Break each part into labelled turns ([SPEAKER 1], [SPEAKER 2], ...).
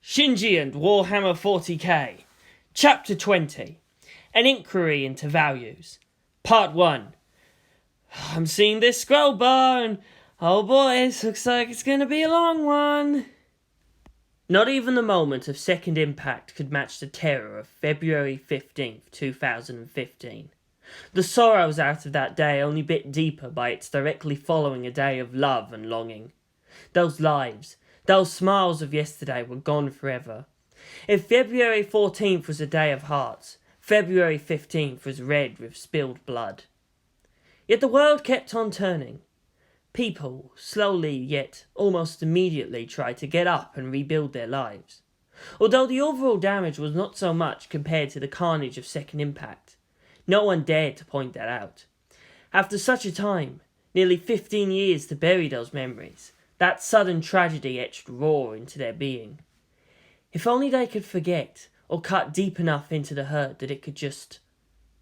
[SPEAKER 1] Shinji and Warhammer40k, Chapter 20, An Inquiry into Values, Part 1. I'm seeing this scroll bar and, oh boys, looks like it's going to be a long one. Not even the moment of second impact could match the terror of February 15th, 2015. The sorrows out of that day only bit deeper by its directly following a day of love and longing. Those lives, those smiles of yesterday were gone forever. If February 14th was a day of hearts, February 15th was red with spilled blood. Yet the world kept on turning. People, slowly yet almost immediately, tried to get up and rebuild their lives. Although the overall damage was not so much compared to the carnage of second impact, no one dared to point that out. After such a time, nearly 15 years to bury those memories, that sudden tragedy etched raw into their being. If only they could forget, or cut deep enough into the hurt that it could just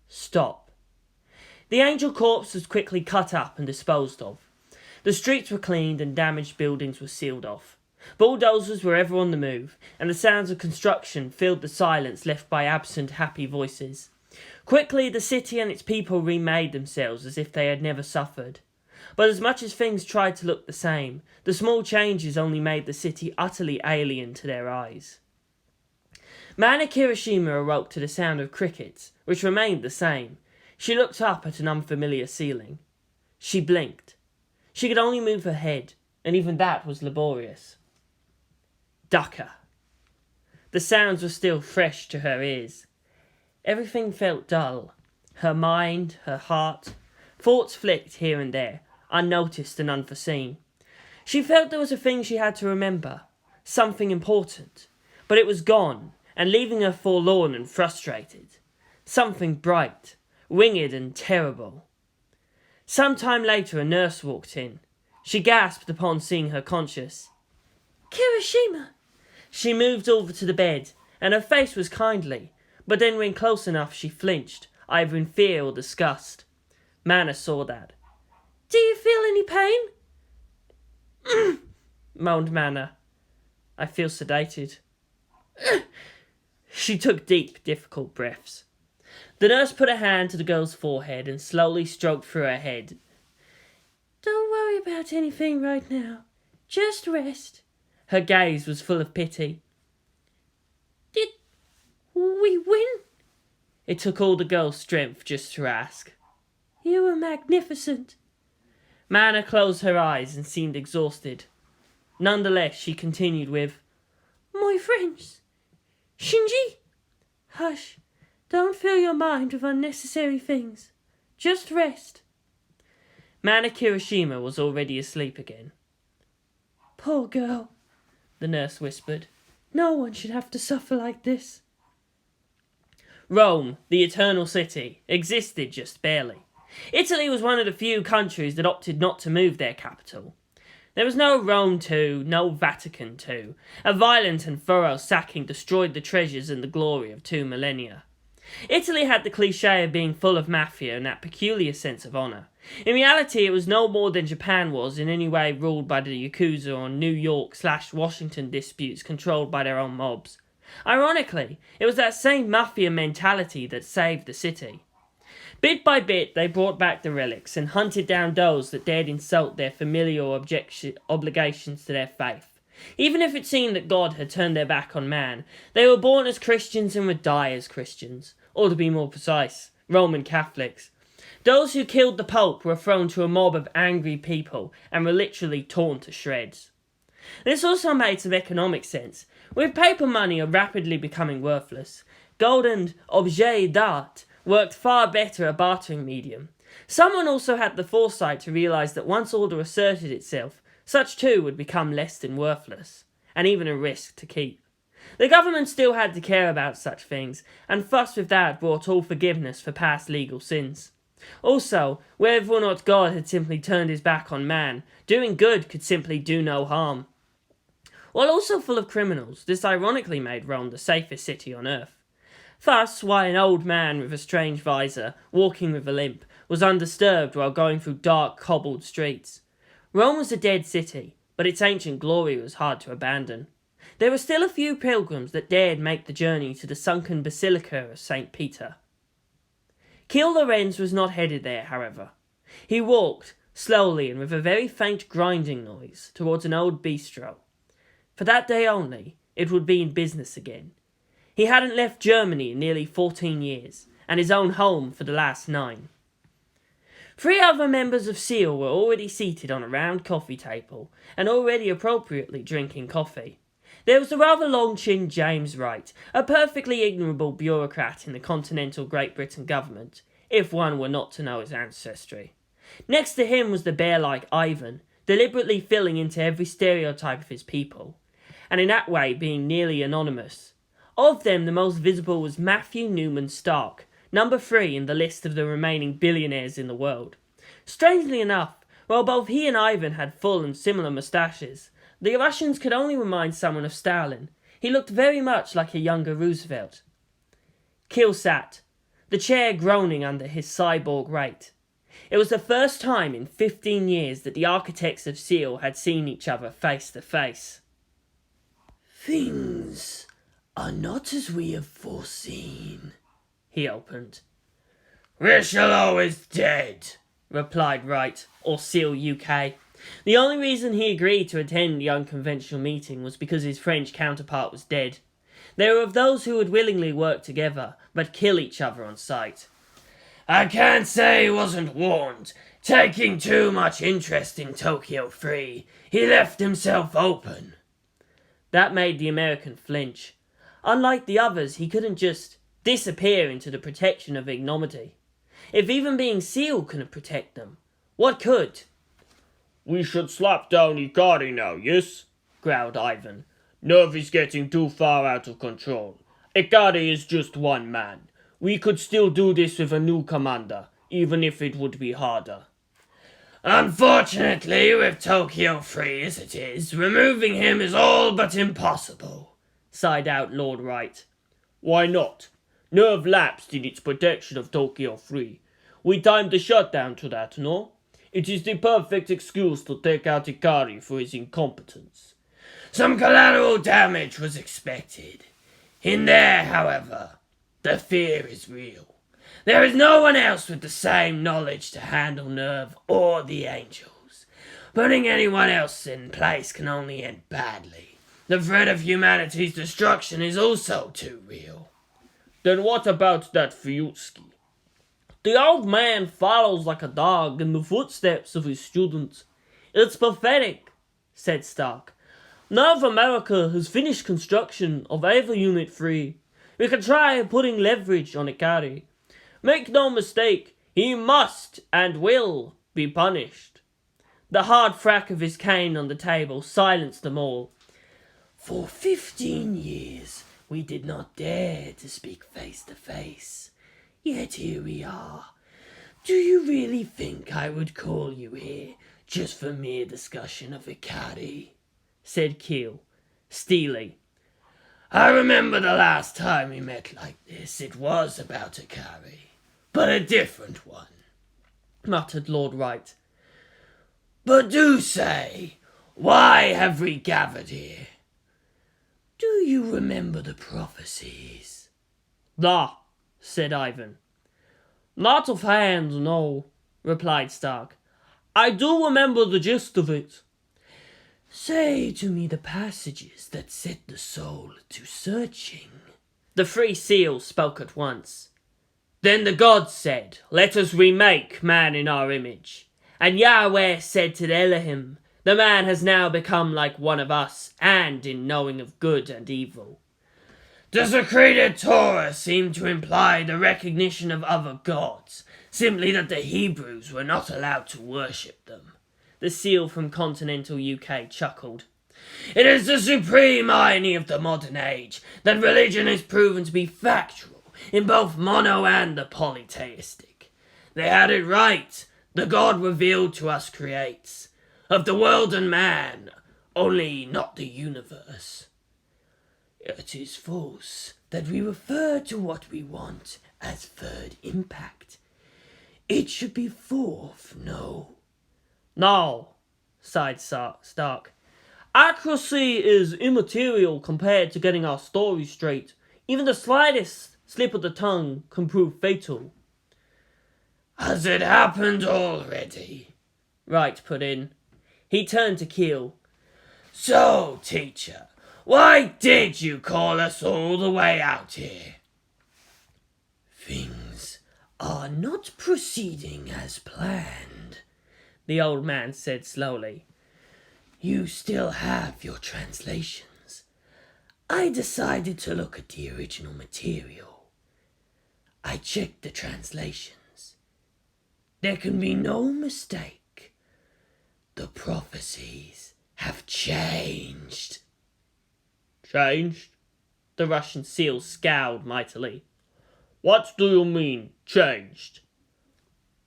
[SPEAKER 1] stop. The angel corpse was quickly cut up and disposed of. The streets were cleaned and damaged buildings were sealed off. Bulldozers were ever on the move, and the sounds of construction filled the silence left by absent, happy voices. Quickly, the city and its people remade themselves as if they had never suffered. But as much as things tried to look the same, the small changes only made the city utterly alien to their eyes. Mana Kirishima awoke to the sound of crickets, which remained the same. She looked up at an unfamiliar ceiling. She blinked. She could only move her head, and even that was laborious. Ducker. The sounds were still fresh to her ears. Everything felt dull. Her mind, her heart. Thoughts flicked here and there, unnoticed and unforeseen. She felt there was a thing she had to remember, something important, but it was gone, and leaving her forlorn and frustrated. Something bright, winged and terrible. Some time later a nurse walked in. She gasped upon seeing her conscious. "Kirishima!" She moved over to the bed, and her face was kindly, but then when close enough she flinched, either in fear or disgust. Mana saw that. "Do you feel any pain?" moaned Mana. "I feel sedated." She took deep, difficult breaths. The nurse put a hand to the girl's forehead and slowly stroked through her head. "Don't worry about anything right now. Just rest." Her gaze was full of pity. "Did we win?" It took all the girl's strength just to ask. "You were magnificent." Mana closed her eyes and seemed exhausted. Nonetheless, she continued with, "My friends, Shinji, hush, don't fill your mind with unnecessary things. Just rest." Mana Kirishima was already asleep again. "Poor girl," the nurse whispered. "No one should have to suffer like this." Rome, the eternal city, existed just barely. Italy was one of the few countries that opted not to move their capital. There was no Rome II, no Vatican II. A violent and thorough sacking destroyed the treasures and the glory of 2 millennia. Italy had the cliché of being full of mafia and that peculiar sense of honour. In reality, it was no more than Japan was in any way ruled by the Yakuza or New York/Washington disputes controlled by their own mobs. Ironically, it was that same mafia mentality that saved the city. Bit by bit, they brought back the relics and hunted down those that dared insult their familial obligations to their faith. Even if it seemed that God had turned their back on man, they were born as Christians and would die as Christians, or to be more precise, Roman Catholics. Those who killed the Pope were thrown to a mob of angry people and were literally torn to shreds. This also made some economic sense. With paper money rapidly becoming worthless, gold and objets d'art worked far better a bartering medium. Someone also had the foresight to realise that once order asserted itself, such too would become less than worthless, and even a risk to keep. The government still had to care about such things, and fuss with that brought all forgiveness for past legal sins. Also, whether or not God had simply turned his back on man, doing good could simply do no harm. While also full of criminals, this ironically made Rome the safest city on earth. Thus, why an old man with a strange visor, walking with a limp, was undisturbed while going through dark, cobbled streets. Rome was a dead city, but its ancient glory was hard to abandon. There were still a few pilgrims that dared make the journey to the sunken Basilica of St. Peter. Keel Lorenz was not headed there, however. He walked, slowly and with a very faint grinding noise, towards an old bistro. For that day only, it would be in business again. He hadn't left Germany in nearly 14 years, and his own home for the last 9. 3 other members of SEELE were already seated on a round coffee table, and already appropriately drinking coffee. There was the rather long-chinned James Wright, a perfectly ignorable bureaucrat in the continental Great Britain government, if one were not to know his ancestry. Next to him was the bear-like Ivan, deliberately filling into every stereotype of his people, and in that way being nearly anonymous. Of them, the most visible was Matthew Newman Stark, number 3 in the list of the remaining billionaires in the world. Strangely enough, while both he and Ivan had full and similar moustaches, the Russians could only remind someone of Stalin. He looked very much like a younger Roosevelt. Keel sat, the chair groaning under his cyborg weight. It was the first time in 15 years that the architects of SEELE had seen each other face to face.
[SPEAKER 2] "Things are not as we have foreseen," he opened.
[SPEAKER 1] "Richelieu is dead," replied Wright, or SEELE UK. The only reason he agreed to attend the unconventional meeting was because his French counterpart was dead. They were of those who would willingly work together, but kill each other on sight.
[SPEAKER 2] "I can't say he wasn't warned. Taking too much interest in Tokyo 3, he left himself open."
[SPEAKER 1] That made the American flinch. Unlike the others, he couldn't just disappear into the protection of ignominy. If even being SEELE couldn't protect them, what could?
[SPEAKER 3] "We should slap down Ikari now, yes?" growled Ivan. "NERV is getting too far out of control. Ikari is just one man. We could still do this with a new commander, even if it would be harder."
[SPEAKER 2] "Unfortunately, with Tokyo 3 as it is, removing him is all but impossible,"
[SPEAKER 1] sighed out Lord Wright.
[SPEAKER 3] "Why not? NERV lapsed in its protection of Tokyo 3. We timed the shutdown to that, no? It is the perfect excuse to take out Ikari for his incompetence."
[SPEAKER 2] "Some collateral damage was expected. In there, however, the fear is real. There is no one else with the same knowledge to handle NERV or the Angels. Putting anyone else in place can only end badly. The threat of humanity's destruction is also too real."
[SPEAKER 3] "Then what about that Fiutsky?"
[SPEAKER 1] The old man follows like a dog in the footsteps of his students. It's pathetic, said Stark. NERV America has finished construction of Ava Unit 3. We can try putting leverage on Ikari. Make no mistake, he must and will be punished. The hard thwack of his cane on the table silenced them all.
[SPEAKER 2] "For 15 years we did not dare to speak face to face. Yet here we are. Do you really think I would call you here just for mere discussion of Ikari?"
[SPEAKER 1] said Keel, steely.
[SPEAKER 2] "I remember the last time we met like this. It was about Ikari, but a different one,"
[SPEAKER 1] muttered Lord Wright.
[SPEAKER 2] "But do say, why have we gathered here? Do you remember the prophecies?"
[SPEAKER 1] "Ah," said Ivan. "Not offhand, no," replied Stark. "I do remember the gist of it."
[SPEAKER 2] "Say to me the passages that set the soul to searching."
[SPEAKER 1] The 3 seals spoke at once. "Then the gods said, 'Let us remake man in our image.' And Yahweh said to the Elohim, 'The man has now become like one of us, and in knowing of good and evil.'"
[SPEAKER 2] "Does the created Torah seem to imply the recognition of other gods, simply that the Hebrews were not allowed to worship them?"
[SPEAKER 1] The seal from continental UK chuckled.
[SPEAKER 2] "It is the supreme irony of the modern age that religion is proven to be factual in both mono and the polytheistic. They had it right. The God revealed to us creates. Of the world and man, only not the universe. It is false that we refer to what we want as third impact. It should be fourth, no."
[SPEAKER 1] "No," sighed Stark. Accuracy is immaterial compared to getting our story straight. Even the slightest slip of the tongue can prove fatal.
[SPEAKER 2] Has it happened already?
[SPEAKER 1] Wright put in. He turned to Keel.
[SPEAKER 2] So, teacher, why did you call us all the way out here? Things are not proceeding as planned, the old man said slowly. You still have your translations. I decided to look at the original material. I checked the translations. There can be no mistake. The prophecies have changed.
[SPEAKER 1] Changed? The Russian SEELE scowled mightily. What do you mean, changed?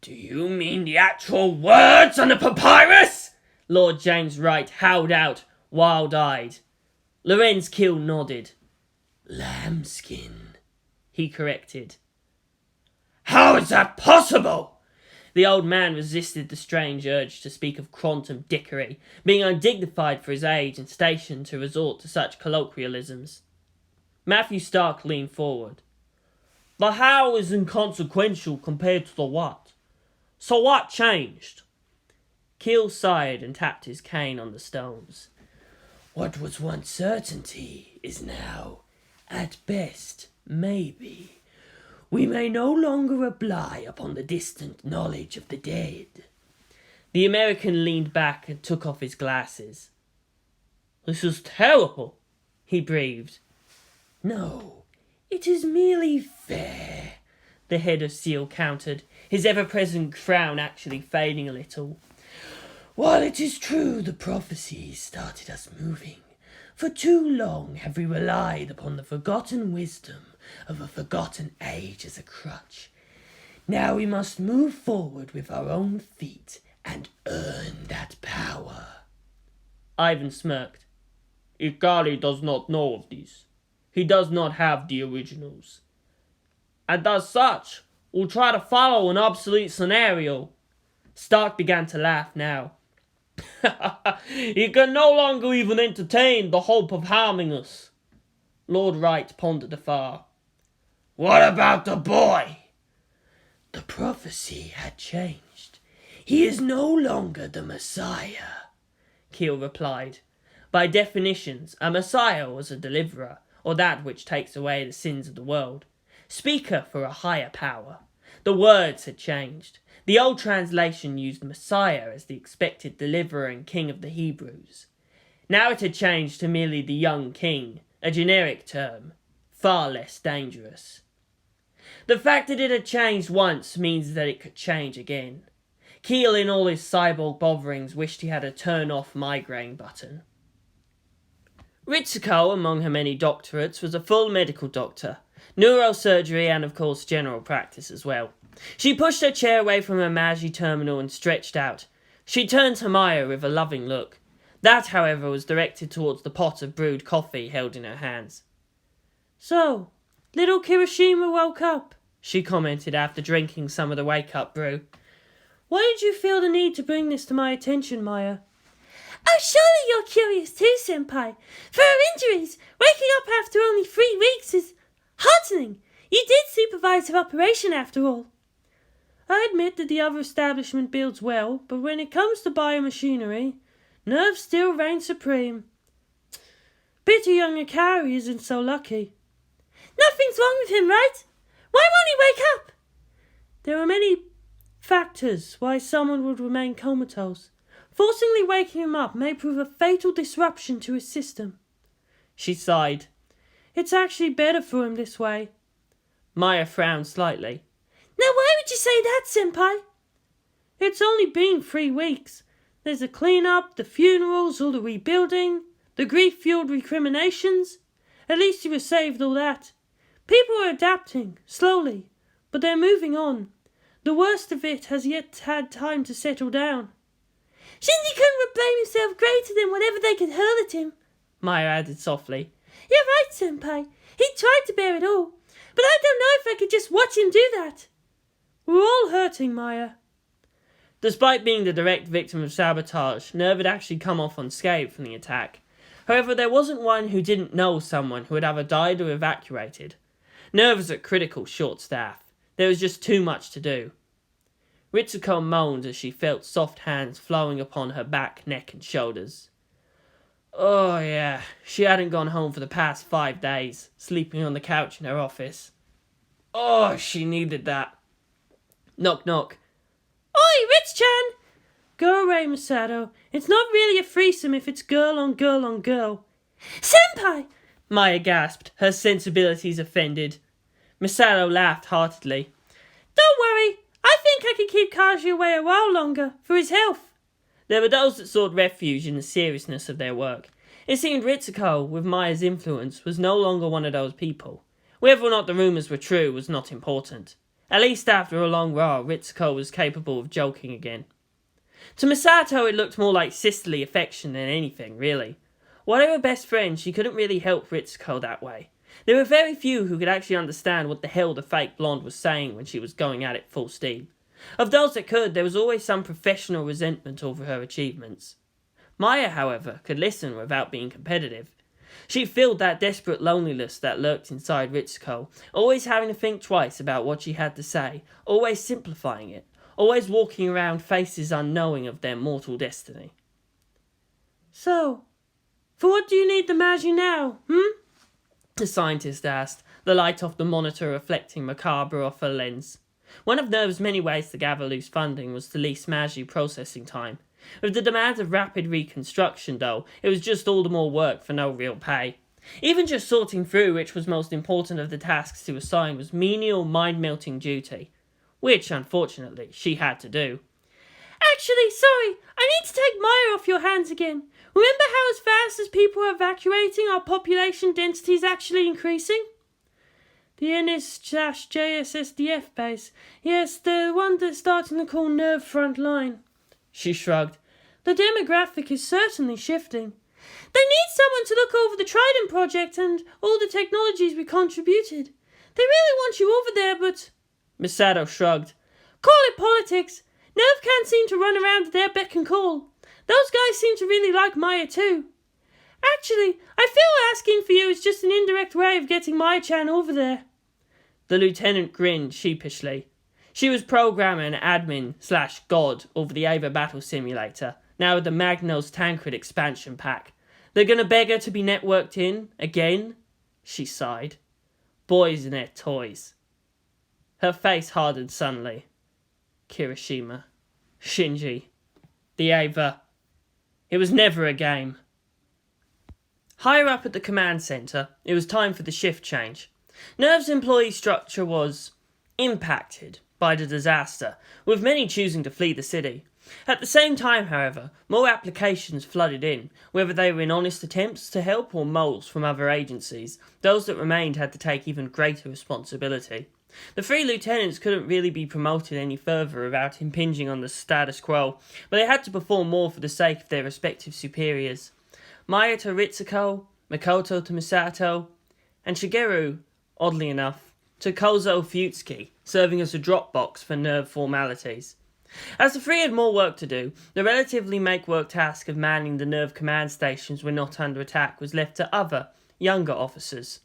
[SPEAKER 2] Do you mean the actual words on the papyrus?
[SPEAKER 1] Lord James Wright howled out, wild-eyed. Lorenz Keel nodded.
[SPEAKER 2] Lambskin,
[SPEAKER 1] he corrected.
[SPEAKER 2] How is that possible?
[SPEAKER 1] The old man resisted the strange urge to speak of quantum dickery, being undignified for his age and station to resort to such colloquialisms. Matthew Stark leaned forward. The how is inconsequential compared to the what. So what changed? Keel sighed and tapped his cane on the stones.
[SPEAKER 2] What was once certainty is now, at best, maybe. We may no longer rely upon the distant knowledge of the dead.
[SPEAKER 1] The American leaned back and took off his glasses. This is terrible, he breathed.
[SPEAKER 2] No, it is merely fair,
[SPEAKER 1] the head of SEELE countered, his ever-present frown actually fading a little.
[SPEAKER 2] While it is true the prophecies started us moving, for too long have we relied upon the forgotten wisdom of a forgotten age as a crutch. Now we must move forward with our own feet and earn that power.
[SPEAKER 1] Ivan smirked. Ikari does not know of this. He does not have the originals. And as such, will try to follow an obsolete scenario. Stark began to laugh now. He can no longer even entertain the hope of harming us. Lord Wright pondered afar.
[SPEAKER 2] What about the boy? The prophecy had changed. He is no longer the Messiah,
[SPEAKER 1] Keel replied. By definitions, a Messiah was a deliverer, or that which takes away the sins of the world. Speaker for a higher power. The words had changed. The old translation used Messiah as the expected deliverer and king of the Hebrews. Now it had changed to merely the young king, a generic term, far less dangerous. The fact that it had changed once means that it could change again. Keel in all his cyborg botherings wished he had a turn-off migraine button. Ritsuko, among her many doctorates, was a full medical doctor, neurosurgery and of course general practice as well. She pushed her chair away from her Magi terminal and stretched out. She turned to Maya with a loving look. That, however, was directed towards the pot of brewed coffee held in her hands. So, little Kirishima woke up, she commented after drinking some of the wake-up brew. Why did you feel the need to bring this to my attention, Maya?
[SPEAKER 4] Oh, surely you're curious too, Senpai. For her injuries, waking up after only 3 weeks is heartening. You did supervise her operation after all.
[SPEAKER 1] I admit that the other establishment builds well, but when it comes to biomachinery, NERV still reigns supreme. Pity young Ikari isn't so lucky.
[SPEAKER 4] Nothing's wrong with him, right? Why won't he wake up?
[SPEAKER 1] There are many factors why someone would remain comatose. Forcibly waking him up may prove a fatal disruption to his system. She sighed. It's actually better for him this way. Maya frowned slightly.
[SPEAKER 4] Now why would you say that, Senpai?
[SPEAKER 1] It's only been 3 weeks. There's the clean-up, the funerals, all the rebuilding, the grief-fueled recriminations. At least you were saved all that. People are adapting, slowly, but they're moving on. The worst of it has yet had time to settle down.
[SPEAKER 4] Shinji couldn't blame himself greater than whatever they could hurl at him,
[SPEAKER 1] Maya added softly.
[SPEAKER 4] You're right, Senpai. He tried to bear it all, but I don't know if I could just watch him do that.
[SPEAKER 1] We're all hurting, Maya. Despite being the direct victim of sabotage, NERV had actually come off unscathed from the attack. However, there wasn't one who didn't know someone who had either died or evacuated. NERV was at critical short staff. There was just too much to do. Ritsuko moaned as she felt soft hands flowing upon her back, neck and shoulders. Oh yeah, she hadn't gone home for the past 5 days, sleeping on the couch in her office. Oh, she needed that. Knock knock.
[SPEAKER 4] Oi, Rich-chan! Go away, Masato. It's not really a threesome if it's girl on girl on girl. Senpai!
[SPEAKER 1] Maya gasped, her sensibilities offended. Masato laughed heartedly.
[SPEAKER 4] Don't worry, I think I can keep Kaji away a while longer, for his health.
[SPEAKER 1] There were those that sought refuge in the seriousness of their work. It seemed Ritsuko, with Maya's influence, was no longer one of those people. Whether or not the rumours were true was not important. At least after a long while, Ritsuko was capable of joking again. To Masato, it looked more like sisterly affection than anything, really. While they were best friends, she couldn't really help Ritsuko that way. There were very few who could actually understand what the hell the fake blonde was saying when she was going at it full steam. Of those that could, there was always some professional resentment over her achievements. Maya, however, could listen without being competitive. She filled that desperate loneliness that lurked inside Ritsuko, always having to think twice about what she had to say, always simplifying it, always walking around faces unknowing of their mortal destiny.
[SPEAKER 4] So, for what do you need the Magi now,
[SPEAKER 1] The scientist asked, the light off the monitor reflecting macabre off her lens. One of NERV's many ways to gather loose funding was to lease Magi processing time. With the demands of rapid reconstruction, though, it was just all the more work for no real pay. Even just sorting through which was most important of the tasks to assign was menial, mind-melting duty, which, unfortunately, she had to do.
[SPEAKER 4] Actually, sorry, I need to take Maya off your hands again. Remember how as fast as people are evacuating, our population density is actually increasing? The NS-JSSDF base. Yes, the one they're starting to call NERV Front Line.
[SPEAKER 1] She shrugged.
[SPEAKER 4] The demographic is certainly shifting. They need someone to look over the Trident project and all the technologies we contributed. They really want you over there, but...
[SPEAKER 1] Masato shrugged.
[SPEAKER 4] Call it politics. NERV can't seem to run around at their beck and call. Those guys seem to really like Maya too. Actually, I feel asking for you is just an indirect way of getting Maya-chan over there.
[SPEAKER 1] The lieutenant grinned sheepishly. She was programmer and admin/god over the Ava battle simulator, now with the Magnos Tancred expansion pack. They're gonna beg her to be networked in, again? She sighed. Boys and their toys. Her face hardened suddenly. Kirishima. Shinji. The Ava. It was never a game. Higher up at the command centre, it was time for the shift change. NERV's employee structure was impacted by the disaster, with many choosing to flee the city. At the same time, however, more applications flooded in, whether they were in honest attempts to help or moles from other agencies. Those that remained had to take even greater responsibility. The 3 lieutenants couldn't really be promoted any further without impinging on the status quo, but they had to perform more for the sake of their respective superiors. Maya to Ritsuko, Makoto to Misato, and Shigeru, oddly enough, to Kozo Futsuki, serving as a drop box for NERV formalities. As the 3 had more work to do, the relatively make-work task of manning the NERV command stations when not under attack was left to other, younger officers.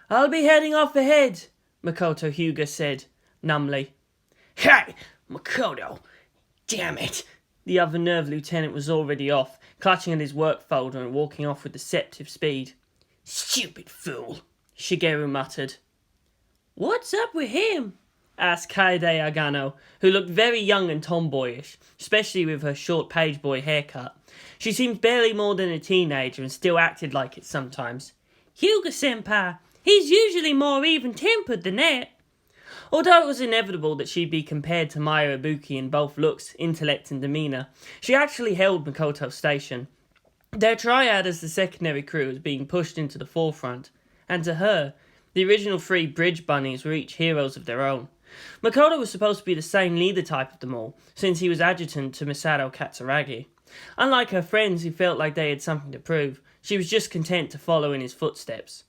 [SPEAKER 1] I'll be heading off ahead, Makoto Hyuga said, numbly.
[SPEAKER 2] Hey, Makoto! Damn it!
[SPEAKER 1] The other NERV lieutenant was already off, clutching at his work folder and walking off with deceptive speed.
[SPEAKER 2] Stupid fool,
[SPEAKER 1] Shigeru muttered.
[SPEAKER 4] What's up with him?
[SPEAKER 1] Asked Kaede Agano, who looked very young and tomboyish, especially with her short page boy haircut. She seemed barely more than a teenager and still acted like it sometimes.
[SPEAKER 4] Hyuga-senpai, he's usually more even-tempered than that.
[SPEAKER 1] Although it was inevitable that she'd be compared to Maya Ibuki in both looks, intellect and demeanour, she actually held Makoto's station. Their triad as the secondary crew was being pushed into the forefront, and to her, the original 3 bridge bunnies were each heroes of their own. Makoto was supposed to be the same leader type of them all, since he was adjutant to Masato Katsuragi. Unlike her friends who felt like they had something to prove, she was just content to follow in his footsteps.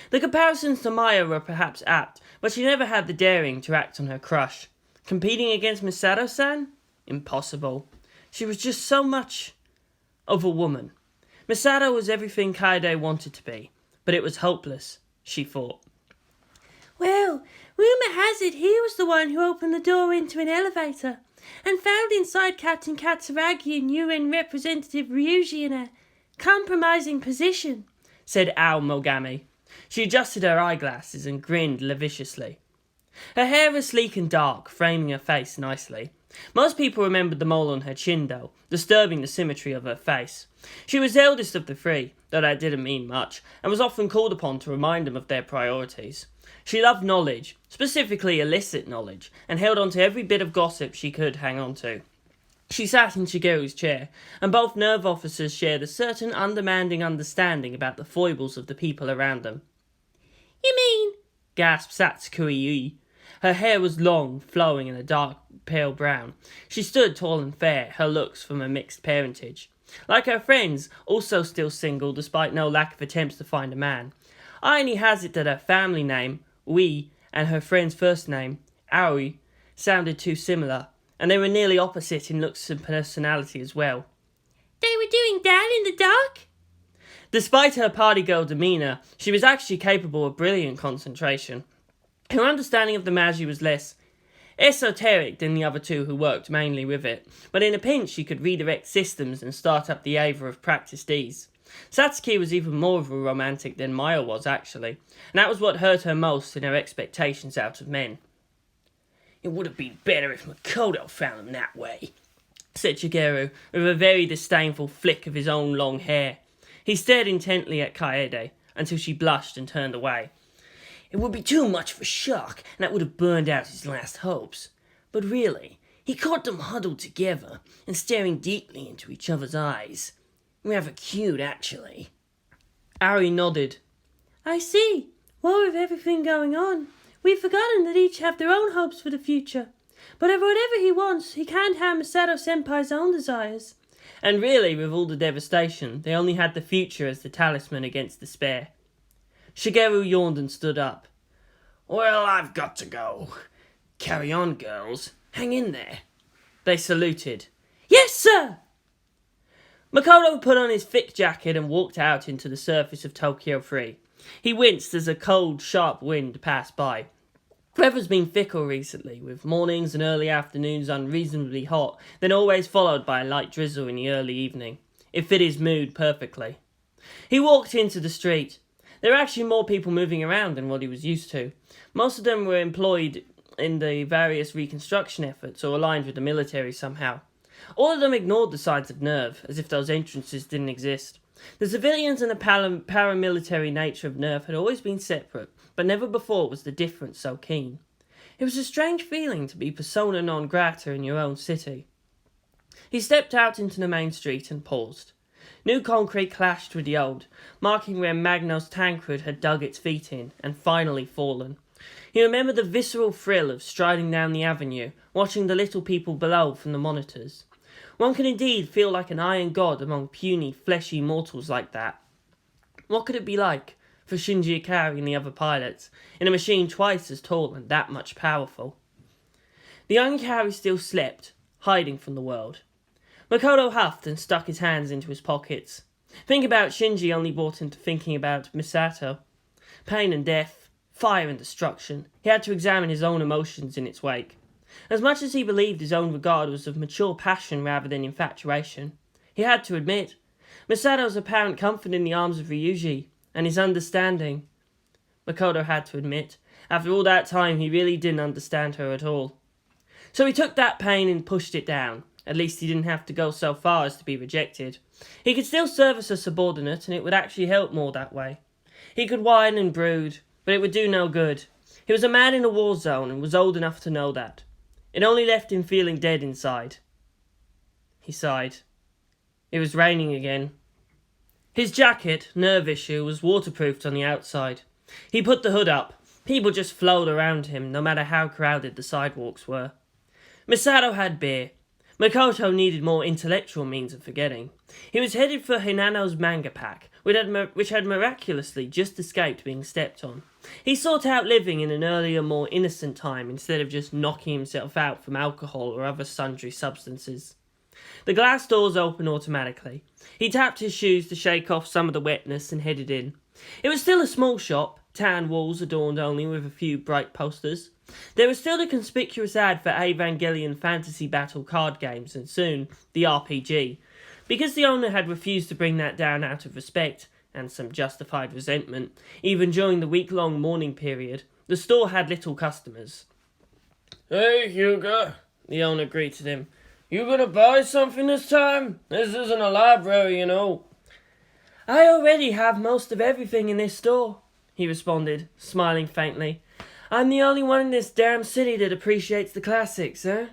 [SPEAKER 1] The comparisons to Maya were perhaps apt, but she never had the daring to act on her crush. Competing against Misato-san? Impossible. She was just so much of a woman. Misato was everything Kaede wanted to be, but it was hopeless, she thought.
[SPEAKER 4] Well, rumour has it he was the one who opened the door into an elevator and found inside Captain Katsuragi and UN Representative Ryuji in a compromising position,
[SPEAKER 1] said Ao Mogami. She adjusted her eyeglasses and grinned lasciviously. Her hair was sleek and dark, framing her face nicely. Most people remembered the mole on her chin, though, disturbing the symmetry of her face. She was the eldest of the three, though that didn't mean much, and was often called upon to remind them of their priorities. She loved knowledge, specifically illicit knowledge, and held on to every bit of gossip she could hang on to. She sat in Shigeru's chair, and both NERV officers shared a certain undemanding understanding about the foibles of the people around them.
[SPEAKER 4] You mean?
[SPEAKER 1] Gasped Satsukui. Her hair was long, flowing, and a dark, pale brown. She stood tall and fair, her looks from a mixed parentage. Like her friends, also still single despite no lack of attempts to find a man. Irony has it that her family name, Ui, and her friend's first name, Aoi, sounded too similar, and they were nearly opposite in looks and personality as well.
[SPEAKER 4] They were doing that in the dark?
[SPEAKER 1] Despite her party girl demeanour, she was actually capable of brilliant concentration. Her understanding of the Magi was less esoteric than the other two who worked mainly with it, but in a pinch she could redirect systems and start up the Ava of practiced ease. Satsuki was even more of a romantic than Maya was, actually, and that was what hurt her most in her expectations out of men.
[SPEAKER 2] It would have been better if Makoto found them that way,
[SPEAKER 1] said Shigeru, with a very disdainful flick of his own long hair. He stared intently at Kaede, until she blushed and turned away.
[SPEAKER 2] It would be too much of a shock, and that would have burned out his last hopes. But really, he caught them huddled together and staring deeply into each other's eyes. Rather cute, actually.
[SPEAKER 1] Ari nodded.
[SPEAKER 4] I see. Well, with everything going on, we've forgotten that each have their own hopes for the future. But of whatever he wants, he can't have Masato-senpai's own desires.
[SPEAKER 1] And really, with all the devastation, they only had the future as the talisman against despair. Shigeru yawned and stood up.
[SPEAKER 2] Well, I've got to go. Carry on, girls. Hang in there.
[SPEAKER 1] They saluted.
[SPEAKER 4] Yes, sir!
[SPEAKER 1] Makoto put on his thick jacket and walked out into the surface of Tokyo 3. He winced as a cold, sharp wind passed by. Weather's been fickle recently, with mornings and early afternoons unreasonably hot, then always followed by a light drizzle in the early evening. It fit his mood perfectly. He walked into the street. There were actually more people moving around than what he was used to. Most of them were employed in the various reconstruction efforts or aligned with the military somehow. All of them ignored the signs of NERV, as if those entrances didn't exist. The civilians and the paramilitary nature of NERV had always been separate, but never before was the difference so keen. It was a strange feeling to be persona non grata in your own city. He stepped out into the main street and paused. New concrete clashed with the old, marking where Magno's Tancred had dug its feet in and finally fallen. He remembered the visceral thrill of striding down the avenue, watching the little people below from the monitors. One can indeed feel like an iron god among puny, fleshy mortals like that. What could it be like for Shinji Ikari and the other pilots, in a machine twice as tall and that much powerful? The young Ikari still slept, hiding from the world. Makoto huffed and stuck his hands into his pockets. Thinking about Shinji only brought him to thinking about Misato. Pain and death, fire and destruction. He had to examine his own emotions in its wake. As much as he believed his own regard was of mature passion rather than infatuation, he had to admit Misato's apparent comfort in the arms of Ryuji, and his understanding. Makoto had to admit, after all that time he really didn't understand her at all. So he took that pain and pushed it down. At least he didn't have to go so far as to be rejected. He could still service a subordinate, and it would actually help more that way. He could whine and brood, but it would do no good. He was a man in a war zone and was old enough to know that. It only left him feeling dead inside. He sighed. It was raining again. His jacket, NERV issue, was waterproofed on the outside. He put the hood up. People just flowed around him, no matter how crowded the sidewalks were. Misato had beer. Makoto needed more intellectual means of forgetting. He was headed for Hinano's manga pack, which had miraculously just escaped being stepped on. He sought out living in an earlier, more innocent time instead of just knocking himself out from alcohol or other sundry substances. The glass doors opened automatically. He tapped his shoes to shake off some of the wetness and headed in. It was still a small shop, tan walls adorned only with a few bright posters. There was still the conspicuous ad for Evangelion Fantasy Battle card games and soon the RPG. Because the owner had refused to bring that down out of respect and some justified resentment, even during the week-long mourning period, the store had little customers.
[SPEAKER 3] Hey, Hyuga, the owner greeted him. You gonna buy something this time? This isn't a library, you know.
[SPEAKER 1] I already have most of everything in this store, he responded, smiling faintly. I'm the only one in this damn city that appreciates the classics, eh?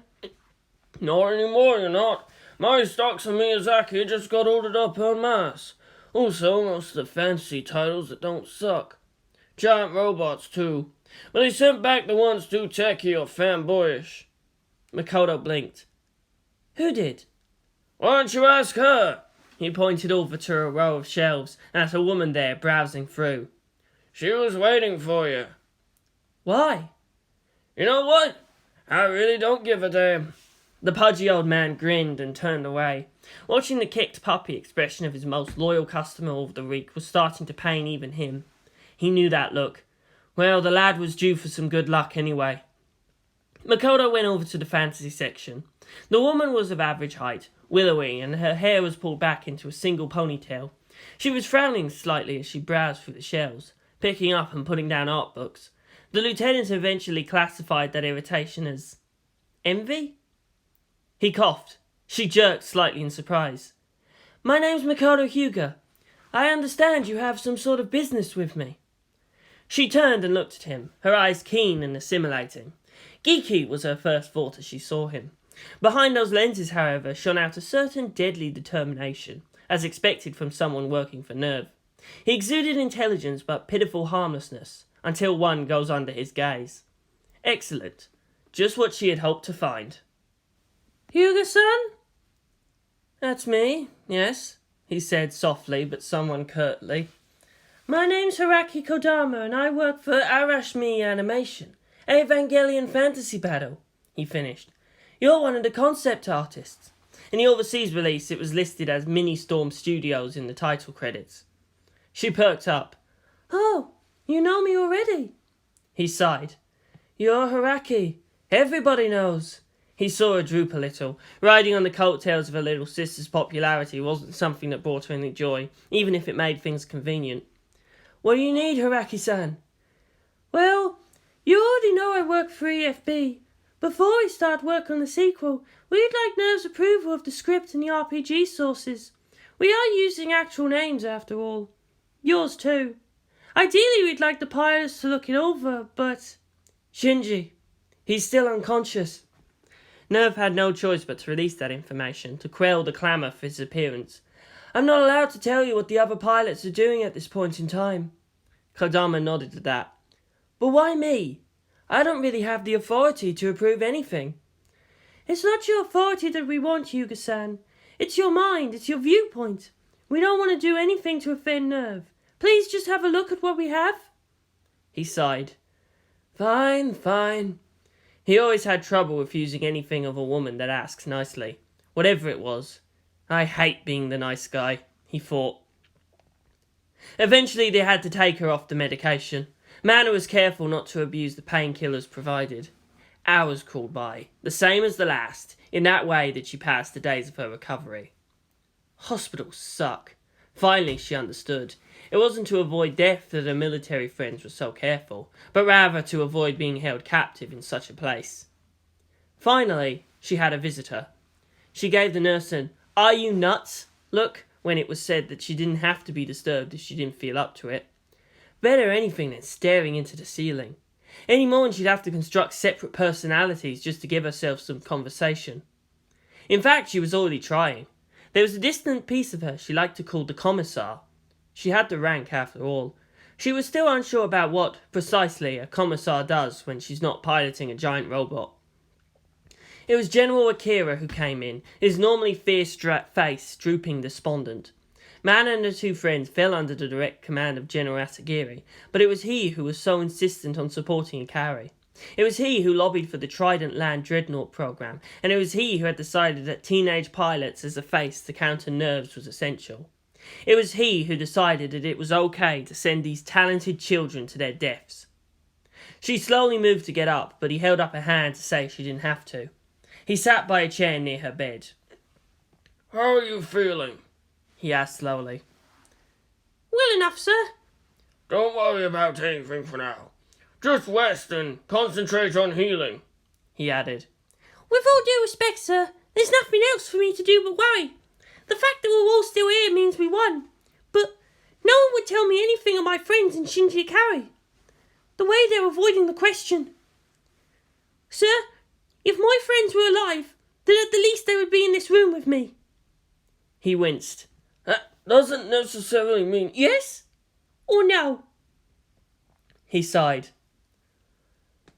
[SPEAKER 3] Not anymore, you're not. My stocks of Miyazaki just got ordered up en masse. Also, most of the fantasy titles that don't suck. Giant robots, too. But they sent back the ones too techy or fanboyish.
[SPEAKER 1] Makoto blinked. Who did?
[SPEAKER 3] Why don't you ask her?
[SPEAKER 1] He pointed over to a row of shelves and at a woman there browsing through.
[SPEAKER 3] She was waiting for you.
[SPEAKER 1] Why?
[SPEAKER 3] You know what? I really don't give a damn.
[SPEAKER 1] The pudgy old man grinned and turned away. Watching the kicked puppy expression of his most loyal customer of the week was starting to pain even him. He knew that look. Well, the lad was due for some good luck anyway. Makoto went over to the fantasy section. The woman was of average height, willowy, and her hair was pulled back into a single ponytail. She was frowning slightly as she browsed through the shelves, picking up and putting down art books. The lieutenant eventually classified that irritation as envy? He coughed. She jerked slightly in surprise. My name's Makoto Hyuga. I understand you have some sort of business with me. She turned and looked at him, her eyes keen and assimilating. Geeky was her first thought as she saw him. Behind those lenses, however, shone out a certain deadly determination, as expected from someone working for NERV. He exuded intelligence but pitiful harmlessness, until one goes under his gaze. Excellent. Just what she had hoped to find.
[SPEAKER 4] Hyuga-san?
[SPEAKER 1] That's me, yes, he said softly but somewhat curtly.
[SPEAKER 4] My name's Hiraki Kodama and I work for
[SPEAKER 1] Arashmi Animation, Evangelion Fantasy Battle, he finished. You're one of the concept artists. In the overseas release, it was listed as Mini Storm Studios in the title credits. She perked up.
[SPEAKER 4] Oh, you know me already?
[SPEAKER 1] He sighed. You're Hiraki. Everybody knows. He saw her droop a little. Riding on the coattails of her little sister's popularity wasn't something that brought her any joy, even if it made things convenient. What do you need, Hiraki-san?
[SPEAKER 4] Well, you already know I work for EFB. Before we start work on the sequel, we'd like NERV's approval of the script and the RPG sources. We are using actual names, after all. Yours too. Ideally, we'd like the pilots to look it over, but...
[SPEAKER 1] Shinji. He's still unconscious. NERV had no choice but to release that information, to quell the clamour for his appearance. I'm not allowed to tell you what the other pilots are doing at this point in time. Kodama nodded at that. But why me? I don't really have the authority to approve anything.
[SPEAKER 4] It's not your authority that we want, Hyuga-san. It's your mind, it's your viewpoint. We don't want to do anything to offend NERV. Please just have a look at what we have.
[SPEAKER 1] He sighed. Fine, fine. He always had trouble refusing anything of a woman that asks nicely. Whatever it was. I hate being the nice guy, he thought. Eventually they had to take her off the medication. Mana was careful not to abuse the painkillers provided. Hours crawled by, the same as the last, in that way that she passed the days of her recovery. Hospitals suck. Finally she understood. It wasn't to avoid death that her military friends were so careful, but rather to avoid being held captive in such a place. Finally, she had a visitor. She gave the nurse an "Are you nuts?" look when it was said that she didn't have to be disturbed if she didn't feel up to it. Better anything than staring into the ceiling. Any more and she'd have to construct separate personalities just to give herself some conversation. In fact, she was already trying. There was a distant piece of her she liked to call the Commissar. She had the rank after all. She was still unsure about what, precisely, a Commissar does when she's not piloting a giant robot. It was General Akira who came in, his normally fierce face drooping despondent. Man and the two friends fell under the direct command of General Asagiri, but it was he who was so insistent on supporting Ikari. It was he who lobbied for the Trident Land Dreadnought program, and it was he who had decided that teenage pilots as a face to counter NERVs was essential. It was he who decided that it was okay to send these talented children to their deaths. She slowly moved to get up, but he held up a hand to say she didn't have to. He sat by a chair near her bed.
[SPEAKER 3] How are you feeling?
[SPEAKER 1] He asked slowly.
[SPEAKER 4] Well enough, sir.
[SPEAKER 3] Don't worry about anything for now. Just rest and concentrate on healing,
[SPEAKER 1] he added.
[SPEAKER 4] With all due respect, sir, there's nothing else for me to do but worry. The fact that we're all still here means we won. But no one would tell me anything of my friends in Shinji Ikari. The way they're avoiding the question. Sir, if my friends were alive, then at the least they would be in this room with me.
[SPEAKER 1] He winced.
[SPEAKER 3] That doesn't necessarily mean
[SPEAKER 4] yes or no.
[SPEAKER 1] He sighed.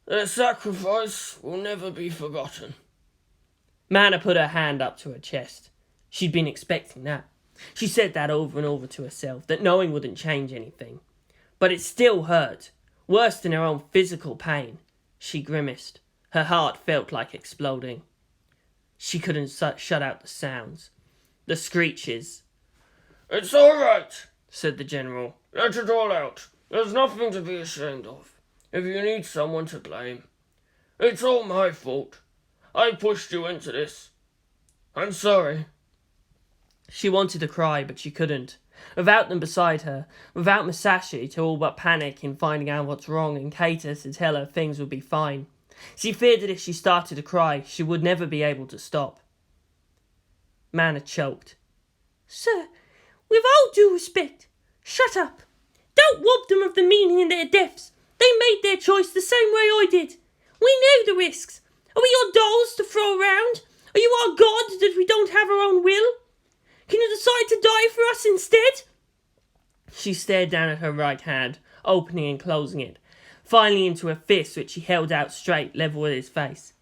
[SPEAKER 3] Their sacrifice will never be forgotten.
[SPEAKER 1] Mana put her hand up to her chest. She'd been expecting that. She said that over and over to herself, that knowing wouldn't change anything. But it still hurt, worse than her own physical pain. She grimaced. Her heart felt like exploding. She couldn't shut out the sounds. The screeches.
[SPEAKER 3] It's all right,
[SPEAKER 1] said the general.
[SPEAKER 3] Let it all out. There's nothing to be ashamed of. If you need someone to blame. It's all my fault. I pushed you into this. I'm sorry.
[SPEAKER 1] She wanted to cry, but she couldn't. Without them beside her, without Masashi to all but panic in finding out what's wrong and Keita to tell her things would be fine. She feared that if she started to cry, she would never be able to stop. Mana choked.
[SPEAKER 4] Sir, with all due respect, shut up. Don't rob them of the meaning in their deaths. They made their choice the same way I did. We knew the risks. Are we your dolls to throw around? Are you our god that we don't have our own will? Can you decide to die for us instead?
[SPEAKER 1] She stared down at her right hand, opening and closing it, finally into a fist which she held out straight, level with his face.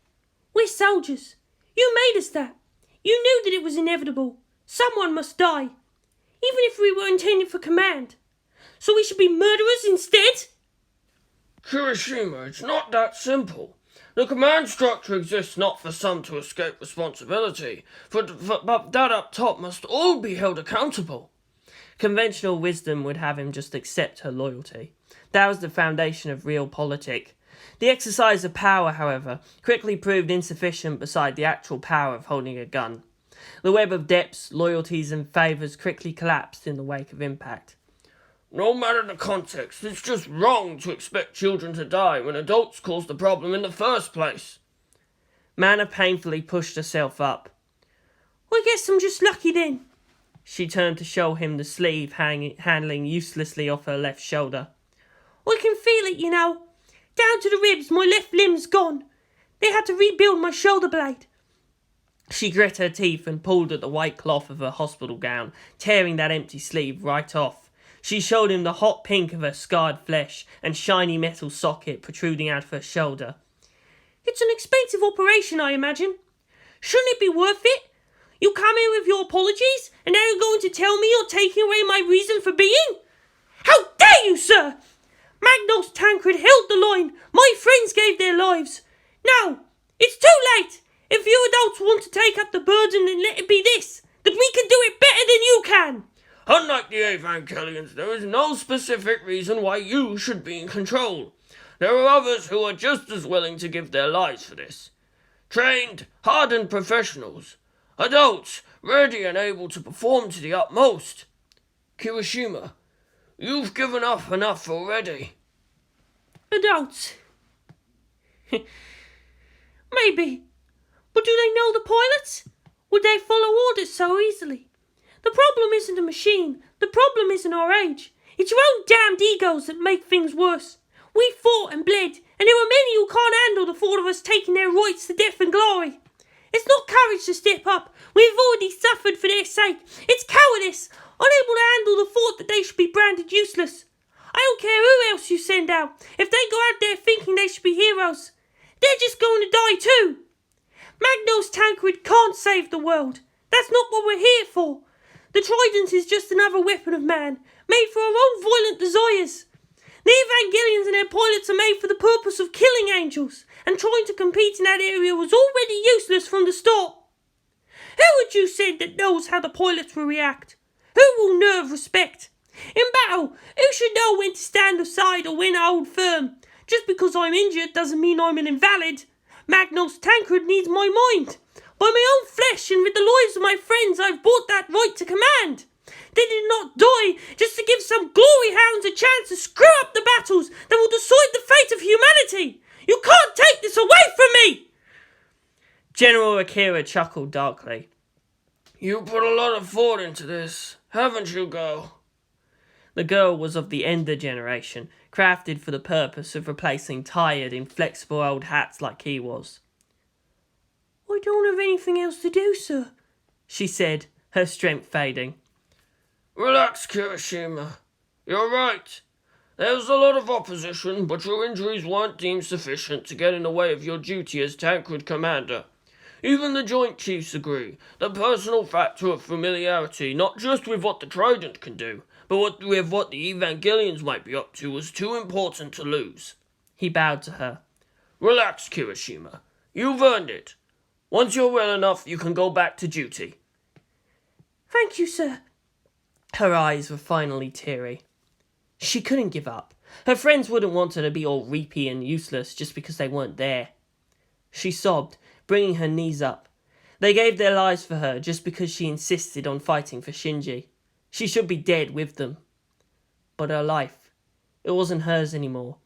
[SPEAKER 4] We're soldiers. You made us that. You knew that it was inevitable. Someone must die. Even if we were intended for command. So we should be murderers instead?
[SPEAKER 3] Kirishima, it's not that simple. The command structure exists not for some to escape responsibility, but that up top must all be held accountable.
[SPEAKER 1] Conventional wisdom would have him just accept her loyalty. That was the foundation of real politic. The exercise of power, however, quickly proved insufficient beside the actual power of holding a gun. The web of debts, loyalties and favours quickly collapsed in the wake of impact.
[SPEAKER 3] No matter the context, it's just wrong to expect children to die when adults caused the problem in the first place.
[SPEAKER 1] Mana painfully pushed herself up.
[SPEAKER 4] I guess I'm just lucky then.
[SPEAKER 1] She turned to show him the sleeve handling uselessly off her left shoulder.
[SPEAKER 4] I can feel it, you know. Down to the ribs, my left limb's gone. They had to rebuild my shoulder blade.
[SPEAKER 1] She grit her teeth and pulled at the white cloth of her hospital gown, tearing that empty sleeve right off. She showed him the hot pink of her scarred flesh and shiny metal socket protruding out of her shoulder.
[SPEAKER 4] It's an expensive operation, I imagine. Shouldn't it be worth it? You come here with your apologies, and now you're going to tell me you're taking away my reason for being? How dare you, sir! Magnos Tancred held the line. My friends gave their lives. Now, it's too late. If you adults want to take up the burden, then let it be this, that we can do it better than you can.
[SPEAKER 3] Unlike the Evangelions, there is no specific reason why you should be in control. There are others who are just as willing to give their lives for this. Trained, hardened professionals. Adults, ready and able to perform to the utmost. Kirishima, you've given up enough already.
[SPEAKER 4] Adults. Maybe. But do they know the pilots? Would they follow orders so easily? The problem isn't a machine. The problem isn't our age. It's your own damned egos that make things worse. We fought and bled, and there are many who can't handle the thought of us taking their rights to death and glory. It's not courage to step up. We've already suffered for their sake. It's cowardice, unable to handle the thought that they should be branded useless. I don't care who else you send out. If they go out there thinking they should be heroes, they're just going to die too. Magnus Tancred can't save the world. That's not what we're here for. The trident is just another weapon of man, made for our own violent desires. The Evangelions and their pilots are made for the purpose of killing angels, and trying to compete in that area was already useless from the start. Who would you say that knows how the pilots will react? Who will NERV respect? In battle, who should know when to stand aside or when to hold firm? Just because I'm injured doesn't mean I'm an invalid. Magnus Tancred needs my mind. By my own flesh and with the lives of my friends, I've bought that right to command. They did not die just to give some glory hounds a chance to screw up the battles that will decide the fate of humanity. You can't take this away from me!
[SPEAKER 1] General Akira chuckled darkly.
[SPEAKER 2] You put a lot of thought into this, haven't you, girl?
[SPEAKER 1] The girl was of the Ender generation, crafted for the purpose of replacing tired, inflexible old hats like he was.
[SPEAKER 4] I don't have anything else to do, sir,
[SPEAKER 1] she said, her strength fading.
[SPEAKER 2] Relax, Kirishima. You're right. There was a lot of opposition, but your injuries weren't deemed sufficient to get in the way of your duty as Tancred commander. Even the Joint Chiefs agree. The personal factor of familiarity, not just with what the Trident can do, but with what the Evangelions might be up to, was too important to lose.
[SPEAKER 1] He bowed to her.
[SPEAKER 2] Relax, Kirishima. You've earned it. Once you're well enough, you can go back to duty.
[SPEAKER 4] Thank you, sir.
[SPEAKER 1] Her eyes were finally teary. She couldn't give up. Her friends wouldn't want her to be all reapy and useless just because they weren't there. She sobbed, bringing her knees up. They gave their lives for her just because she insisted on fighting for Shinji. She should be dead with them. But her life, it wasn't hers anymore.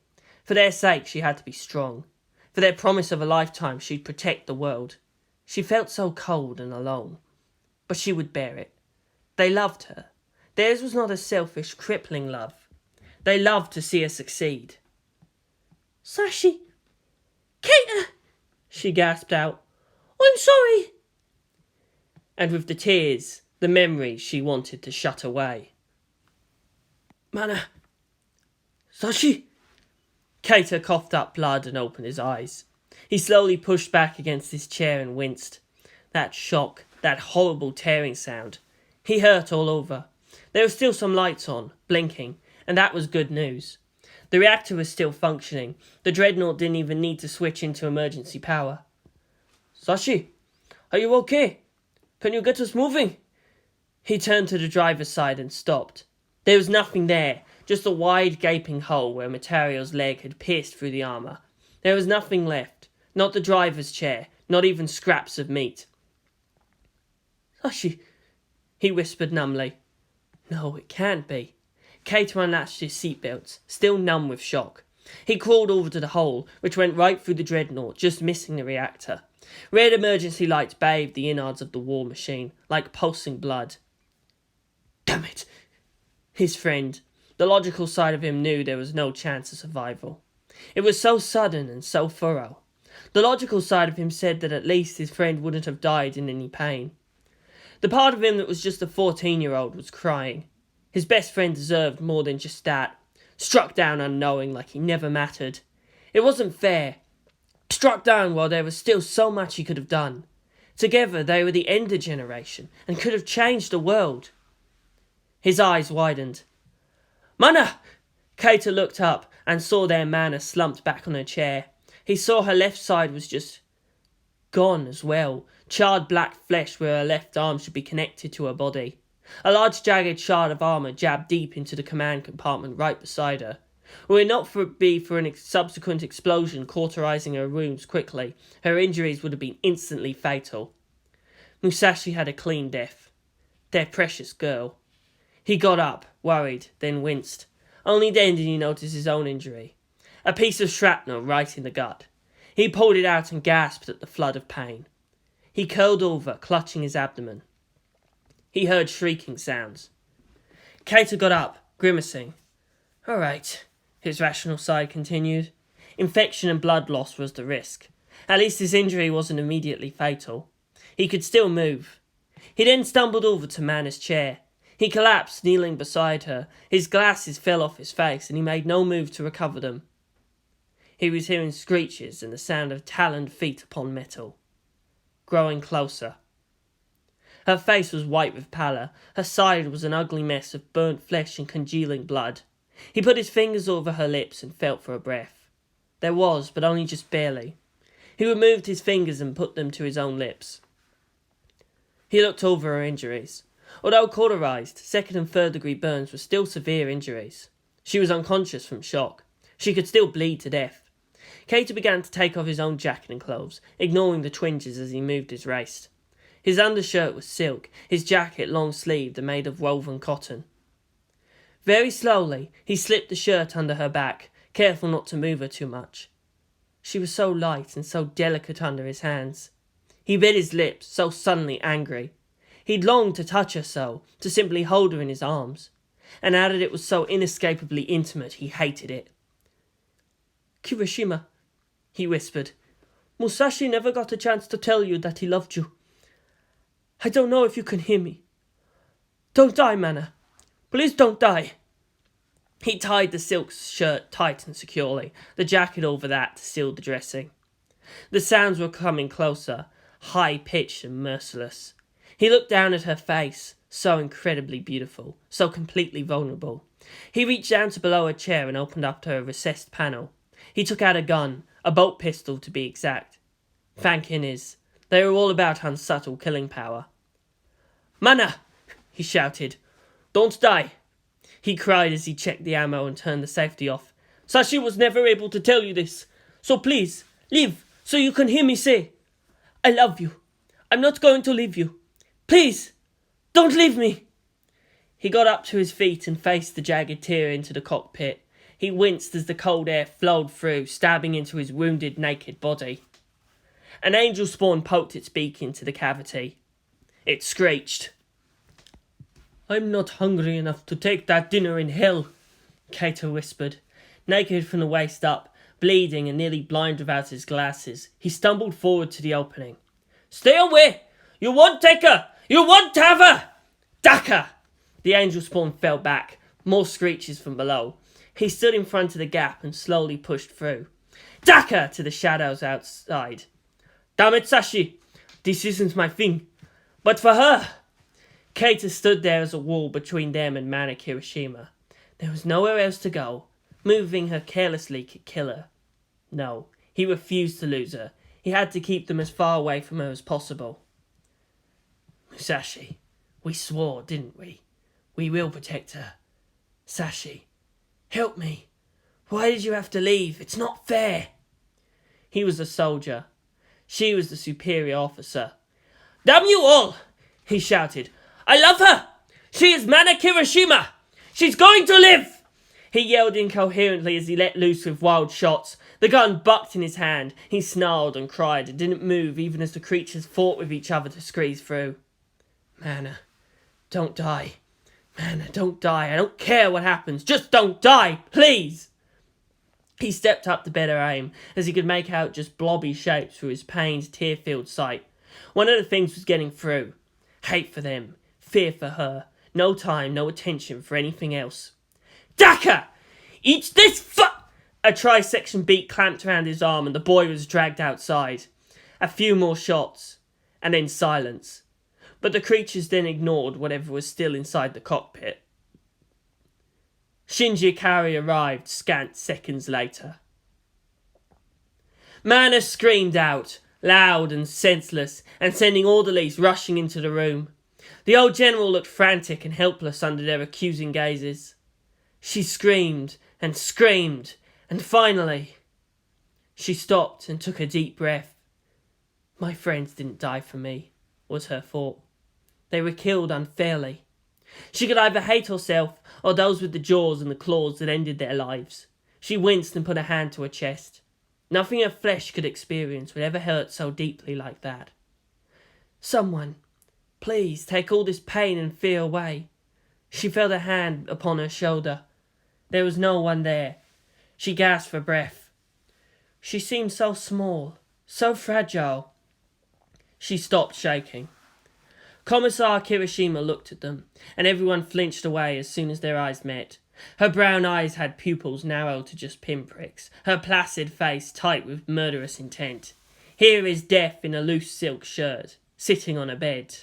[SPEAKER 1] For their sake, she had to be strong. For their promise of a lifetime, she'd protect the world. She felt so cold and alone. But she would bear it. They loved her. Theirs was not a selfish, crippling love. They loved to see her succeed.
[SPEAKER 4] Sashi! Keita!
[SPEAKER 1] She gasped out.
[SPEAKER 4] I'm sorry!
[SPEAKER 1] And with the tears, the memories she wanted to shut away.
[SPEAKER 2] Mana! Sashi!
[SPEAKER 1] Keita coughed up blood and opened his eyes. He slowly pushed back against his chair and winced. That shock, that horrible tearing sound. He hurt all over. There were still some lights on, blinking, and that was good news. The reactor was still functioning. The Dreadnought didn't even need to switch into emergency power.
[SPEAKER 2] Sashi, are you okay? Can you get us moving?
[SPEAKER 1] He turned to the driver's side and stopped. There was nothing there, just a wide gaping hole where Mataraels' leg had pierced through the armour. There was nothing left, not the driver's chair, not even scraps of meat.
[SPEAKER 2] Sashi,
[SPEAKER 1] he whispered numbly. No, it can't be. Keita unlatched his seatbelts, still numb with shock. He crawled over to the hole, which went right through the Dreadnought, just missing the reactor. Red emergency lights bathed the innards of the war machine, like pulsing blood.
[SPEAKER 2] Damn it!
[SPEAKER 1] His friend, the logical side of him, knew there was no chance of survival. It was so sudden and so thorough. The logical side of him said that at least his friend wouldn't have died in any pain. The part of him that was just a 14-year-old was crying. His best friend deserved more than just that. Struck down unknowing like he never mattered. It wasn't fair. Struck down while there was still so much he could have done. Together they were the Ender generation and could have changed the world. His eyes widened.
[SPEAKER 2] Mana!
[SPEAKER 1] Keita looked up and saw their Mana slumped back on her chair. He saw her left side was just gone as well. Charred black flesh where her left arm should be connected to her body. A large jagged shard of armour jabbed deep into the command compartment right beside her. Were it not for an subsequent explosion cauterising her wounds quickly, her injuries would have been instantly fatal. Musashi had a clean death. Their precious girl. He got up, worried, then winced. Only then did he notice his own injury. A piece of shrapnel right in the gut. He pulled it out and gasped at the flood of pain. He curled over, clutching his abdomen. He heard shrieking sounds. Keita got up, grimacing. All right, his rational side continued. Infection and blood loss was the risk. At least his injury wasn't immediately fatal. He could still move. He then stumbled over to Mana's chair. He collapsed, kneeling beside her. His glasses fell off his face, and he made no move to recover them. He was hearing screeches and the sound of taloned feet upon metal. growing closer. Her face was white with pallor. Her side was an ugly mess of burnt flesh and congealing blood. He put his fingers over her lips and felt for a breath. There was, but only just barely. He removed his fingers and put them to his own lips. He looked over her injuries. Although cauterized, second and third degree burns were still severe injuries. She was unconscious from shock. She could still bleed to death. Kato began to take off his own jacket and clothes, ignoring the twinges as he moved his waist. His undershirt was silk, his jacket long-sleeved and made of woven cotton. Very slowly, he slipped the shirt under her back, careful not to move her too much. She was so light and so delicate under his hands. He bit his lips, so suddenly angry. He'd longed to touch her so, to simply hold her in his arms. And now that it was so inescapably intimate, he hated it.
[SPEAKER 4] Kirishima, he whispered, Musashi never got a chance to tell you that he loved you. I don't know if you can hear me. Don't die, Mana. Please don't die.
[SPEAKER 1] He tied the silk shirt tight and securely, the jacket over that to seal the dressing. The sounds were coming closer, high-pitched and merciless. He looked down at her face, so incredibly beautiful, so completely vulnerable. He reached down to below her chair and opened up her recessed panel. He took out a gun, a bolt pistol to be exact. Thank Innes. They were all about unsubtle killing power.
[SPEAKER 4] Mana!
[SPEAKER 1] He shouted. Don't die! He cried as he checked the ammo and turned the safety off.
[SPEAKER 4] Sashi was never able to tell you this. So please, live so you can hear me say, I love you. I'm not going to leave you. Please, don't leave me.
[SPEAKER 1] He got up to his feet and faced the jagged tear into the cockpit. He winced as the cold air flowed through, stabbing into his wounded, naked body. An angel spawn poked its beak into the cavity. It screeched.
[SPEAKER 4] I'm not hungry enough to take that dinner in hell,
[SPEAKER 1] Kato whispered. Naked from the waist up, bleeding and nearly blind without his glasses, he stumbled forward to the opening.
[SPEAKER 4] Stay away! You won't take her! You won't have her!
[SPEAKER 1] Daka! The angel spawn fell back, more screeches from below. He stood in front of the gap and slowly pushed through. Daka! To the shadows outside.
[SPEAKER 4] Damn it, Sashi! This isn't my thing. But for her...
[SPEAKER 1] Kato stood there as a wall between them and Mana Kirishima. There was nowhere else to go. Moving her carelessly could kill her. No, he refused to lose her. He had to keep them as far away from her as possible.
[SPEAKER 2] Musashi, we swore, didn't we? We will protect her. Sashi, help me. Why did you have to leave? It's not fair.
[SPEAKER 1] He was a soldier. She was the superior officer.
[SPEAKER 4] Damn you all! He shouted. I love her! She is Mana Kirishima! She's going to live!
[SPEAKER 1] He yelled incoherently as he let loose with wild shots. The gun bucked in his hand. He snarled and cried and didn't move even as the creatures fought with each other to squeeze through.
[SPEAKER 2] Mana, don't die. Mana, don't die. I don't care what happens. Just don't die, please!
[SPEAKER 1] He stepped up to better aim, as he could make out just blobby shapes through his pained, tear-filled sight. One of the things was getting through. Hate for them. Fear for her. No time, no attention for anything else.
[SPEAKER 4] Daka! Eat this
[SPEAKER 1] A trisection beak clamped around his arm and the boy was dragged outside. A few more shots, and then silence. But the creatures then ignored whatever was still inside the cockpit. Shinji Ikari arrived scant seconds later. Mana screamed out, loud and senseless, and sending orderlies rushing into the room. The old general looked frantic and helpless under their accusing gazes. She screamed, and finally... She stopped and took a deep breath. My friends didn't die for me, was her thought. They were killed unfairly. She could either hate herself or those with the jaws and the claws that ended their lives. She winced and put a hand to her chest. Nothing her flesh could experience would ever hurt so deeply like that. Someone, please take all this pain and fear away. She felt a hand upon her shoulder. There was no one there. She gasped for breath. She seemed so small, so fragile. She stopped shaking. Commissar Kirishima looked at them, and everyone flinched away as soon as their eyes met. Her brown eyes had pupils narrowed to just pinpricks, her placid face tight with murderous intent. Here is Death in a loose silk shirt, sitting on a bed.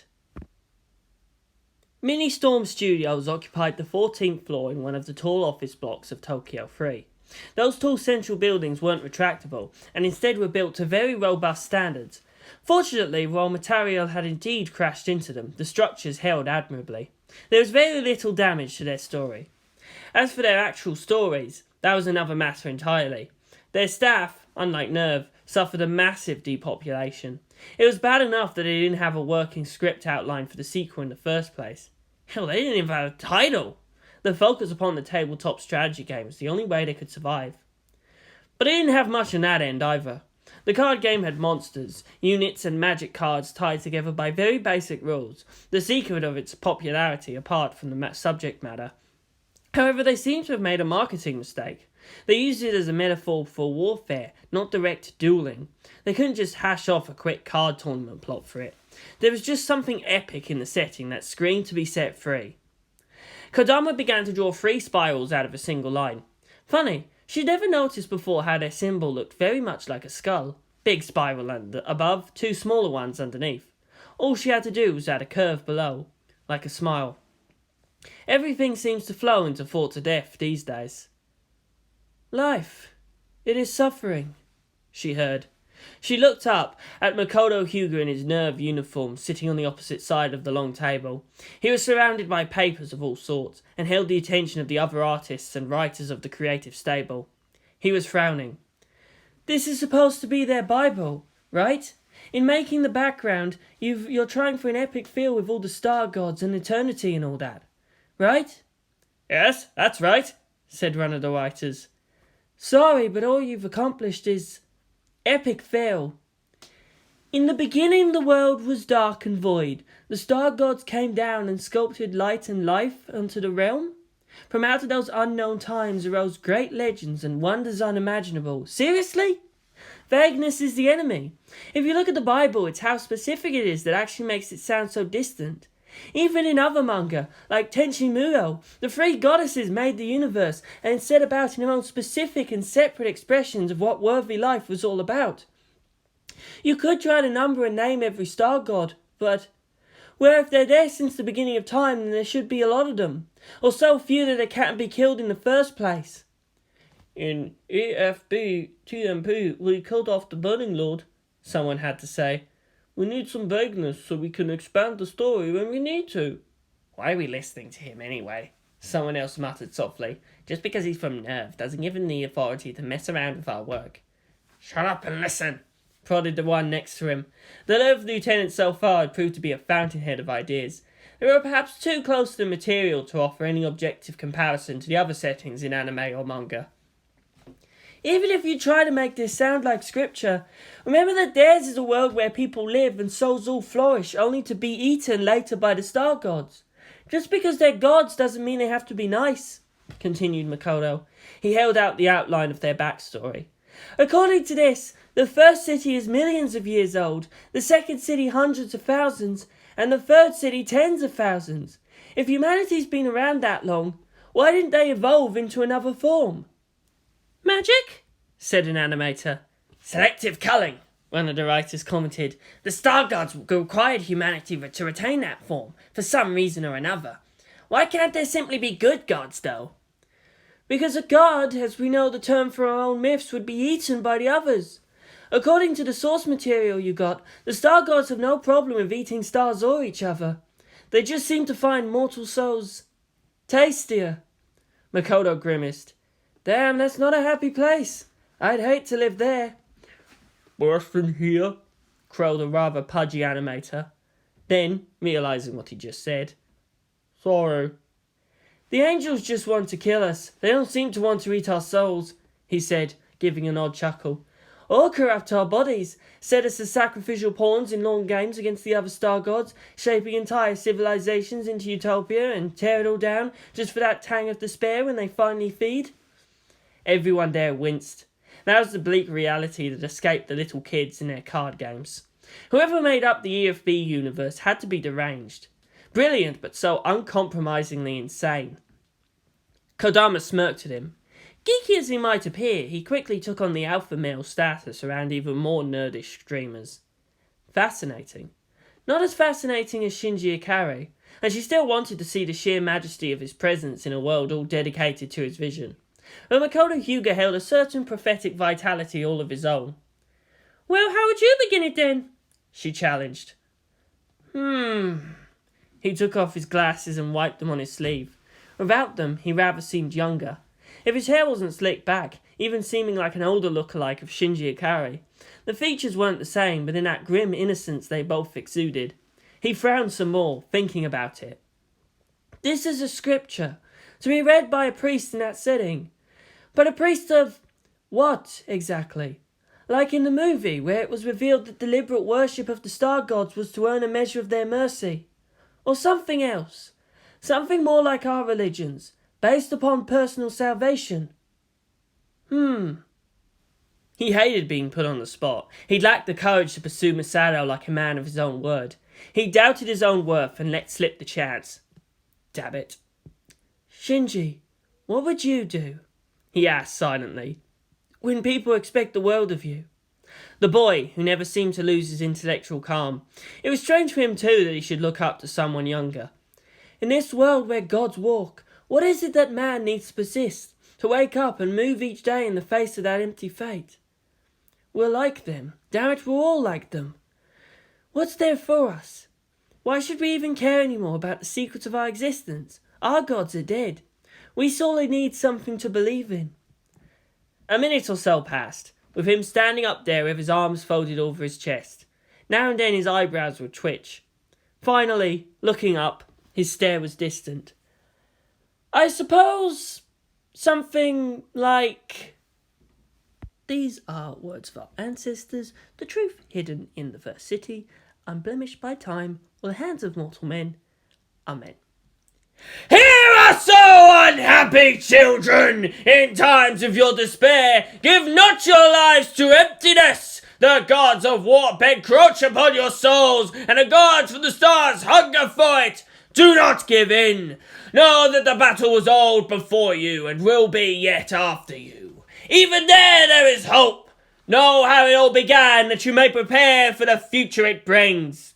[SPEAKER 1] Mini Storm Studios occupied the 14th floor in one of the tall office blocks of Tokyo 3. Those tall central buildings weren't retractable, and instead were built to very robust standards. Fortunately, while Mataraels had indeed crashed into them, the structures held admirably. There was very little damage to their story. As for their actual stories, that was another matter entirely. Their staff, unlike NERV, suffered a massive depopulation. It was bad enough that they didn't have a working script outline for the sequel in the first place. Hell, they didn't even have a title! The focus upon the tabletop strategy game was the only way they could survive. But they didn't have much on that end either. The card game had monsters, units and magic cards tied together by very basic rules, the secret of its popularity apart from the subject matter. However, they seem to have made a marketing mistake. They used it as a metaphor for warfare, not direct dueling. They couldn't just hash off a quick card tournament plot for it. There was just something epic in the setting that screamed to be set free. Kodama began to draw 3 spirals out of a single line. Funny, she'd never noticed before how their symbol looked very much like a skull. Big spiral above, 2 smaller ones underneath. All she had to do was add a curve below, like a smile. Everything seems to flow into thoughts of death these days. Life. It is suffering, she heard. She looked up at Makoto Hyuga in his NERV uniform, sitting on the opposite side of the long table. He was surrounded by papers of all sorts, and held the attention of the other artists and writers of the creative stable. He was frowning. This is supposed to be their Bible, right? In making the background, you're trying for an epic feel with all the star gods and eternity and all that, right?
[SPEAKER 3] Yes, that's right, said one of the writers.
[SPEAKER 1] Sorry, but all you've accomplished is epic fail. In the beginning the world was dark and void. The star gods came down and sculpted light and life onto the realm. From out of those unknown times arose great legends and wonders unimaginable. Seriously? Vagueness is the enemy. If you look at the Bible, it's how specific it is that actually makes it sound so distant. Even in other manga, like Tenchi Muyo, the 3 goddesses made the universe and set about in their own specific and separate expressions of what worthy life was all about. You could try to number and name every star god, but where if they're there since the beginning of time, then there should be a lot of them, or so few that they can't be killed in the first place.
[SPEAKER 3] In EFB TMP, we killed off the Burning Lord, someone had to say. We need some vagueness so we can expand the story when we need to.
[SPEAKER 2] Why are we listening to him anyway? Someone else muttered softly. Just because he's from NERV doesn't give him the authority to mess around with our work.
[SPEAKER 3] Shut up and listen,
[SPEAKER 1] prodded the one next to him. The NERV lieutenant so far had proved to be a fountainhead of ideas. They were perhaps too close to the material to offer any objective comparison to the other settings in anime or manga. Even if you try to make this sound like scripture, remember that theirs is a world where people live and souls all flourish, only to be eaten later by the star gods. Just because they're gods doesn't mean they have to be nice, continued Makoto. He held out the outline of their backstory. According to this, the first city is millions of years old, the second city hundreds of thousands, and the third city tens of thousands. If humanity's been around that long, why didn't they evolve into another form? Magic? Said an animator.
[SPEAKER 2] Selective culling, one of the writers commented. The star gods required humanity to retain that form, for some reason or another. Why can't there simply be good gods, though?
[SPEAKER 1] Because a god, as we know the term for our own myths, would be eaten by the others. According to the source material you got, the star gods have no problem with eating stars or each other. They just seem to find mortal souls tastier. Makoto grimaced. Damn, that's not a happy place. I'd hate to live there.
[SPEAKER 3] Worse than here,
[SPEAKER 1] crowed a rather pudgy animator. Then, realising what he just said.
[SPEAKER 3] Sorry.
[SPEAKER 1] The angels just want to kill us. They don't seem to want to eat our souls, he said, giving an odd chuckle. Or corrupt our bodies, set us as sacrificial pawns in long games against the other star gods, shaping entire civilizations into utopia and tear it all down just for that tang of despair when they finally feed. Everyone there winced. That was the bleak reality that escaped the little kids in their card games. Whoever made up the EFB universe had to be deranged. Brilliant, but so uncompromisingly insane. Kodama smirked at him. Geeky as he might appear, he quickly took on the alpha male status around even more nerdish streamers. Fascinating. Not as fascinating as Shinji Ikari, and she still wanted to see the sheer majesty of his presence in a world all dedicated to his vision. But Makoto Hyuga held a certain prophetic vitality all of his own.
[SPEAKER 4] Well, how would you begin it then?
[SPEAKER 1] She challenged. He took off his glasses and wiped them on his sleeve. Without them, he rather seemed younger. If his hair wasn't slicked back, even seeming like an older lookalike of Shinji Ikari, the features weren't the same, but in that grim innocence they both exuded. He frowned some more, thinking about it. This is a scripture, to be read by a priest in that setting. But a priest of what, exactly? Like in the movie, where it was revealed that deliberate worship of the star gods was to earn a measure of their mercy. Or something else. Something more like our religions, based upon personal salvation. He hated being put on the spot. He lacked the courage to pursue Masato like a man of his own word. He doubted his own worth and let slip the chance. Damn it. Shinji, what would you do? He asked silently. When people expect the world of you. The boy, who never seemed to lose his intellectual calm. It was strange for him too that he should look up to someone younger. In this world where gods walk, what is it that man needs to persist, to wake up and move each day in the face of that empty fate? We're like them. Damn it, we're all like them. What's there for us? Why should we even care anymore about the secrets of our existence? Our gods are dead. We solely need something to believe in. A minute or so passed, with him standing up there with his arms folded over his chest. Now and then his eyebrows would twitch. Finally, looking up, his stare was distant. I suppose something like... These are words of our ancestors, the truth hidden in the first city, unblemished by time or the hands of mortal men. Amen.
[SPEAKER 2] Hear us, O unhappy children! In times of your despair, give not your lives to emptiness! The gods of war encroach upon your souls, and the gods from the stars hunger for it! Do not give in! Know that the battle was old before you, and will be yet after you. Even there is hope! Know how it all began, that you may prepare for the future it brings.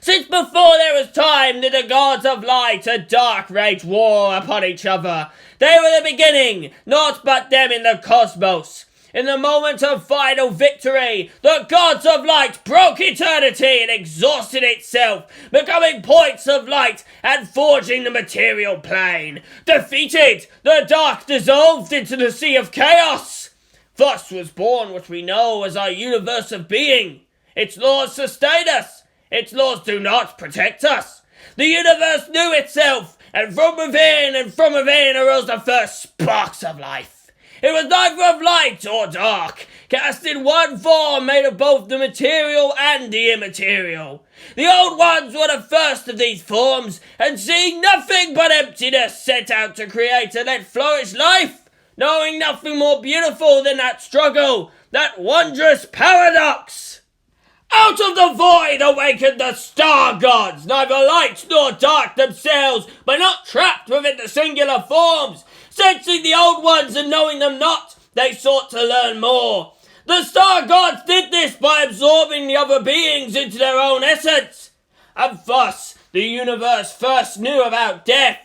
[SPEAKER 2] Since before there was time did the gods of light and dark wage war upon each other. They were the beginning, naught but them in the cosmos. In the moment of final victory, the gods of light broke eternity and exhausted itself, becoming points of light and forging the material plane. Defeated, the dark dissolved into the sea of chaos. Thus was born what we know as our universe of being. Its laws sustain us. Its laws do not protect us. The universe knew itself, and from within arose the first sparks of life. It was neither of light or dark, cast in one form made of both the material and the immaterial. The old ones were the first of these forms, and seeing nothing but emptiness set out to create and let flourish life, knowing nothing more beautiful than that struggle, that wondrous paradox. Out of the void awakened the star gods, neither light nor dark themselves, but not trapped within the singular forms. Sensing the old ones and knowing them not, they sought to learn more. The star gods did this by absorbing the other beings into their own essence. And thus, the universe first knew about death.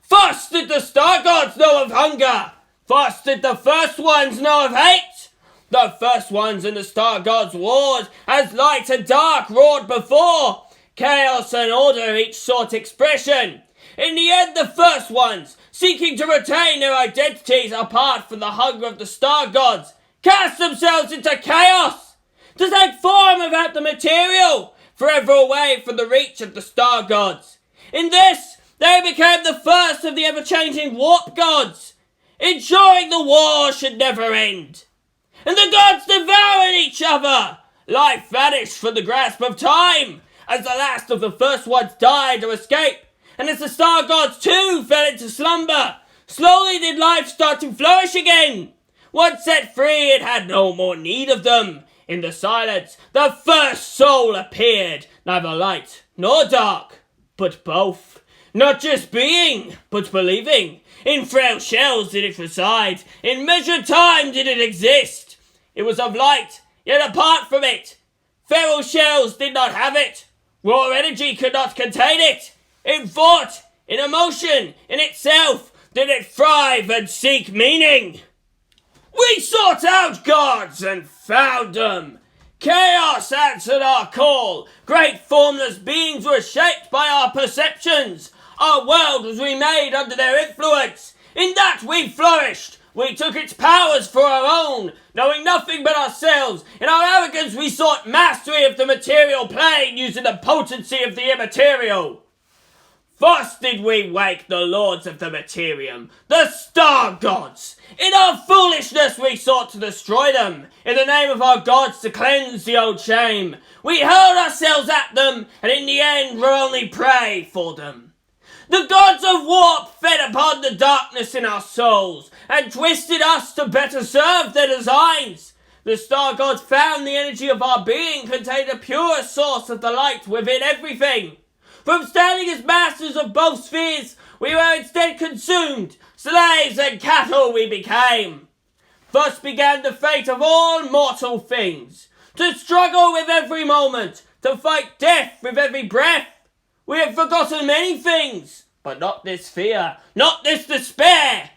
[SPEAKER 2] Thus did the star gods know of hunger. Thus did the first ones know of hate. The first ones in the star gods warred, as light and dark roared before. Chaos and order each sought expression. In the end, the first ones, seeking to retain their identities apart from the hunger of the star gods, cast themselves into chaos, to take form without the material, forever away from the reach of the star gods. In this, they became the first of the ever-changing warp gods, ensuring the war should never end. And the gods devoured each other. Life vanished from the grasp of time, as the last of the first ones died or escaped, and as the star gods too fell into slumber. Slowly did life start to flourish again. Once set free, it had no more need of them. In the silence, the first soul appeared, neither light nor dark, but both. Not just being, but believing. In frail shells did it reside, in measured time did it exist. It was of light, yet apart from it, feral shells did not have it. Raw energy could not contain it. In thought, in emotion, in itself, did it thrive and seek meaning. We sought out gods and found them. Chaos answered our call. Great formless beings were shaped by our perceptions. Our world was remade under their influence. In that we flourished. We took its powers for our own, knowing nothing but ourselves. In our arrogance we sought mastery of the material plane using the potency of the immaterial. Thus did we wake the lords of the materium, the star gods. In our foolishness we sought to destroy them, in the name of our gods to cleanse the old shame. We hurled ourselves at them, and in the end were only prey for them. The gods of warp fed upon the darkness in our souls, and twisted us to better serve their designs. The star gods found the energy of our being contained a pure source of the light within everything. From standing as masters of both spheres, we were instead consumed. Slaves and cattle we became. Thus began the fate of all mortal things. To struggle with every moment, to fight death with every breath. We have forgotten many things, but not this fear, not this despair.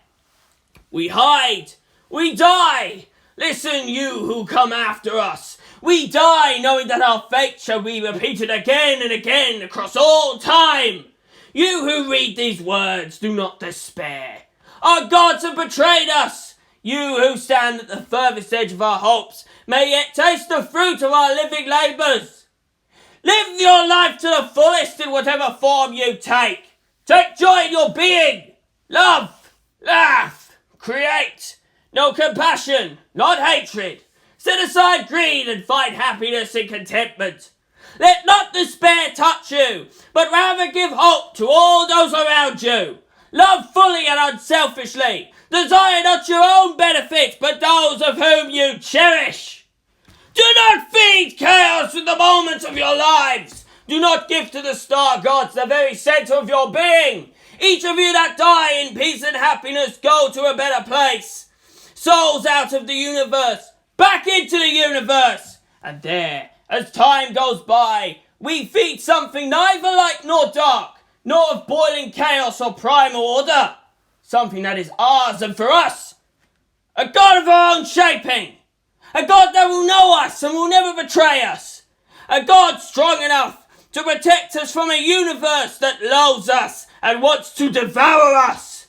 [SPEAKER 2] We hide, we die. Listen, you who come after us. We die knowing that our fate shall be repeated again and again across all time. You who read these words, do not despair. Our gods have betrayed us. You who stand at the furthest edge of our hopes may yet taste the fruit of our living labours. Live your life to the fullest in whatever form you take. Take joy in your being. Love, laugh, create. No compassion, not hatred. Set aside greed and find happiness and contentment. Let not despair touch you, but rather give hope to all those around you. Love fully and unselfishly. Desire not your own benefit, but those of whom you cherish. Do not feed chaos with the moments of your lives. Do not give to the star gods the very centre of your being. Each of you that die in peace and happiness go to a better place. Souls out of the universe, back into the universe. And there, as time goes by, we feed something neither light nor dark, nor of boiling chaos or primal order. Something that is ours and for us. A God of our own shaping. A God that will know us and will never betray us. A God strong enough to protect us from a universe that loathes us and wants to devour us.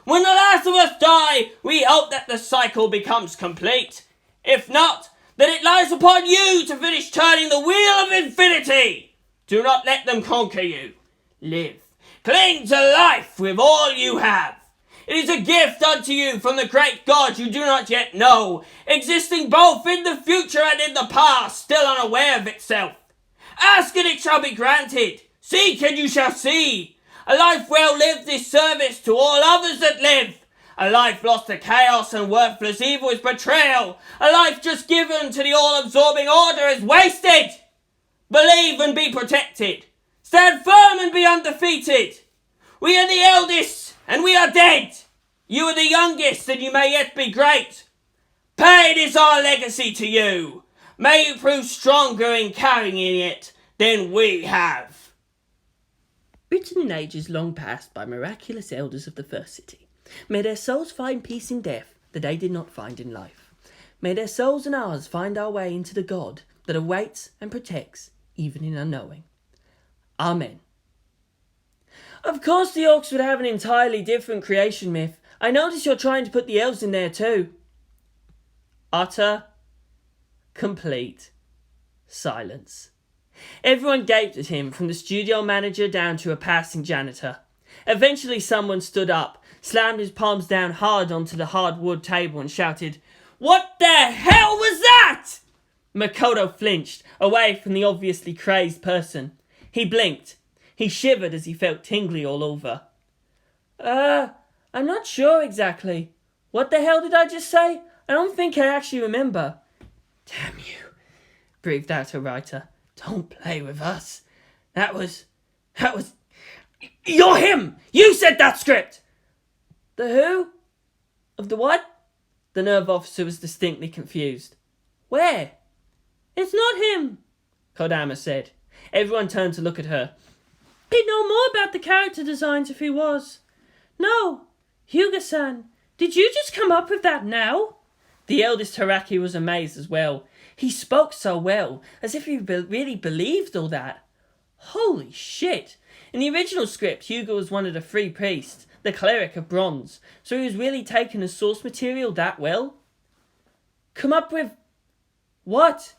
[SPEAKER 2] When the last of us die, we hope that the cycle becomes complete. If not, then it lies upon you to finish turning the wheel of infinity. Do not let them conquer you. Live. Cling to life with all you have. It is a gift unto you from the great God you do not yet know, existing both in the future and in the past, still unaware of itself. Ask and it shall be granted. Seek and you shall see. A life well lived is service to all others that live. A life lost to chaos and worthless evil is betrayal. A life just given to the all-absorbing order is wasted. Believe and be protected. Stand firm and be undefeated. We are the eldest and we are dead. You are the youngest and you may yet be great. Pain is our legacy to you. May you prove stronger in carrying it than we have.
[SPEAKER 1] Written in ages long past by miraculous elders of the first city, may their souls find peace in death that they did not find in life. May their souls and ours find our way into the God that awaits and protects even in unknowing. Amen. Of course the orcs would have an entirely different creation myth. I notice you're trying to put the elves in there too. Utter, complete silence. Everyone gaped at him, from the studio manager down to a passing janitor. Eventually someone stood up, slammed his palms down hard onto the hardwood table and shouted, "What the hell was that?" Makoto flinched, away from the obviously crazed person. He blinked. He shivered as he felt tingly all over. I'm not sure exactly. What the hell did I just say? I don't think I actually remember. Damn you, breathed out a writer. Don't play with us. That was... You're him! You said that script! The who? Of the what? The NERV officer was distinctly confused. Where?
[SPEAKER 4] It's not him.
[SPEAKER 1] Kodama said. Everyone turned to look at her.
[SPEAKER 4] He'd know more about the character designs if he was. No, Hyuga-san, did you just come up with that now?
[SPEAKER 1] The eldest Haraki was amazed as well. He spoke so well, as if he really believed all that. Holy shit! In the original script, Hyuga was one of the 3 priests, the cleric of bronze, so he was really taking the source material that well? Come up with... what?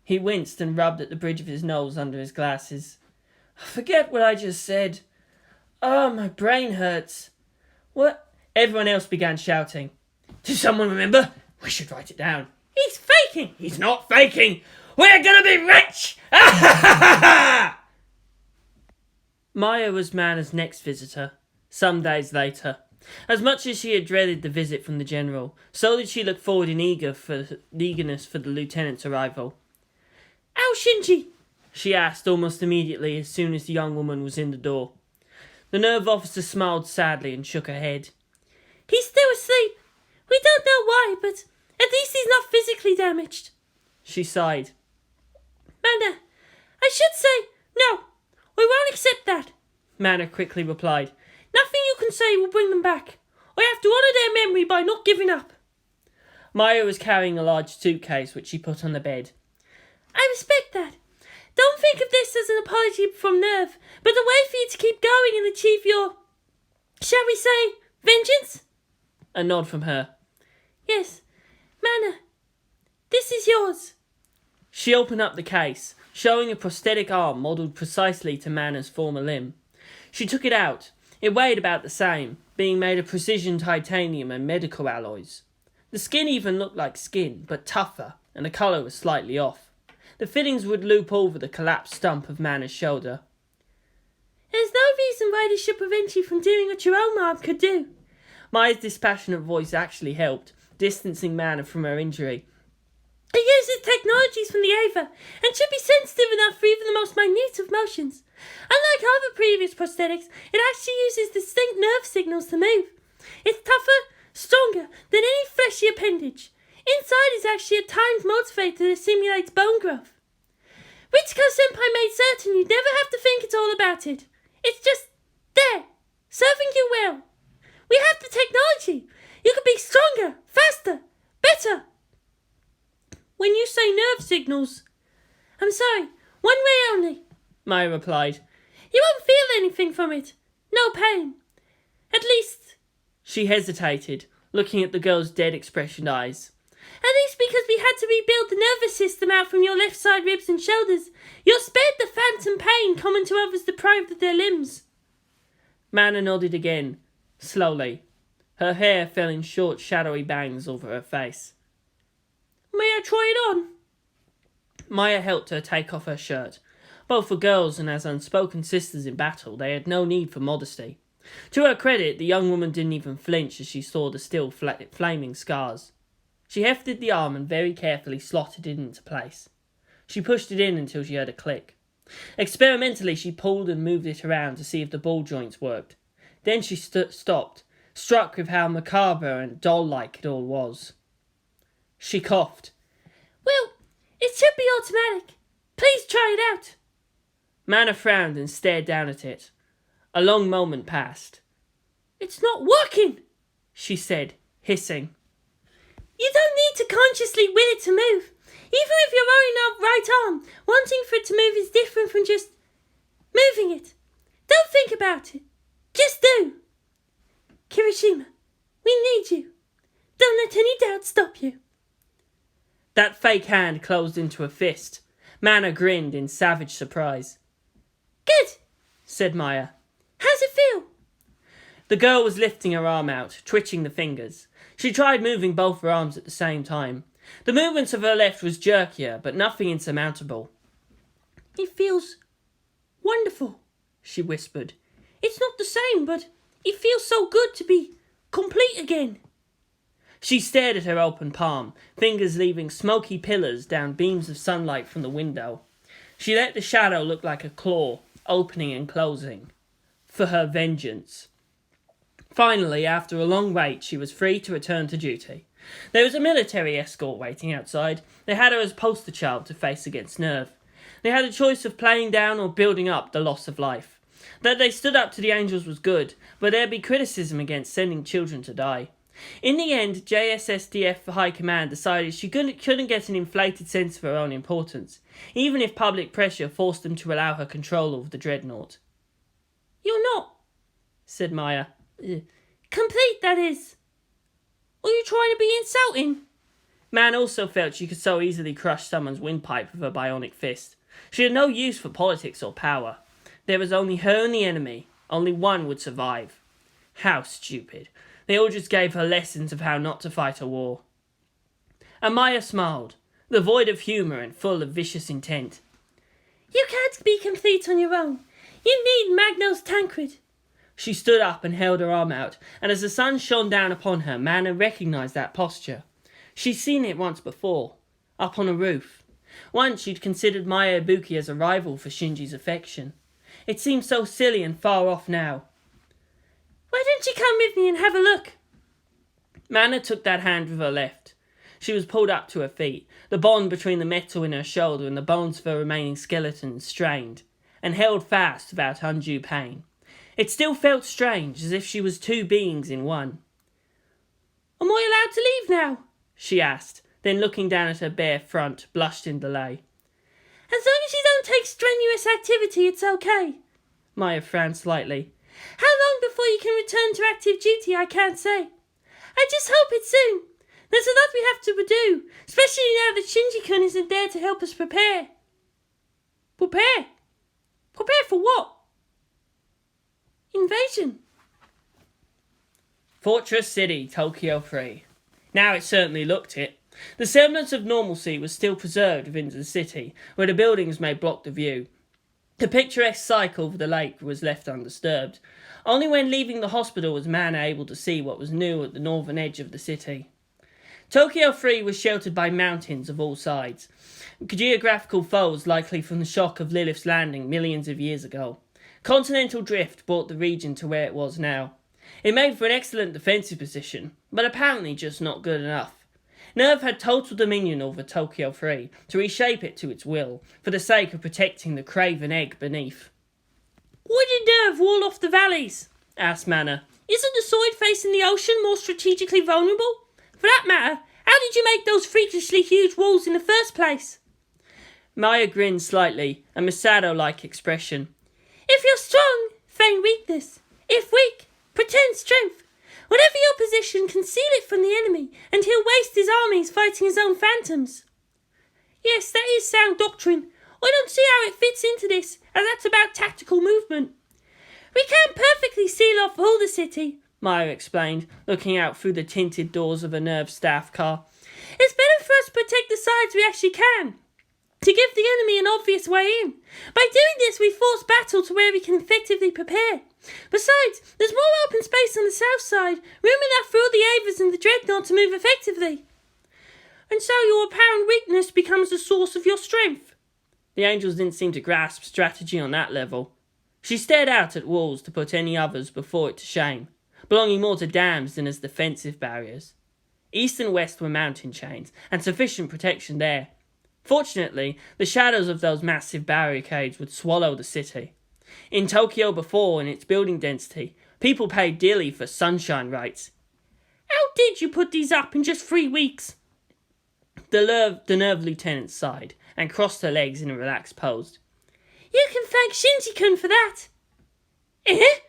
[SPEAKER 1] He winced and rubbed at the bridge of his nose under his glasses. Forget what I just said. Oh, my brain hurts. What? Everyone else began shouting. Does someone remember? We should write it down.
[SPEAKER 4] He's faking!
[SPEAKER 2] He's not faking! We're gonna be rich!
[SPEAKER 1] Maya was Mana's next visitor, some days later. As much as she had dreaded the visit from the general, so did she look forward in eagerness for the lieutenant's arrival.
[SPEAKER 4] How's Shinji?
[SPEAKER 1] She asked almost immediately as soon as the young woman was in the door. The NERV officer smiled sadly and shook her head.
[SPEAKER 4] He's still asleep. We don't know why, but at least he's not physically damaged.
[SPEAKER 1] She sighed.
[SPEAKER 4] Mana, I should say, no, we won't accept that.
[SPEAKER 1] Mana quickly replied.
[SPEAKER 4] Nothing you can say will bring them back. I have to honour their memory by not giving up.
[SPEAKER 1] Maya was carrying a large suitcase which she put on the bed.
[SPEAKER 4] I respect that. Don't think of this as an apology from NERV, but a way for you to keep going and achieve your, shall we say, vengeance?
[SPEAKER 1] A nod from her.
[SPEAKER 4] Yes. Mana, this is yours.
[SPEAKER 1] She opened up the case, showing a prosthetic arm modelled precisely to Mana's former limb. She took it out. It weighed about the same, being made of precision titanium and medical alloys. The skin even looked like skin, but tougher, and the colour was slightly off. The fittings would loop over the collapsed stump of Mana's shoulder.
[SPEAKER 4] There's no reason why this should prevent you from doing what your own arm could do.
[SPEAKER 1] Maya's dispassionate voice actually helped, distancing Mana from her injury.
[SPEAKER 4] It uses technologies from the Ava, and should be sensitive enough for even the most minute of motions. Unlike other previous prosthetics, it actually uses distinct nerve signals to move. It's tougher, stronger than any fleshy appendage. Inside is actually a timed motivator that simulates bone growth. Ritsuko-senpai made certain you'd never have to think at all about it. It's just there, serving you well. We have the technology. You can be stronger, faster, better. When you say nerve signals, I'm sorry, one way only,
[SPEAKER 1] Maya replied.
[SPEAKER 4] You won't feel anything from it. No pain. At least...
[SPEAKER 1] She hesitated, looking at the girl's dead-expressioned eyes.
[SPEAKER 4] At least because we had to rebuild the nervous system out from your left side ribs and shoulders. You're spared the phantom pain common to others deprived of their limbs.
[SPEAKER 1] Mana nodded again, slowly. Her hair fell in short, shadowy bangs over her face.
[SPEAKER 4] May I try it on?
[SPEAKER 1] Maya helped her take off her shirt. Both were girls, and as unspoken sisters in battle, they had no need for modesty. To her credit, the young woman didn't even flinch as she saw the still flaming scars. She hefted the arm and very carefully slotted it into place. She pushed it in until she heard a click. Experimentally, she pulled and moved it around to see if the ball joints worked. Then she stopped, struck with how macabre and doll-like it all was. She coughed.
[SPEAKER 4] Well, it should be automatic. Please try it out.
[SPEAKER 1] Mana frowned and stared down at it. A long moment passed.
[SPEAKER 4] It's not working,
[SPEAKER 1] she said, hissing.
[SPEAKER 4] You don't need to consciously will it to move. Even with your own right arm, wanting for it to move is different from just moving it. Don't think about it. Just do. Kirishima, we need you. Don't let any doubt stop you.
[SPEAKER 1] That fake hand closed into a fist. Mana grinned in savage surprise.
[SPEAKER 4] Good,
[SPEAKER 1] said Maya.
[SPEAKER 4] How's it feel?
[SPEAKER 1] The girl was lifting her arm out, twitching the fingers. She tried moving both her arms at the same time. The movements of her left was jerkier, but nothing insurmountable.
[SPEAKER 4] It feels wonderful, she whispered. It's not the same, but it feels so good to be complete again.
[SPEAKER 1] She stared at her open palm, fingers leaving smoky pillars down beams of sunlight from the window. She let the shadow look like a claw, opening and closing. For her vengeance. Finally, after a long wait, she was free to return to duty. There was a military escort waiting outside. They had her as poster child to face against NERV. They had a choice of playing down or building up the loss of life. That they stood up to the Angels was good, but there'd be criticism against sending children to die. In the end, JSSDF High Command decided she couldn't get an inflated sense of her own importance, even if public pressure forced them to allow her control of the Dreadnought.
[SPEAKER 4] "You're not,"
[SPEAKER 1] said Maya.
[SPEAKER 4] "complete, that is. Are you trying to be insulting?"
[SPEAKER 1] Man also felt she could so easily crush someone's windpipe with her bionic fist. She had no use for politics or power. There was only her and the enemy. Only one would survive. How stupid. They all just gave her lessons of how not to fight a war. And Maya smiled, devoid of humour and full of vicious intent.
[SPEAKER 4] "You can't be complete on your own. You need Magnos Tancred."
[SPEAKER 1] She stood up and held her arm out, and as the sun shone down upon her, Mana recognised that posture. She'd seen it once before, up on a roof. Once she'd considered Maya Ibuki as a rival for Shinji's affection. It seemed so silly and far off now.
[SPEAKER 4] "Why don't you come with me and have a look?"
[SPEAKER 1] Mana took that hand with her left. She was pulled up to her feet, the bond between the metal in her shoulder and the bones of her remaining skeleton strained, and held fast without undue pain. It still felt strange, as if she was two beings in one.
[SPEAKER 4] "Am I allowed to leave now?"
[SPEAKER 1] she asked, then looking down at her bare front, blushed in delay.
[SPEAKER 4] "As long as you don't take strenuous activity, it's okay."
[SPEAKER 1] Maya frowned slightly.
[SPEAKER 4] "How long before you can return to active duty, I can't say. I just hope it's soon. There's a lot we have to do, especially now that Shinji-kun isn't there to help us prepare." "Prepare? Prepare for what?" "Invasion."
[SPEAKER 1] Fortress City, Tokyo 3. Now it certainly looked it. The semblance of normalcy was still preserved within the city, where the buildings may block the view. The picturesque cycle of the lake was left undisturbed. Only when leaving the hospital was Mana able to see what was new at the northern edge of the city. Tokyo 3 was sheltered by mountains of all sides, geographical foes likely from the shock of Lilith's landing millions of years ago. Continental drift brought the region to where it was now. It made for an excellent defensive position, but apparently just not good enough. NERV had total dominion over Tokyo 3 to reshape it to its will, for the sake of protecting the craven egg beneath.
[SPEAKER 4] "Why did NERV wall off the valleys?"
[SPEAKER 1] asked Mana.
[SPEAKER 4] "Isn't the side facing the ocean more strategically vulnerable? For that matter, how did you make those freakishly huge walls in the first place?"
[SPEAKER 1] Maya grinned slightly, a Masato-like expression.
[SPEAKER 4] "If you're strong, feign weakness. If weak, pretend strength. Whatever your position, conceal it from the enemy, and he'll waste his armies fighting his own phantoms." "Yes, that is sound doctrine. I don't see how it fits into this, as that's about tactical movement." "We can't perfectly seal off all the city,"
[SPEAKER 1] Maya explained, looking out through the tinted doors of a NERV staff car.
[SPEAKER 4] "It's better for us to protect the sides we actually can, to give the enemy an obvious way in. By doing this, we force battle to where we can effectively prepare. Besides, there's more open space on the south side, room enough for all the Avers and the Dreadnought to move effectively." "And so your apparent weakness becomes the source of your strength?"
[SPEAKER 1] The Angels didn't seem to grasp strategy on that level. She stared out at walls to put any others before it to shame, belonging more to dams than as defensive barriers. East and west were mountain chains, and sufficient protection there. Fortunately, the shadows of those massive barricades would swallow the city. In Tokyo before, in its building density, people paid dearly for sunshine rights.
[SPEAKER 4] "How did you put these up in just 3 weeks?"
[SPEAKER 1] The NERV lieutenant sighed, and crossed her legs in a relaxed pose.
[SPEAKER 4] "You can thank Shinji-kun for that." "Eh?"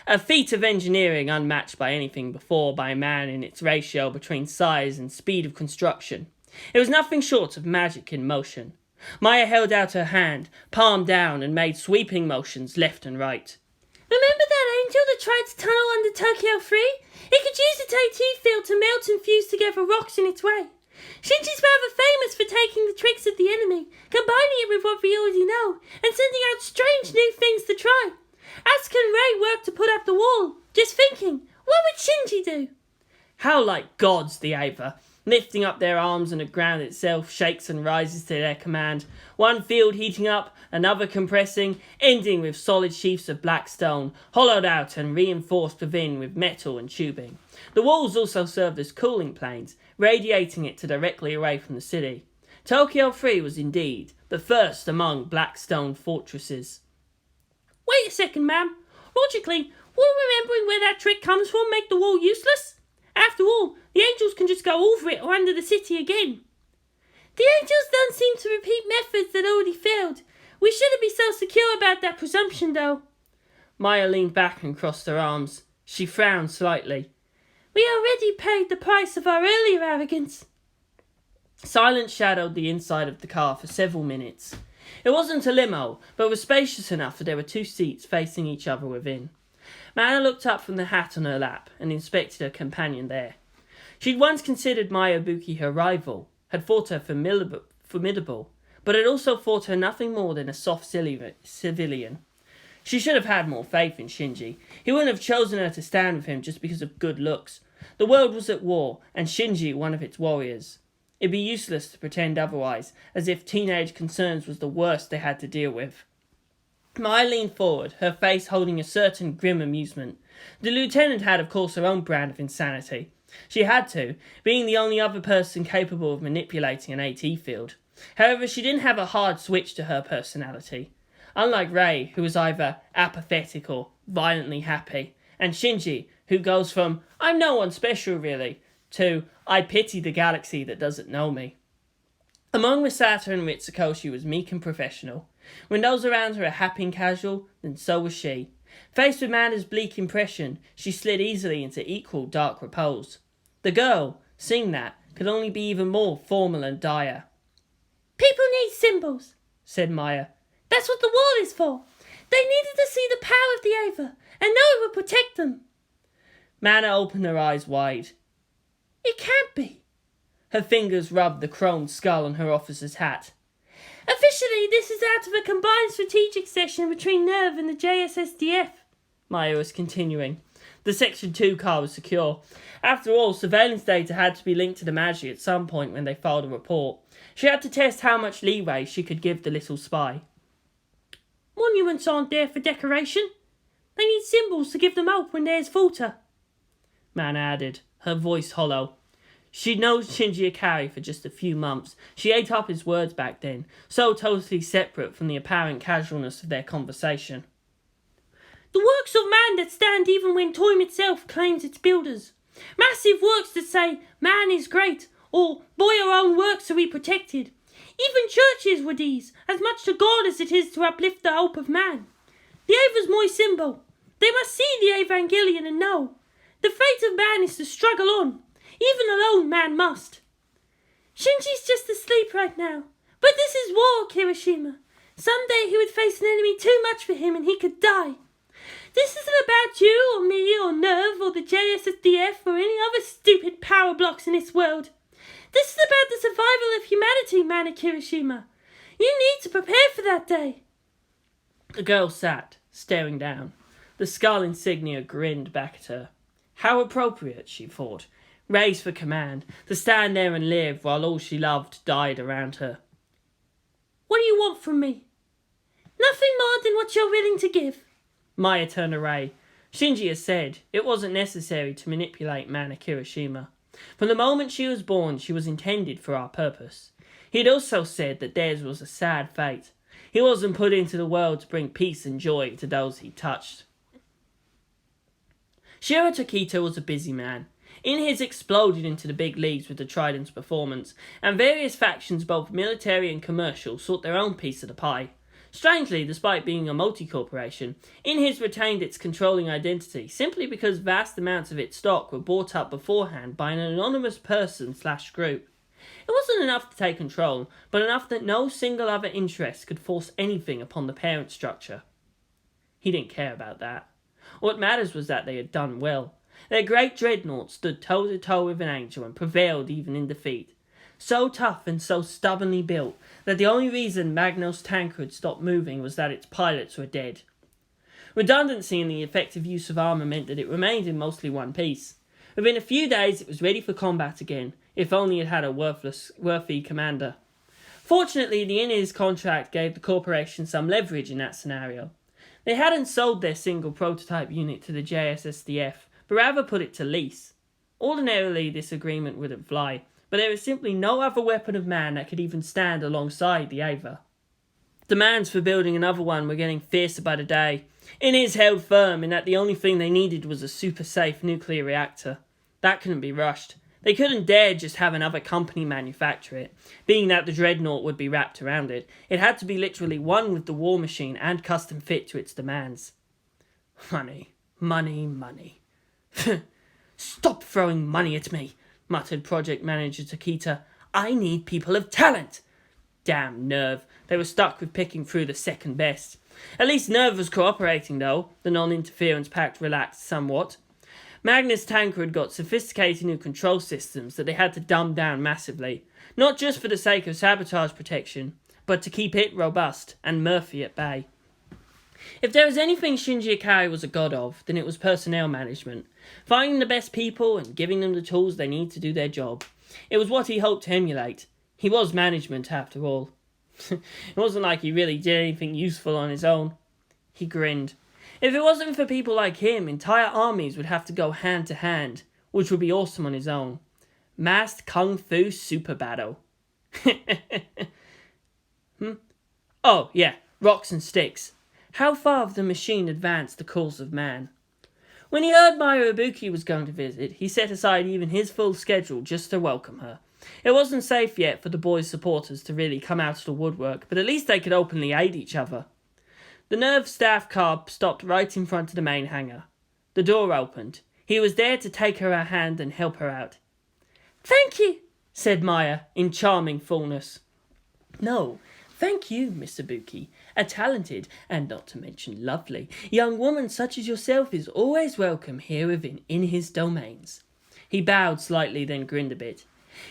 [SPEAKER 1] A feat of engineering unmatched by anything before by man in its ratio between size and speed of construction. It was nothing short of magic in motion. Maya held out her hand, palm down, and made sweeping motions left and right.
[SPEAKER 4] "Remember that angel that tried to tunnel under Tokyo 3? It could use its AT field to melt and fuse together rocks in its way. Shinji's rather famous for taking the tricks of the enemy, combining it with what we already know, and sending out strange new things to try. Asuka and Rei worked to put up the wall. Just thinking, what would Shinji do?"
[SPEAKER 1] How like gods, the Ava. lifting up their arms, and the ground itself shakes and rises to their command. One field heating up, another compressing, ending with solid sheaths of black stone, hollowed out and reinforced within with metal and tubing. The walls also served as cooling planes, radiating it to directly away from the city. Tokyo 3 was indeed the first among black stone fortresses.
[SPEAKER 4] Wait a second, ma'am. Logically, will remembering where that trick comes from make the wall useless? After all, the angels can just go over it or under the city again. The angels don't seem to repeat methods that already failed. We shouldn't be so secure about that presumption, though.
[SPEAKER 1] Maya leaned back and crossed her arms. She frowned slightly.
[SPEAKER 4] We already paid the price of our earlier arrogance.
[SPEAKER 1] Silence shadowed the inside of the car for several minutes. It wasn't a limo, but was spacious enough that there were 2 seats facing each other within. Mana looked up from the hat on her lap and inspected her companion there. She'd once considered Mayabuki her rival, had thought her formidable, but had also thought her nothing more than a soft civilian. She should have had more faith in Shinji. He wouldn't have chosen her to stand with him just because of good looks. The world was at war, and Shinji one of its warriors. It'd be useless to pretend otherwise, as if teenage concerns was the worst they had to deal with. Maya leaned forward, her face holding a certain grim amusement. The lieutenant had, of course, her own brand of insanity. She had to, being the only other person capable of manipulating an AT field. However, she didn't have a hard switch to her personality. Unlike Rei, who was either apathetic or violently happy, and Shinji, who goes from, I'm no one special really, to, I pity the galaxy that doesn't know me. Among Misato and Ritsuko, she was meek and professional. When those around her were happy and casual, then so was she. Faced with Manda's bleak impression, she slid easily into equal dark repose. The girl, seeing that, could only be even more formal and dire.
[SPEAKER 4] People need symbols,
[SPEAKER 1] said Maya.
[SPEAKER 4] That's what the wall is for. They needed to see the power of the Ava, and know it would protect them.
[SPEAKER 1] Mana opened her eyes wide.
[SPEAKER 4] It can't be.
[SPEAKER 1] Her fingers rubbed the chromed skull on her officer's hat.
[SPEAKER 4] Officially, this is out of a combined strategic session between NERV and the JSSDF.
[SPEAKER 1] Maya was continuing. The Section 2 car was secure. After all, surveillance data had to be linked to the Magi at some point when they filed a report. She had to test how much leeway she could give the little spy.
[SPEAKER 4] Monuments aren't there for decoration. They need symbols to give them hope when there's falter.
[SPEAKER 1] Man added, her voice hollow. She'd known Shinji Ikari for just a few months. She ate up his words back then, so totally separate from the apparent casualness of their conversation.
[SPEAKER 4] The works of man that stand even when time itself claims its builders. Massive works that say, man is great, or by our own works are we protected. Even churches were these, as much to God as it is to uplift the hope of man. The Ava's my symbol. They must see the Evangelion and know. The fate of man is to struggle on. Even alone man must. Shinji's just asleep right now. But this is war, Kirishima. Someday he would face an enemy too much for him and he could die. This isn't about you or me or NERV or the JSSDF or any other stupid power blocks in this world. This is about the survival of humanity, man of Kirishima. You need to prepare for that day.
[SPEAKER 1] The girl sat, staring down. The skull insignia grinned back at her. How appropriate, she thought. Raised for command, to stand there and live while all she loved died around her.
[SPEAKER 4] What do you want from me? Nothing more than what you're willing to give.
[SPEAKER 1] Maya turned away. Shinji had said it wasn't necessary to manipulate Mana Kirishima. From the moment she was born, she was intended for our purpose. He had also said that theirs was a sad fate. He wasn't put into the world to bring peace and joy to those he touched. Shiro Tokito was a busy man. In his exploded into the big leagues with the Trident's performance, and various factions, both military and commercial, sought their own piece of the pie. Strangely, despite being a multi-corporation, In his retained its controlling identity simply because vast amounts of its stock were bought up beforehand by an anonymous person/group. It wasn't enough to take control, but enough that no single other interest could force anything upon the parent structure. He didn't care about that. What matters was that they had done well. Their great dreadnought stood toe-to-toe with an angel and prevailed even in defeat. So tough and so stubbornly built that the only reason Magnos Tancred stopped moving was that its pilots were dead. Redundancy in the effective use of armour meant that it remained in mostly one piece. Within a few days it was ready for combat again, If only it had a worthy commander. Fortunately, the Innes contract gave the corporation some leverage in that scenario. They hadn't sold their single prototype unit to the JSSDF, but rather put it to lease. Ordinarily, this agreement wouldn't fly, but there is simply no other weapon of man that could even stand alongside the Ava. Demands for building another one were getting fiercer by the day. Innes held firm in that the only thing they needed was a super-safe nuclear reactor. That couldn't be rushed. They couldn't dare just have another company manufacture it, being that the Dreadnought would be wrapped around it. It had to be literally one with the war machine and custom fit to its demands. Money, money, money. Stop throwing money at me, muttered project manager Takita. I need people of talent. Damn NERV. They were stuck with picking through the second best. At least NERV was cooperating though. The non-interference pact relaxed somewhat. Magnus Tanker had got sophisticated new control systems that they had to dumb down massively. Not just for the sake of sabotage protection, but to keep it robust and Murphy at bay. If there was anything Shinji Ikari was a god of, then it was personnel management. Finding the best people and giving them the tools they need to do their job. It was what he hoped to emulate. He was management after all. It wasn't like he really did anything useful on his own. He grinned. If it wasn't for people like him, entire armies would have to go hand to hand, which would be awesome on his own. Massed Kung Fu super battle. Oh, yeah, rocks and sticks. How far have the machine advanced the cause of man? When he heard Maya Ibuki was going to visit, he set aside even his full schedule just to welcome her. It wasn't safe yet for the boys' supporters to really come out of the woodwork, but at least they could openly aid each other. The NERV staff car stopped right in front of the main hangar. The door opened. He was there to take her hand and help her out.
[SPEAKER 4] Thank you,
[SPEAKER 1] said Maya in charming fullness. No, thank you, Miss Ibuki. A talented, and not to mention lovely, young woman such as yourself is always welcome here in his domains. He bowed slightly, then grinned a bit.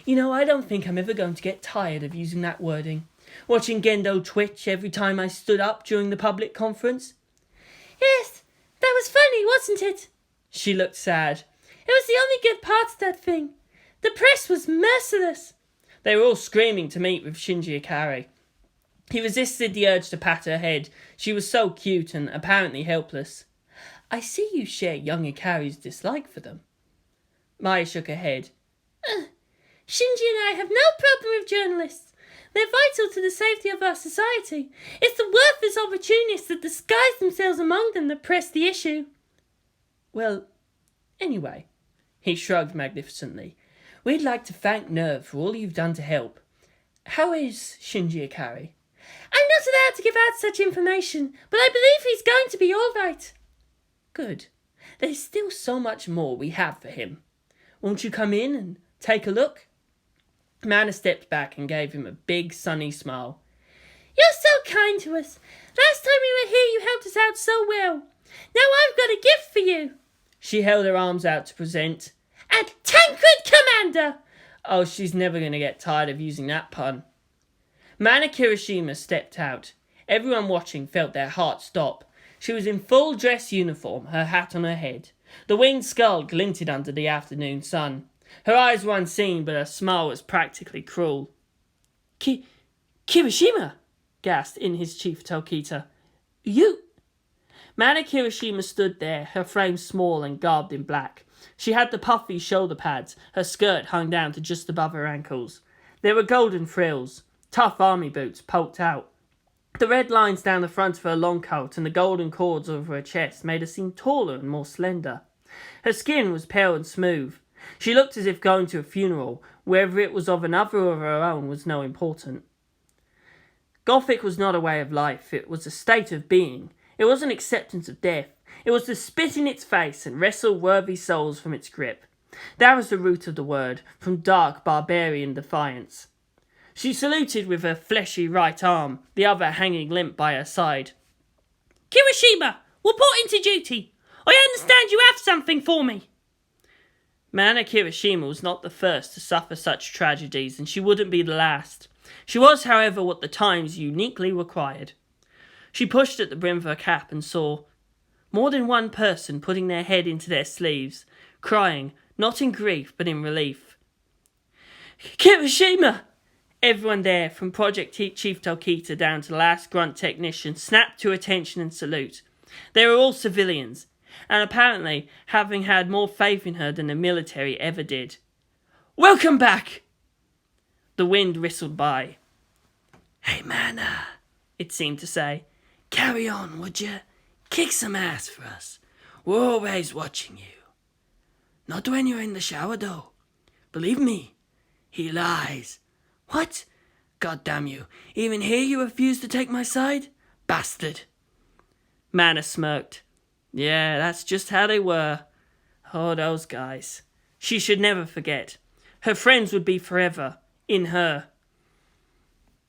[SPEAKER 1] You know, I don't think I'm ever going to get tired of using that wording. Watching Gendo twitch every time I stood up during the public conference.
[SPEAKER 4] Yes, that was funny, wasn't it?
[SPEAKER 1] She looked sad.
[SPEAKER 4] It was the only good part of that thing. The press was merciless.
[SPEAKER 1] They were all screaming to meet with Shinji Ikari. He resisted the urge to pat her head. She was so cute and apparently helpless. I see you share young Ikari's dislike for them. Maya shook her head.
[SPEAKER 4] Shinji and I have no problem with journalists. They're vital to the safety of our society. It's the worthless opportunists that disguise themselves among them that press the issue.
[SPEAKER 1] Well, anyway, he shrugged magnificently. We'd like to thank NERV for all you've done to help. How is Shinji Ikari?
[SPEAKER 4] I'm not allowed to give out such information, but I believe he's going to be all right.
[SPEAKER 1] Good. There's still so much more we have for him. Won't you come in and take a look? Mana stepped back and gave him a big, sunny smile.
[SPEAKER 4] You're so kind to us. Last time we were here, you helped us out so well. Now I've got a gift for you.
[SPEAKER 1] She held her arms out to present.
[SPEAKER 4] A Tancred Commander!
[SPEAKER 1] Oh, she's never going to get tired of using that pun. Mana Kirishima stepped out. Everyone watching felt their hearts stop. She was in full dress uniform, her hat on her head. The winged skull glinted under the afternoon sun. Her eyes were unseen, but her smile was practically cruel. Kirishima, gasped in his chief Tokita. You... Mana Kirishima stood there, her frame small and garbed in black. She had the puffy shoulder pads. Her skirt hung down to just above her ankles. There were golden frills. Tough army boots poked out. The red lines down the front of her long coat and the golden cords over her chest made her seem taller and more slender. Her skin was pale and smooth. She looked as if going to a funeral. Whether it was of another or of her own was no important. Gothic was not a way of life. It was a state of being. It was an acceptance of death. It was to spit in its face and wrestle worthy souls from its grip. That was the root of the word, from dark barbarian defiance. She saluted with her fleshy right arm, the other hanging limp by her side.
[SPEAKER 4] Kirishima, report into duty. I understand you have something for me.
[SPEAKER 1] Mana Kirishima was not the first to suffer such tragedies, and she wouldn't be the last. She was, however, what the times uniquely required. She pushed at the brim of her cap and saw more than one person putting their head into their sleeves, crying, not in grief but in relief. Kirishima! Everyone there, from Project Chief Tokita down to the last grunt technician, snapped to attention and salute. They were all civilians, and apparently having had more faith in her than the military ever did. Welcome back! The wind whistled by. Hey, Mana, it seemed to say. Carry on, would you? Kick some ass for us. We're always watching you. Not when you're in the shower, though. Believe me, he lies. What? God damn you. Even here you refuse to take my side? Bastard. Mana smirked. Yeah, that's just how they were. Oh, those guys. She should never forget. Her friends would be forever in her.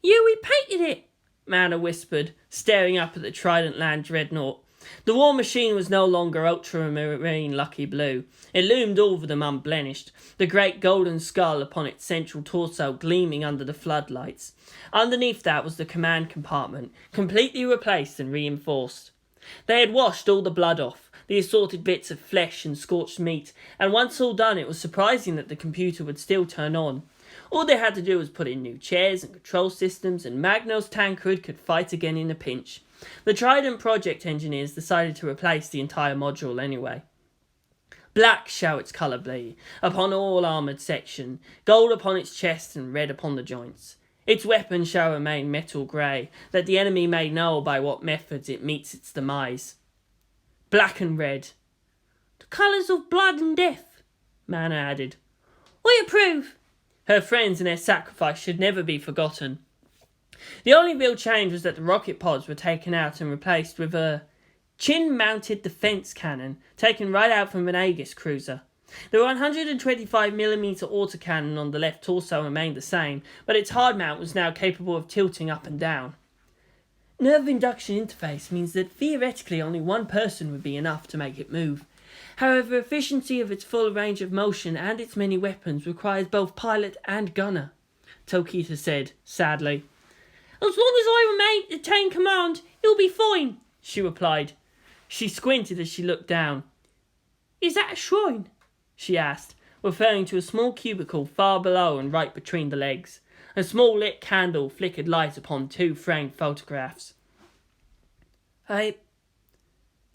[SPEAKER 4] You repainted it,
[SPEAKER 1] Mana whispered, staring up at the Trident Land Dreadnought. The war machine was no longer ultramarine lucky blue. It loomed over them unblemished, the great golden skull upon its central torso gleaming under the floodlights. Underneath that was the command compartment, completely replaced and reinforced. They had washed all the blood off, the assorted bits of flesh and scorched meat, and once all done it was surprising that the computer would still turn on. All they had to do was put in new chairs and control systems, and Magnos Tancred could fight again in a pinch. The Trident project engineers decided to replace the entire module anyway. Black shall its colour be, upon all armoured section, gold upon its chest and red upon the joints. Its weapon shall remain metal grey, that the enemy may know by what methods it meets its demise. Black and red.
[SPEAKER 4] The colours of blood and death,
[SPEAKER 1] Mana added.
[SPEAKER 4] We approve.
[SPEAKER 1] Her friends and their sacrifice should never be forgotten. The only real change was that the rocket pods were taken out and replaced with a chin-mounted defence cannon taken right out from an Aegis cruiser. The 125mm autocannon on the left torso remained the same, but its hard mount was now capable of tilting up and down. Nerve induction interface means that theoretically only one person would be enough to make it move. However, efficiency of its full range of motion and its many weapons requires both pilot and gunner, Tokita said, sadly.
[SPEAKER 4] As long as I retain command, it'll be fine,
[SPEAKER 1] she replied. She squinted as she looked down.
[SPEAKER 4] Is that a shrine?
[SPEAKER 1] She asked, referring to a small cubicle far below and right between the legs. A small lit candle flickered light upon 2 framed photographs. I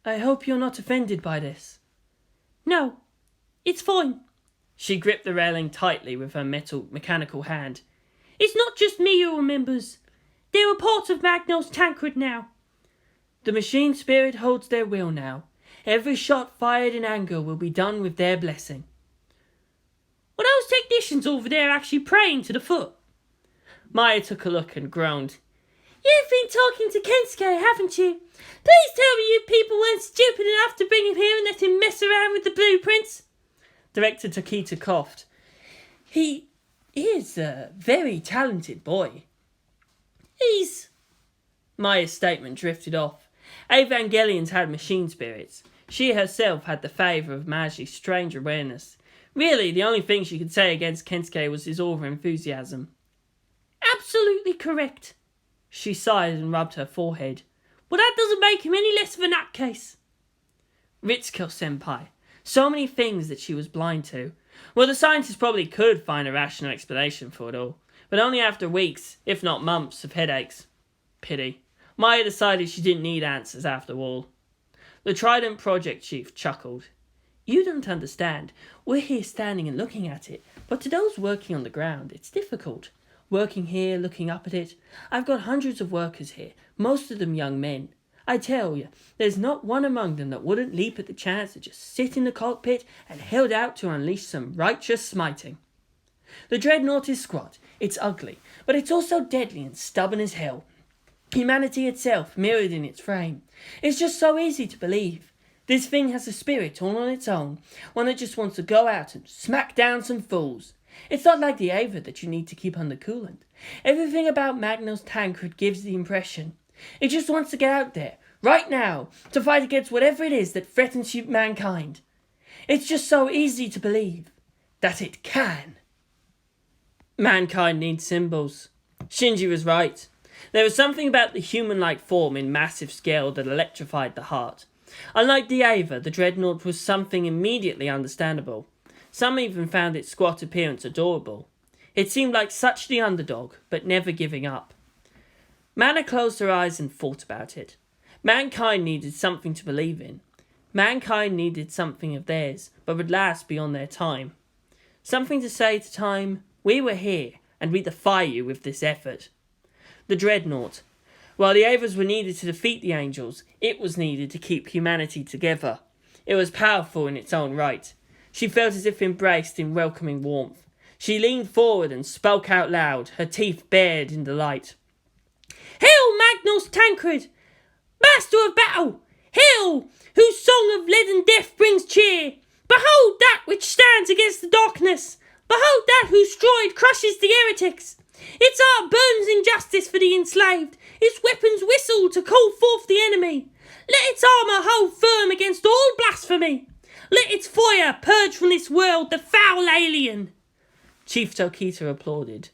[SPEAKER 1] hope you're not offended by this.
[SPEAKER 4] No, it's fine.
[SPEAKER 1] She gripped the railing tightly with her mechanical hand.
[SPEAKER 4] It's not just me who remembers. They're a part of Magnos Tancred now.
[SPEAKER 1] The machine spirit holds their will now. Every shot fired in anger will be done with their blessing.
[SPEAKER 4] Were those technicians over there actually praying to the foot?
[SPEAKER 1] Maya took a look and groaned.
[SPEAKER 4] You've been talking to Kensuke, haven't you? Please tell me you people weren't stupid enough to bring him here and let him mess around with the blueprints.
[SPEAKER 1] Director Tokita coughed. He is a very talented boy. Maya's statement drifted off. Evangelions had machine spirits. She herself had the favour of Maji's strange awareness. Really, the only thing she could say against Kensuke was his over-enthusiasm.
[SPEAKER 4] Absolutely correct.
[SPEAKER 1] She sighed and rubbed her forehead.
[SPEAKER 4] But that doesn't make him any less of a nutcase.
[SPEAKER 1] Ritsuko-senpai. So many things that she was blind to. Well, the scientists probably could find a rational explanation for it all, but only after weeks, if not months, of headaches. Pity. Maya decided she didn't need answers after all. The Trident project chief chuckled. You don't understand. We're here standing and looking at it, but to those working on the ground, it's difficult. Working here, looking up at it. I've got hundreds of workers here, most of them young men. I tell you, there's not one among them that wouldn't leap at the chance to just sit in the cockpit and held out to unleash some righteous smiting. The Dreadnought is squat, it's ugly, but it's also deadly and stubborn as hell. Humanity itself mirrored in its frame. It's just so easy to believe. This thing has a spirit all on its own, one that just wants to go out and smack down some fools. It's not like the Ava that you need to keep under coolant. Everything about Magnos Tancred gives the impression. It just wants to get out there, right now, to fight against whatever it is that threatens mankind. It's just so easy to believe that it can. Mankind needs symbols. Shinji was right. There was something about the human-like form in massive scale that electrified the heart. Unlike the Ava, the Dreadnought was something immediately understandable. Some even found its squat appearance adorable. It seemed like such the underdog, but never giving up. Mana closed her eyes and thought about it. Mankind needed something to believe in. Mankind needed something of theirs, but would last beyond their time. Something to say to time, we were here, and we defy you with this effort. The Dreadnought. While the Avers were needed to defeat the Angels, it was needed to keep humanity together. It was powerful in its own right. She felt as if embraced in welcoming warmth. She leaned forward and spoke out loud, her teeth bared in delight.
[SPEAKER 4] Hail, Magnus Tancred, master of battle! Hail, whose song of leaden death brings cheer! Behold that which stands against the darkness! Behold that whose stride crushes the heretics! Its art burns injustice for the enslaved, its weapons whistle to call forth the enemy. Let its armour hold firm against all blasphemy. Let its fire purge from this world the foul alien.
[SPEAKER 1] Chief Tokita applauded.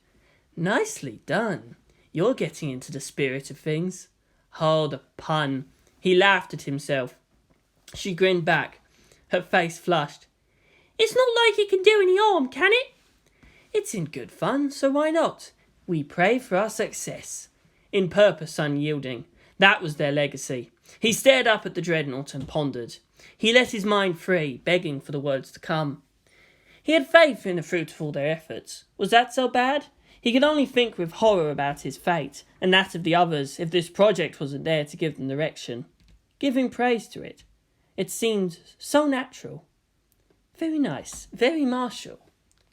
[SPEAKER 1] Nicely done. You're getting into the spirit of things. Oh, the pun. He laughed at himself. She grinned back, her face flushed.
[SPEAKER 4] It's not like it can do any harm, can it?
[SPEAKER 1] It's in good fun, so why not? We pray for our success. In purpose unyielding. That was their legacy. He stared up at the Dreadnought and pondered. He let his mind free, begging for the words to come. He had faith in the fruit of all their efforts. Was that so bad? He could only think with horror about his fate, and that of the others, if this project wasn't there to give them direction. Giving praise to it. It seemed so natural. Very nice, very martial.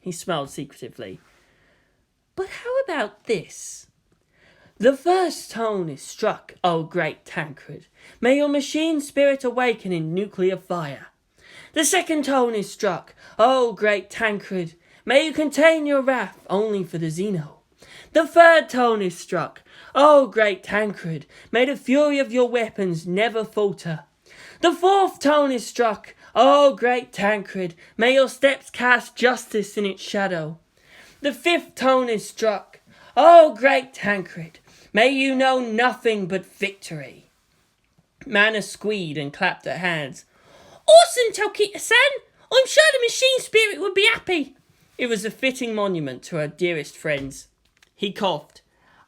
[SPEAKER 1] He smiled secretively. But how about this? The first tone is struck, O great Tancred. May your machine spirit awaken in nuclear fire. The second tone is struck, O great Tancred. May you contain your wrath only for the Xeno. The third tone is struck, O great Tancred. May the fury of your weapons never falter. The fourth tone is struck, O great Tancred. May your steps cast justice in its shadow. The fifth tone is struck, O great Tancred. May you know nothing but victory. Mana squealed and clapped her hands.
[SPEAKER 4] Awesome, Tokita-san! I'm sure the machine spirit would be happy.
[SPEAKER 1] It was a fitting monument to her dearest friends. He coughed.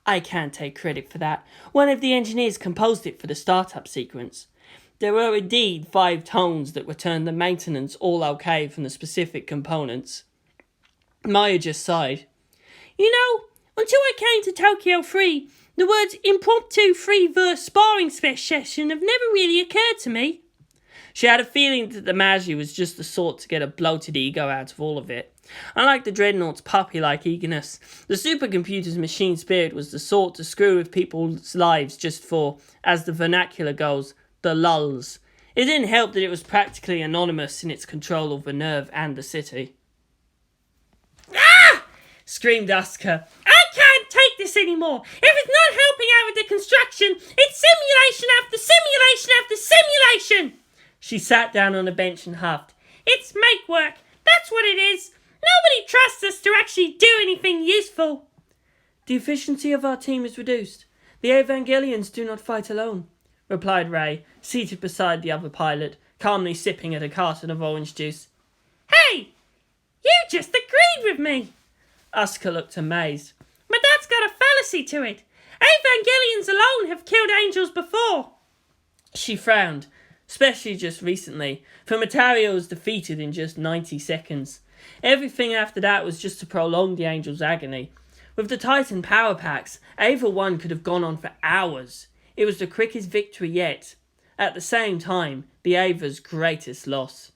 [SPEAKER 1] I can't take credit for that. One of the engineers composed it for the startup sequence. There were indeed 5 tones that returned the maintenance all okay from the specific components. Maya just sighed.
[SPEAKER 4] You know, until I came to Tokyo 3, the words impromptu free-verse sparring session have never really occurred to me.
[SPEAKER 1] She had a feeling that the Magi was just the sort to get a bloated ego out of all of it. Unlike the Dreadnought's puppy-like eagerness, the supercomputer's machine spirit was the sort to screw with people's lives just for, as the vernacular goes, the lulls. It didn't help that it was practically anonymous in its control over NERV and the city.
[SPEAKER 4] Ah!
[SPEAKER 1] Screamed Asuka.
[SPEAKER 4] I can't take this anymore. If it's not helping out with the construction, it's simulation after simulation after simulation.
[SPEAKER 1] She sat down on a bench and huffed.
[SPEAKER 4] It's make work. That's what it is. Nobody trusts us to actually do anything useful.
[SPEAKER 1] The efficiency of our team is reduced. The Evangelions do not fight alone, replied Ray, seated beside the other pilot, calmly sipping at a carton of orange juice.
[SPEAKER 4] Hey! You just agreed with me.
[SPEAKER 1] Asuka looked amazed.
[SPEAKER 4] But that's got a fallacy to it. Evangelions alone have killed angels before.
[SPEAKER 1] She frowned, especially just recently, for Mataraels was defeated in just 90 seconds. Everything after that was just to prolong the Angel's agony. With the Titan power packs, Ava 1 could have gone on for hours. It was the quickest victory yet. At the same time, the Ava's greatest loss.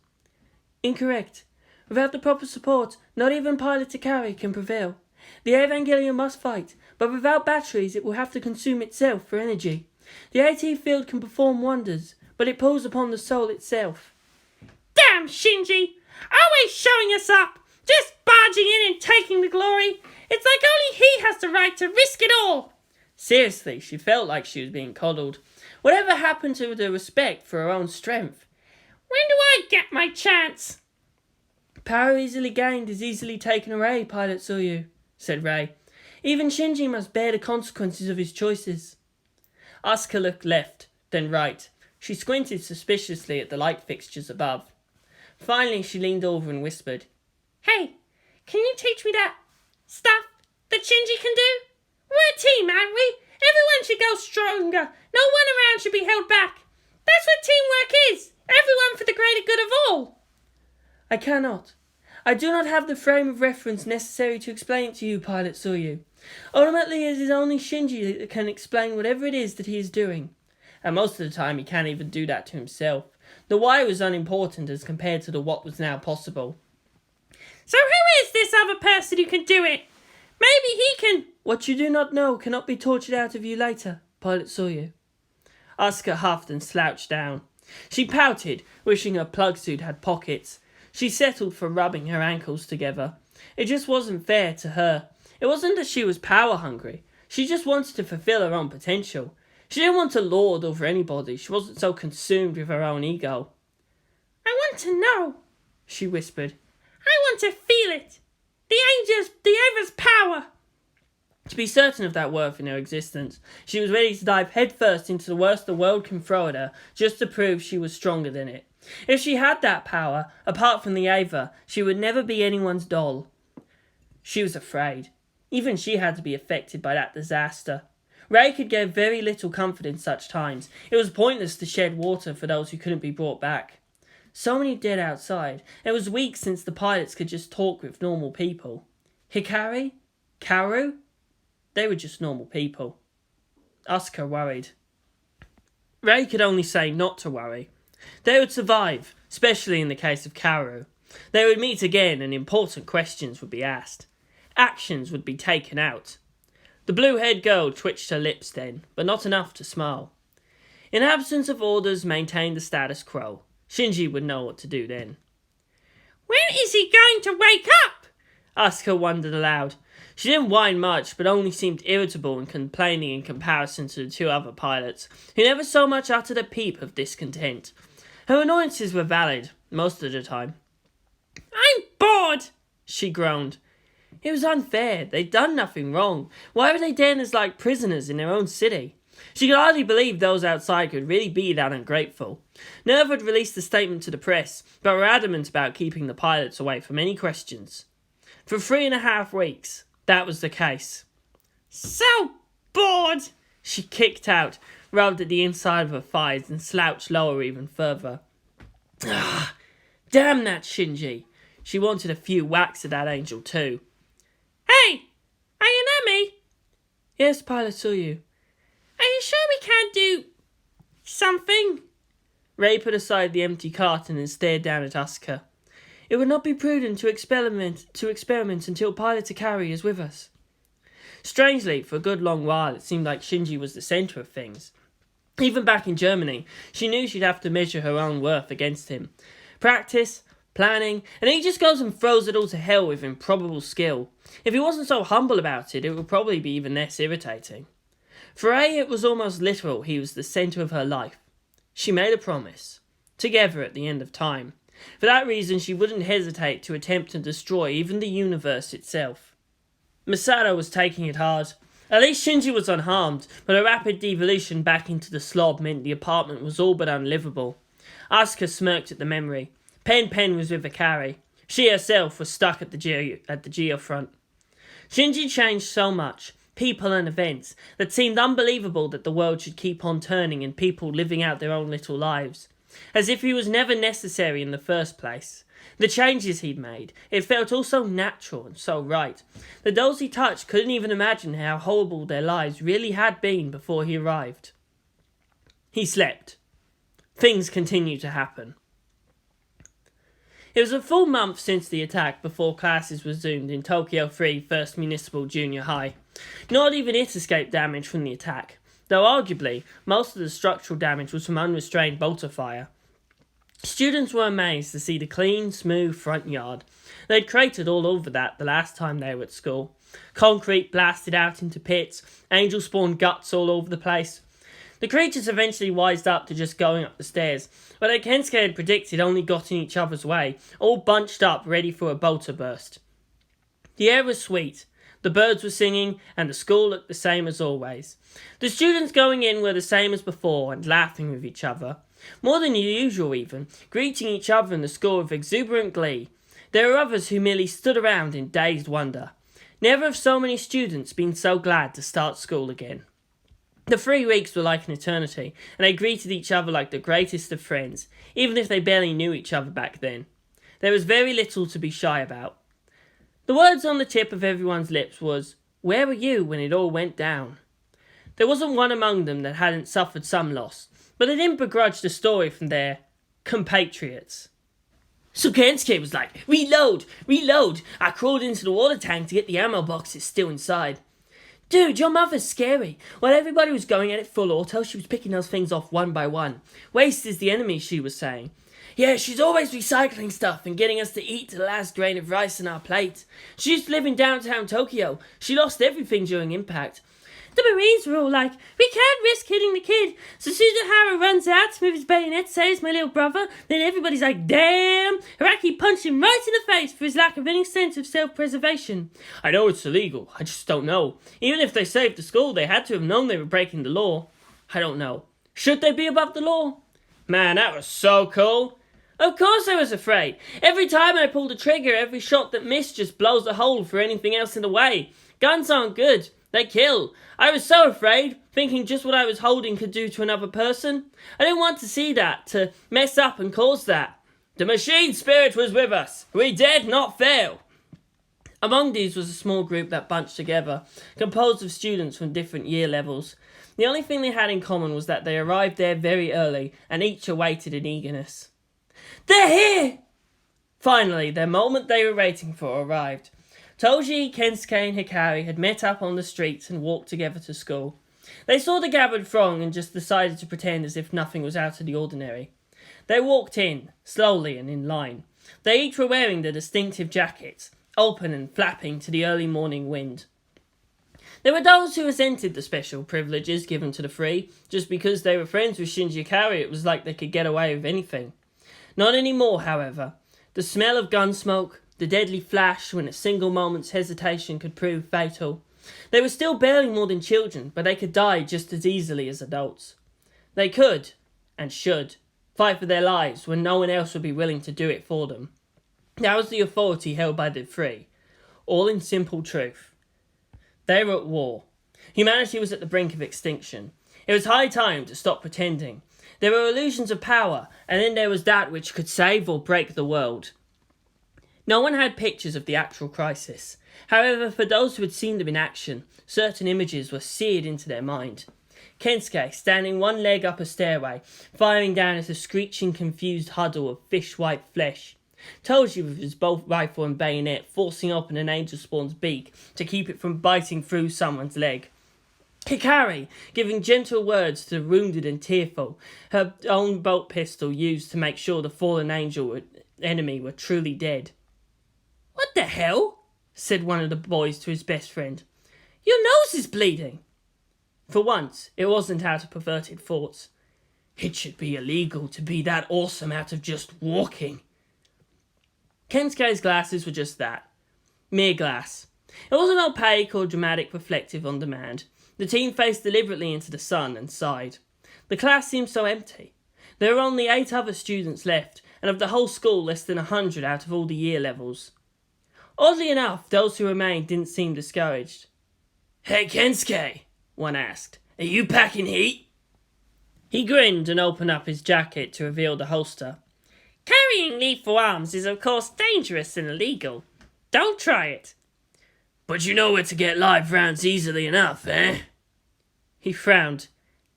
[SPEAKER 1] Incorrect. Without the proper support, not even pilot to carry can prevail. The Evangelion must fight, but without batteries it will have to consume itself for energy. The AT field can perform wonders, but it pulls upon the soul itself.
[SPEAKER 4] Damn Shinji! Always showing us up! Just barging in and taking the glory! It's like only he has the right to risk it all!
[SPEAKER 1] Seriously, she felt like she was being coddled. Whatever happened to the respect for her own strength?
[SPEAKER 4] When do I get my chance?
[SPEAKER 1] Power easily gained is easily taken away, Pilot Tsuyu, said Ray. Even Shinji must bear the consequences of his choices. Asuka looked left, then right. She squinted suspiciously at the light fixtures above. Finally, she leaned over and whispered,
[SPEAKER 4] Hey, can you teach me that stuff? Shinji can do? We're a team, aren't we? Everyone should go stronger. No one around should be held back. That's what teamwork is. Everyone for the greater good of all.
[SPEAKER 1] I cannot. I do not have the frame of reference necessary to explain it to you, Pilot Soryu. Ultimately, it is only Shinji that can explain whatever it is that he is doing. And most of the time, he can't even do that to himself. The why was unimportant as compared to the what was now possible.
[SPEAKER 4] So who is this other person who can do it? Maybe he can...
[SPEAKER 1] What you do not know cannot be tortured out of you later, Pilot Soryu. Asuka huffed and slouched down. She pouted, wishing her plug suit had pockets. She settled for rubbing her ankles together. It just wasn't fair to her. It wasn't that she was power hungry. She just wanted to fulfill her own potential. She didn't want to lord over anybody. She wasn't so consumed with her own ego.
[SPEAKER 4] I want to know, she whispered. I want to feel it. The Ava's power.
[SPEAKER 1] To be certain of that worth in her existence, she was ready to dive headfirst into the worst the world can throw at her, just to prove she was stronger than it. If she had that power, apart from the Ava, she would never be anyone's doll. She was afraid. Even she had to be affected by that disaster. Ray could give very little comfort in such times. It was pointless to shed water for those who couldn't be brought back. So many dead outside. It was weeks since the pilots could just talk with normal people. Hikari? Kaoru? They were just normal people. Asuka worried. Ray could only say not to worry. They would survive, especially in the case of Kaoru. They would meet again and important questions would be asked. Actions would be taken out. The blue-haired girl twitched her lips then, but not enough to smile. In absence of orders, maintain the status quo. Shinji would know what to do then.
[SPEAKER 4] When is he going to wake up?
[SPEAKER 1] Asuka wondered aloud. She didn't whine much, but only seemed irritable and complaining in comparison to the two other pilots, who never so much uttered a peep of discontent. Her annoyances were valid, most of the time.
[SPEAKER 4] I'm bored,
[SPEAKER 1] she groaned. It was unfair. They'd done nothing wrong. Why were they then as like prisoners in their own city? She could hardly believe those outside could really be that ungrateful. NERV had released a statement to the press, but were adamant about keeping the pilots away from any questions. For 3.5 weeks, that was the case.
[SPEAKER 4] So bored,
[SPEAKER 1] she kicked out, rubbed at the inside of her thighs and slouched lower even further. Ah, damn that Shinji. She wanted a few whacks at that angel too.
[SPEAKER 4] Hey, Ayanami?
[SPEAKER 1] Yes, Pilot Soryu.
[SPEAKER 4] Are you sure we can't do something?
[SPEAKER 1] Ray put aside the empty carton and stared down at Asuka. It would not be prudent to experiment until Pilot Hikari is with us. Strangely, for a good long while, it seemed like Shinji was the centre of things. Even back in Germany, she knew she'd have to measure her own worth against him. Practice, planning, and he just goes and throws it all to hell with improbable skill. If he wasn't so humble about it, it would probably be even less irritating. For Ray, it was almost literal. He was the centre of her life. She made a promise. Together at the end of time. For that reason, she wouldn't hesitate to attempt to destroy even the universe itself. Masato was taking it hard. At least Shinji was unharmed, but a rapid devolution back into the slob meant the apartment was all but unlivable. Asuka smirked at the memory. Pen was with Hikari. She herself was stuck at the geofront. Shinji changed so much, people and events, that seemed unbelievable that the world should keep on turning and people living out their own little lives. As if he was never necessary in the first place. The changes he'd made, it felt all so natural and so right, that those he touched couldn't even imagine how horrible their lives really had been before he arrived. He slept. Things continued to happen. It was a full month since the attack before classes resumed in Tokyo 3 First Municipal Junior High. Not even it escaped damage from the attack, though arguably most of the structural damage was from unrestrained bolter fire. Students were amazed to see the clean, smooth front yard. They'd cratered all over that the last time they were at school. Concrete blasted out into pits, angel spawned guts all over the place. The creatures eventually wised up to just going up the stairs, but like Kensuke had predicted, only got in each other's way, all bunched up ready for a bolter burst. The air was sweet, the birds were singing, and the school looked the same as always. The students going in were the same as before and laughing with each other. More than usual even, greeting each other in the score of exuberant glee. There were others who merely stood around in dazed wonder. Never have so many students been so glad to start school again. The 3 weeks were like an eternity, and they greeted each other like the greatest of friends, even if they barely knew each other back then. There was very little to be shy about. The words on the tip of everyone's lips was, "Where were you when it all went down?" There wasn't one among them that hadn't suffered some loss, but they didn't begrudge the story from their compatriots. So Kensuke was like, "Reload! Reload!" I crawled into the water tank to get the ammo boxes still inside. "Dude, your mother's scary." While everybody was going at it full auto, she was picking those things off one by one. "Waste is the enemy," she was saying. "Yeah, she's always recycling stuff and getting us to eat to the last grain of rice in our plate. She used to live in downtown Tokyo. She lost everything during impact." The Marines were all like, "We can't risk hitting the kid." So Suzuhara runs out to move his bayonet, saves my little brother. Then everybody's like, "Damn!" Hiraki punched him right in the face for his lack of any sense of self-preservation. I know it's illegal, I just don't know. Even if they saved the school, they had to have known they were breaking the law. I don't know. Should they be above the law? Man, that was so cool. Of course I was afraid. Every time I pulled the trigger, every shot that missed just blows a hole for anything else in the way. Guns aren't good. They kill. I was so afraid, thinking just what I was holding could do to another person. I didn't want to see that, to mess up and cause that. The machine spirit was with us. We dared not fail. Among these was a small group that bunched together, composed of students from different year levels. The only thing they had in common was that they arrived there very early, and each awaited in eagerness. "They're here!" Finally, the moment they were waiting for arrived. Toji, Kensuke and Hikari had met up on the streets and walked together to school. They saw the gathered throng and just decided to pretend as if nothing was out of the ordinary. They walked in, slowly and in line. They each were wearing the distinctive jackets, open and flapping to the early morning wind. There were those who resented the special privileges given to the free. Just because they were friends with Shinji Hikari, it was like they could get away with anything. Not anymore, however. The smell of gun smoke, the deadly flash when a single moment's hesitation could prove fatal. They were still barely more than children, but they could die just as easily as adults. They could, and should, fight for their lives when no one else would be willing to do it for them. That was the authority held by the free, all in simple truth. They were at war. Humanity was at the brink of extinction. It was high time to stop pretending. There were illusions of power, and then there was that which could save or break the world. No one had pictures of the actual crisis. However, for those who had seen them in action, certain images were seared into their mind. Kensuke, standing one leg up a stairway, firing down at a screeching, confused huddle of fish-white flesh. Toji with his bolt rifle and bayonet forcing open an angel spawn's beak to keep it from biting through someone's leg. Hikari giving gentle words to the wounded and tearful, her own bolt pistol used to make sure the fallen enemy were truly dead. "What the hell?" said one of the boys to his best friend. "Your nose is bleeding." For once, it wasn't out of perverted thoughts. It should be illegal to be that awesome out of just walking. Kensuke's glasses were just that. Mere glass. It wasn't opaque or dramatic reflective on demand. The team faced deliberately into the sun and sighed. The class seemed so empty. There were only 8 other students left, and of the whole school less than 100 out of all the year levels. Oddly enough, those who remained didn't seem discouraged. "Hey Kensuke," one asked, "are you packing heat?" He grinned and opened up his jacket to reveal the holster. "Carrying lethal arms is of course dangerous and illegal. Don't try it." "But you know where to get live rounds easily enough, eh?" He frowned.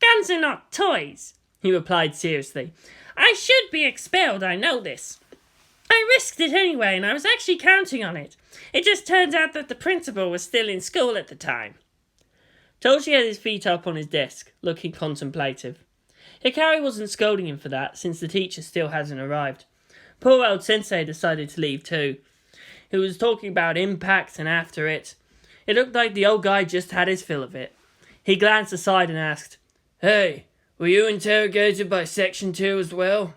[SPEAKER 1] "Guns are not toys," he replied seriously. "I should be expelled, I know this. I risked it anyway, and I was actually counting on it. It just turns out that the principal was still in school at the time." Toji had his feet up on his desk, looking contemplative. Hikari wasn't scolding him for that, since the teacher still hasn't arrived. Poor old sensei decided to leave too. He was talking about impact and after it. It looked like the old guy just had his fill of it. He glanced aside and asked, "Hey, were you interrogated by Section 2 as well?"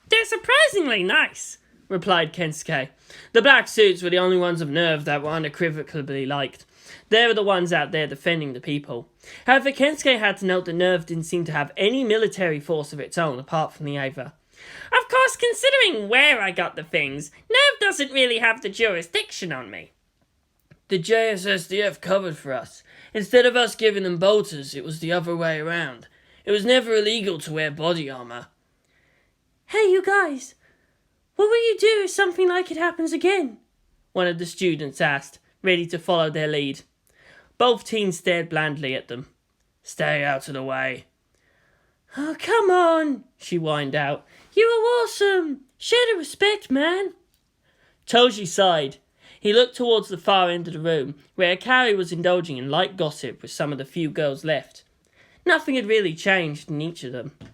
[SPEAKER 1] "They're surprisingly nice," replied Kensuke. The black suits were the only ones of NERV that were unequivocally liked. They were the ones out there defending the people. However, Kensuke had to note that NERV didn't seem to have any military force of its own apart from the Ava. "Of course, considering where I got the things, NERV doesn't really have the jurisdiction on me."
[SPEAKER 2] The JSSDF covered for us. Instead of us giving them bolters, it was the other way around. It was never illegal to wear body armor.
[SPEAKER 4] Hey, you guys! What will you do if something like it happens again?
[SPEAKER 1] One of the students asked, ready to follow their lead. Both teens stared blandly at them.
[SPEAKER 2] Stay out of the way.
[SPEAKER 4] Oh, come on, she whined out. You are awesome! Show the respect, man!
[SPEAKER 1] Toji sighed. He looked towards the far end of the room, where Akari was indulging in light gossip with some of the few girls left. Nothing had really changed in each of them. It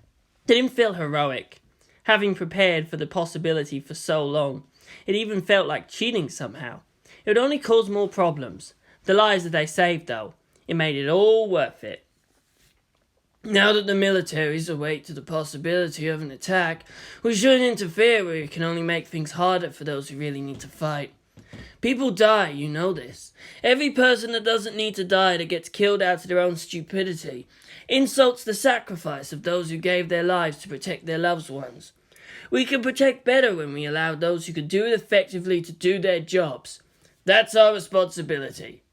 [SPEAKER 1] didn't feel heroic. Having prepared for the possibility for so long, it even felt like cheating somehow. It would only cause more problems. The lives that they saved, though, it made it all worth it.
[SPEAKER 2] Now that the military's awake to the possibility of an attack, we shouldn't interfere where it can only make things harder for those who really need to fight. People die, you know this. Every person that doesn't need to die that gets killed out of their own stupidity insults the sacrifice of those who gave their lives to protect their loved ones. We can protect better when we allow those who can do it effectively to do their jobs. That's our responsibility.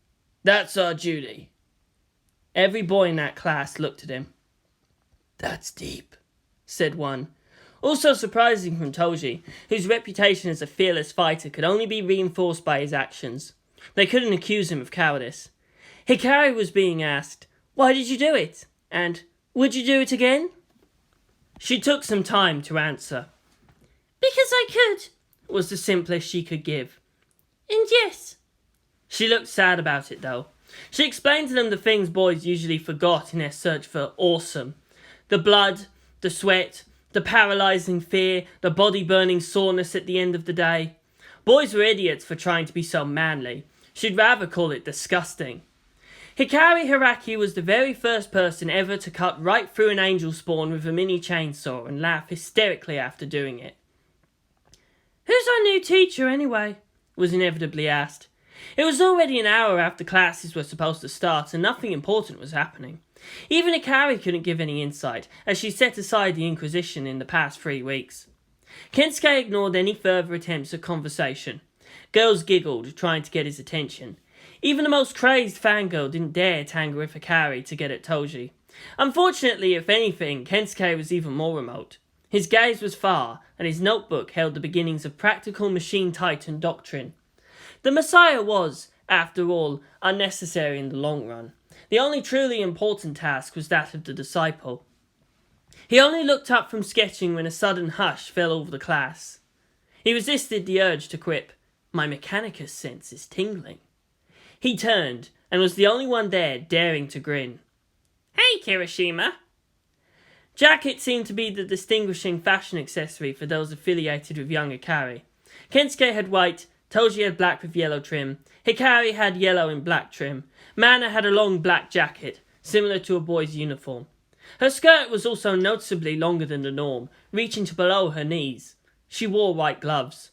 [SPEAKER 2] That's our duty.
[SPEAKER 1] Every boy in that class looked at him.
[SPEAKER 2] That's deep,
[SPEAKER 1] said one. Also surprising from Toji, whose reputation as a fearless fighter could only be reinforced by his actions. They couldn't accuse him of cowardice. Hikari was being asked, "Why did you do it?" and "Would you do it again?" She took some time to answer.
[SPEAKER 4] Because I could,
[SPEAKER 1] was the simplest she could give.
[SPEAKER 4] And yes.
[SPEAKER 1] She looked sad about it, though. She explained to them the things boys usually forgot in their search for awesome. The blood, the sweat, the paralysing fear, the body-burning soreness at the end of the day. Boys were idiots for trying to be so manly. She'd rather call it disgusting. Hikari Haraki was the very first person ever to cut right through an angel spawn with a mini chainsaw and laugh hysterically after doing it.
[SPEAKER 4] Who's our new teacher, anyway?
[SPEAKER 1] Was inevitably asked. It was already an hour after classes were supposed to start and nothing important was happening. Even Hikari couldn't give any insight, as she set aside the Inquisition in the past 3 weeks. Kensuke ignored any further attempts at conversation. Girls giggled, trying to get his attention. Even the most crazed fangirl didn't dare tangle with Hikari to get at Toji. Unfortunately, if anything, Kensuke was even more remote. His gaze was far, and his notebook held the beginnings of practical machine titan doctrine. The Messiah was, after all, unnecessary in the long run. The only truly important task was that of the disciple. He only looked up from sketching when a sudden hush fell over the class. He resisted the urge to quip, "My mechanicus sense is tingling." He turned, and was the only one there daring to grin. "Hey, Kirishima." Jacket seemed to be the distinguishing fashion accessory for those affiliated with young Hikari. Kensuke had white, Toji had black with yellow trim, Hikari had yellow and black trim, Mana had a long black jacket, similar to a boy's uniform. Her skirt was also noticeably longer than the norm, reaching to below her knees. She wore white gloves.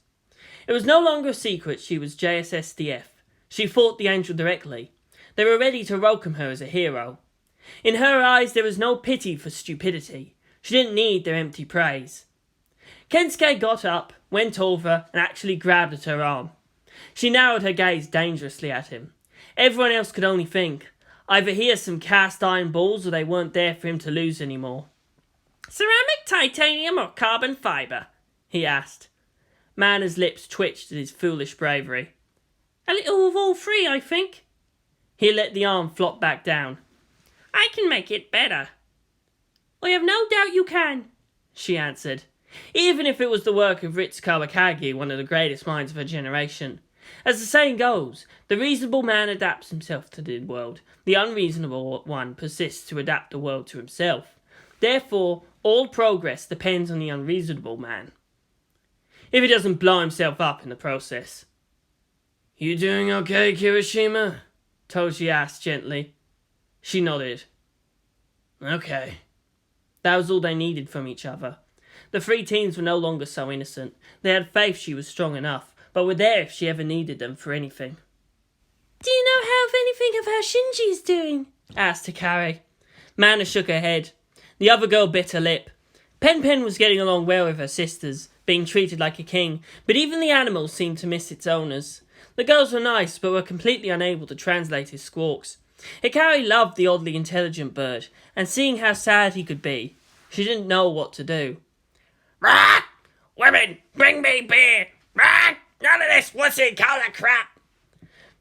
[SPEAKER 1] It was no longer a secret she was JSSDF. She fought the Angel directly. They were ready to welcome her as a hero. In her eyes there was no pity for stupidity. She didn't need their empty praise. Kensuke got up, went over, and actually grabbed at her arm. She narrowed her gaze dangerously at him. Everyone else could only think, either he has some cast iron balls or they weren't there for him to lose anymore. "Ceramic, titanium, or carbon fibre?" he asked. Mana's lips twitched at his foolish bravery.
[SPEAKER 4] "A little of all three, I think."
[SPEAKER 1] He let the arm flop back down. "I can make it better."
[SPEAKER 4] "I have no doubt you can,"
[SPEAKER 1] she answered. Even if it was the work of Ritsuko Akagi, one of the greatest minds of her generation. As the saying goes, the reasonable man adapts himself to the world. The unreasonable one persists to adapt the world to himself. Therefore, all progress depends on the unreasonable man. If he doesn't blow himself up in the process.
[SPEAKER 2] "You doing okay, Kirishima?"
[SPEAKER 1] Toji asked gently. She nodded.
[SPEAKER 2] "Okay."
[SPEAKER 1] That was all they needed from each other. The 3 teens were no longer so innocent. They had faith she was strong enough, but were there if she ever needed them for anything.
[SPEAKER 4] "Do you know anything of how Shinji's doing?"
[SPEAKER 1] asked Hikari. Mana shook her head. The other girl bit her lip. Pen was getting along well with her sisters, being treated like a king, but even the animal seemed to miss its owners. The girls were nice, but were completely unable to translate his squawks. Hikari loved the oddly intelligent bird, and seeing how sad he could be, she didn't know what to do.
[SPEAKER 2] Rah! Women, bring me beer! Rah! None of this wussy colour crap!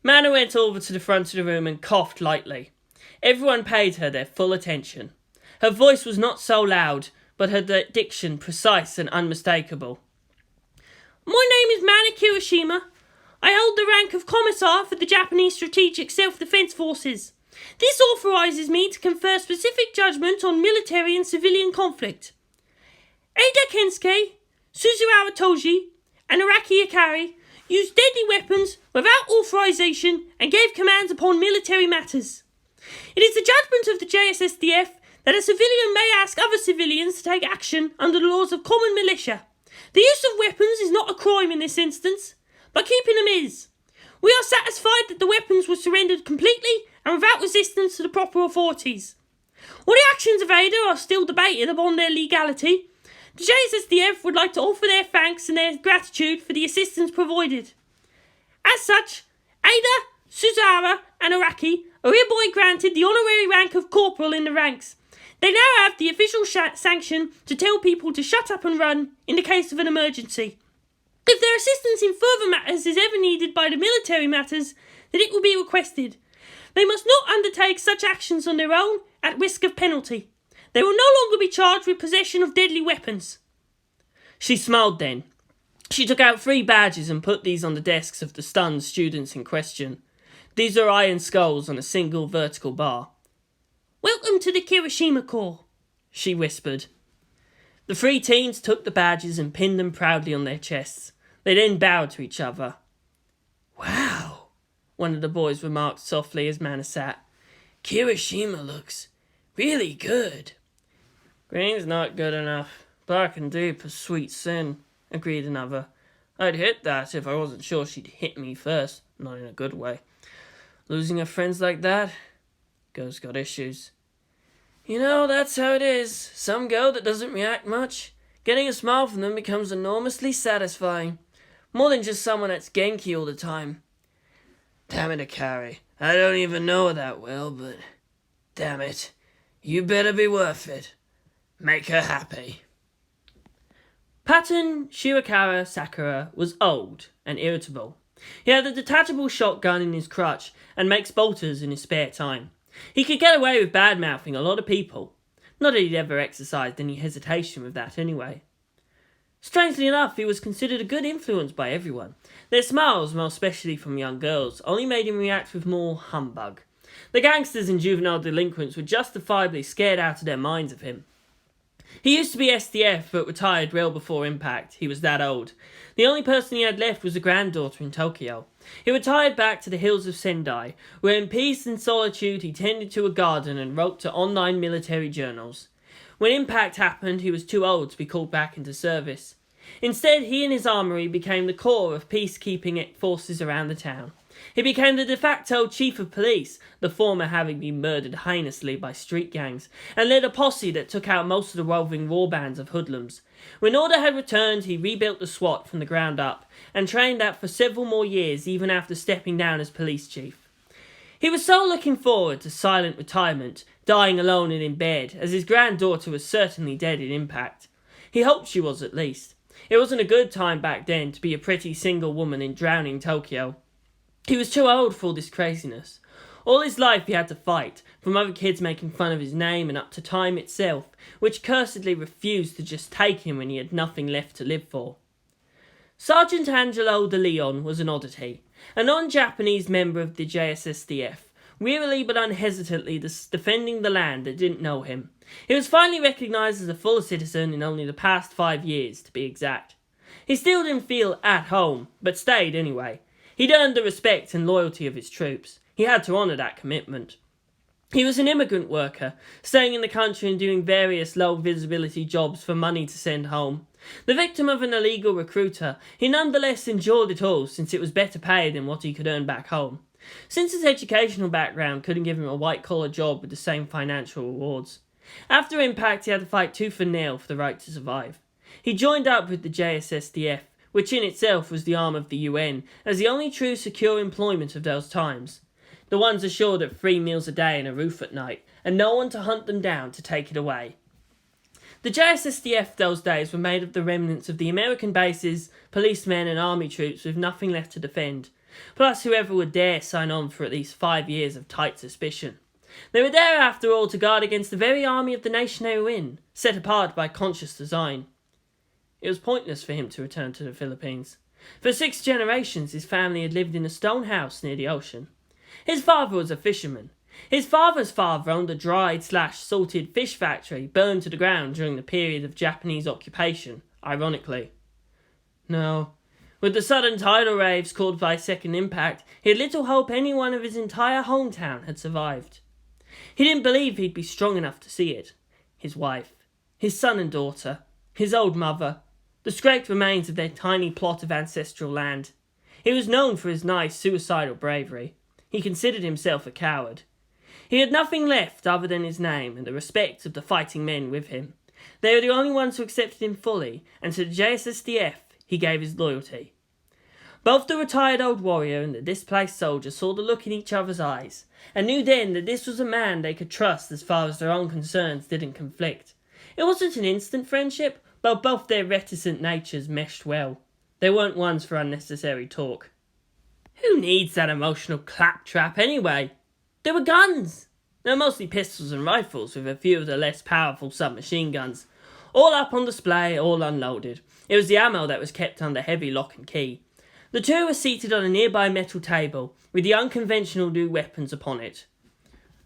[SPEAKER 1] Mana went over to the front of the room and coughed lightly. Everyone paid her their full attention. Her voice was not so loud, but her diction precise and unmistakable.
[SPEAKER 4] My name is Mana Kirishima. I hold the rank of Commissar for the Japanese Strategic Self-Defense Forces. This authorizes me to confer specific judgment on military and civilian conflict. Eida Kensuke, Suzuhara Toji, and Araki Hikari used deadly weapons without authorization and gave commands upon military matters. It is the judgment of the JSSDF that a civilian may ask other civilians to take action under the laws of common militia. The use of weapons is not a crime in this instance, but keeping them is. We are satisfied that the weapons were surrendered completely and without resistance to the proper authorities. While the actions of Ada are still debated upon their legality, the JSSDF would like to offer their thanks and their gratitude for the assistance provided. As such, Ada, Suzuhara, and Araki are hereby granted the honorary rank of corporal in the ranks. They now have the official sanction to tell people to shut up and run in the case of an emergency. If their assistance in further matters is ever needed by the military matters, then it will be requested. They must not undertake such actions on their own at risk of penalty. They will no longer be charged with possession of deadly weapons.
[SPEAKER 1] She smiled then. She took out 3 badges and put these on the desks of the stunned students in question. These are iron skulls on a single vertical bar.
[SPEAKER 4] Welcome to the Kirishima Corps,
[SPEAKER 1] she whispered. The 3 teens took the badges and pinned them proudly on their chests. They then bowed to each other.
[SPEAKER 2] Wow,
[SPEAKER 1] one of the boys remarked softly as Mana sat.
[SPEAKER 2] Kirishima looks really good.
[SPEAKER 1] Green's not good enough. Black and deep is sweet sin, agreed another. I'd hit that if I wasn't sure she'd hit me first, not in a good way. Losing her friends like that? Girl's got issues.
[SPEAKER 2] You know, that's how it is. Some girl that doesn't react much, getting a smile from them becomes enormously satisfying. More than just someone that's Genki all the time. Damn it, Hikari. I don't even know her that well, but damn it. You better be worth it. Make her happy.
[SPEAKER 1] Pattern Shirakara Sakura was old and irritable. He had a detachable shotgun in his crutch and makes bolters in his spare time. He could get away with bad-mouthing a lot of people. Not that he'd ever exercised any hesitation with that anyway. Strangely enough, he was considered a good influence by everyone. Their smiles, more especially from young girls, only made him react with more humbug. The gangsters and juvenile delinquents were justifiably scared out of their minds of him. He used to be SDF, but retired well before Impact. He was that old. The only person he had left was a granddaughter in Tokyo. He retired back to the hills of Sendai, where in peace and solitude he tended to a garden and wrote to online military journals. When Impact happened, he was too old to be called back into service. Instead, he and his armory became the core of peacekeeping forces around the town. He became the de facto chief of police, the former having been murdered heinously by street gangs, and led a posse that took out most of the roving war bands of hoodlums. When order had returned, he rebuilt the SWAT from the ground up, and trained that for several more years even after stepping down as police chief. He was so looking forward to silent retirement, dying alone and in bed, as his granddaughter was certainly dead in Impact. He hoped she was at least. It wasn't a good time back then to be a pretty single woman in drowning Tokyo. He was too old for all this craziness. All his life he had to fight, from other kids making fun of his name and up to time itself, which cursedly refused to just take him when he had nothing left to live for. Sergeant Angelo de Leon was an oddity, a non-Japanese member of the JSSDF, wearily but unhesitantly defending the land that didn't know him. He was finally recognised as a full citizen in only the past 5 years, to be exact. He still didn't feel at home, but stayed anyway. He'd earned the respect and loyalty of his troops. He had to honour that commitment. He was an immigrant worker, staying in the country and doing various low-visibility jobs for money to send home. The victim of an illegal recruiter, he nonetheless endured it all since it was better paid than what he could earn back home. Since his educational background couldn't give him a white-collar job with the same financial rewards. After Impact, he had to fight tooth and nail for the right to survive. He joined up with the JSSDF, which in itself was the arm of the UN, as the only true secure employment of those times. The ones assured of 3 meals a day and a roof at night, and no one to hunt them down to take it away. The JSSDF those days were made of the remnants of the American bases, policemen and army troops with nothing left to defend, plus whoever would dare sign on for at least 5 years of tight suspicion. They were there, after all, to guard against the very army of the nation they were in, set apart by conscious design. It was pointless for him to return to the Philippines. For 6 generations his family had lived in a stone house near the ocean. His father was a fisherman. His father's father owned a dried/salted fish factory burned to the ground during the period of Japanese occupation, ironically. No, with the sudden tidal waves caused by second impact, he had little hope anyone of his entire hometown had survived. He didn't believe he'd be strong enough to see it. His wife, his son and daughter, his old mother, the scraped remains of their tiny plot of ancestral land. He was known for his nice, suicidal bravery. He considered himself a coward. He had nothing left other than his name and the respect of the fighting men with him. They were the only ones who accepted him fully, and to the JSSDF he gave his loyalty. Both the retired old warrior and the displaced soldier saw the look in each other's eyes, and knew then that this was a man they could trust as far as their own concerns didn't conflict. It wasn't an instant friendship, but both their reticent natures meshed well. They weren't ones for unnecessary talk. Who needs that emotional claptrap anyway? There were guns. They were mostly pistols and rifles, with a few of the less powerful submachine guns. All up on display, all unloaded. It was the ammo that was kept under heavy lock and key. The two were seated on a nearby metal table, with the unconventional new weapons upon it.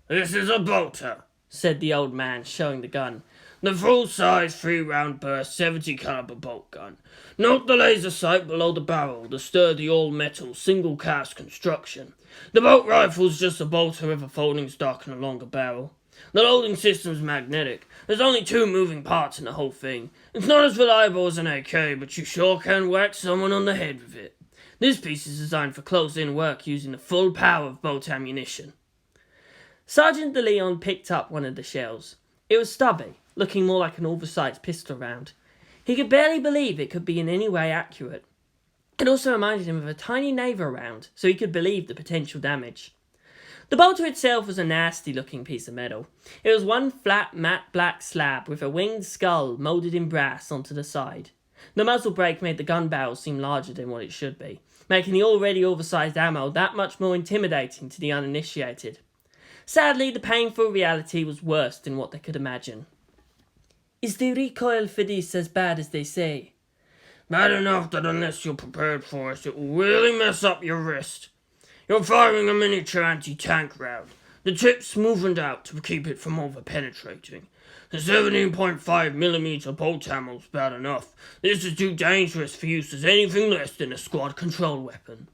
[SPEAKER 2] "This is a bolter,"
[SPEAKER 1] said the old man, showing the gun.
[SPEAKER 2] "The full-size 3-round burst 70 caliber bolt gun. Note the laser sight below the barrel, the sturdy all-metal single-cast construction. The bolt rifle's just a bolter with a folding stock and a longer barrel. The loading system's magnetic. There's only 2 moving parts in the whole thing. It's not as reliable as an AK, but you sure can whack someone on the head with it. This piece is designed for close-in work using the full power of bolt ammunition."
[SPEAKER 1] Sergeant de Leon picked up one of the shells. It was stubby, looking more like an oversized pistol round. He could barely believe it could be in any way accurate. It also reminded him of a tiny naval round, so he could believe the potential damage. The bolter itself was a nasty-looking piece of metal. It was one flat, matte black slab with a winged skull moulded in brass onto the side. The muzzle brake made the gun barrel seem larger than what it should be, making the already oversized ammo that much more intimidating to the uninitiated. Sadly, the painful reality was worse than what they could imagine. "Is the recoil for this as bad as they say?"
[SPEAKER 2] "Bad enough that unless you're prepared for it, it will really mess up your wrist. You're firing a miniature anti-tank round. The tip's smoothened out to keep it from over-penetrating. The 17.5mm bolt ammo's bad enough. This is too dangerous for use as anything less than a squad control weapon."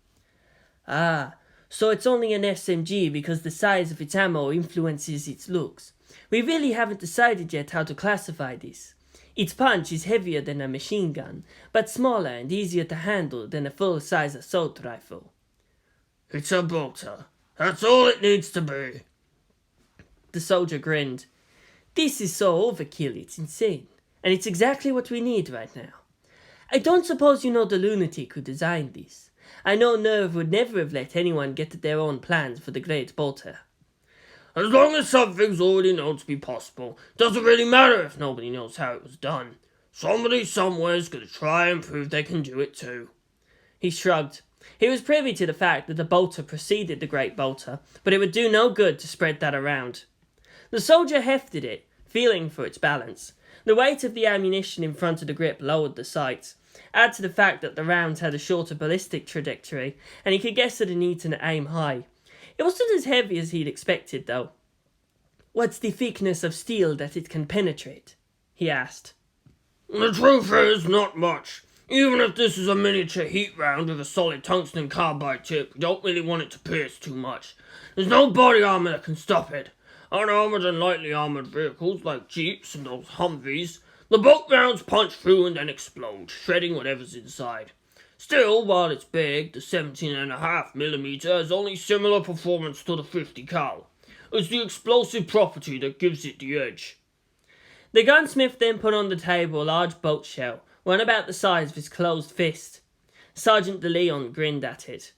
[SPEAKER 1] "Ah, so it's only an SMG because the size of its ammo influences its looks. We really haven't decided yet how to classify this. Its punch is heavier than a machine gun, but smaller and easier to handle than a full-size assault rifle."
[SPEAKER 2] "It's a bolter. That's all it needs to be."
[SPEAKER 1] The soldier grinned. "This is so overkill, it's insane. And it's exactly what we need right now. I don't suppose you know the lunatic who designed this. I know NERV would never have let anyone get at their own plans for the great bolter."
[SPEAKER 2] "As long as something's already known to be possible, doesn't really matter if nobody knows how it was done. Somebody somewhere's gonna try and prove they can do it too."
[SPEAKER 1] He shrugged. He was privy to the fact that the bolter preceded the great bolter, but it would do no good to spread that around. The soldier hefted it, feeling for its balance. The weight of the ammunition in front of the grip lowered the sights. Add to the fact that the rounds had a shorter ballistic trajectory, and he could guess at a need to aim high. It wasn't as heavy as he'd expected, though. "What's the thickness of steel that it can penetrate?" he asked.
[SPEAKER 2] "The truth is, not much. Even if this is a miniature heat round with a solid tungsten carbide tip, we don't really want it to pierce too much. There's no body armor that can stop it. Unarmored and lightly armored vehicles like Jeeps and those Humvees, the bolt rounds punch through and then explode, shredding whatever's inside. Still, while it's big, the 17.5mm has only similar performance to the 50 cal. It's the explosive property that gives it the edge." The gunsmith then put on the table a large bolt shell, one about the size of his closed fist.
[SPEAKER 1] Sergeant de Leon grinned at it.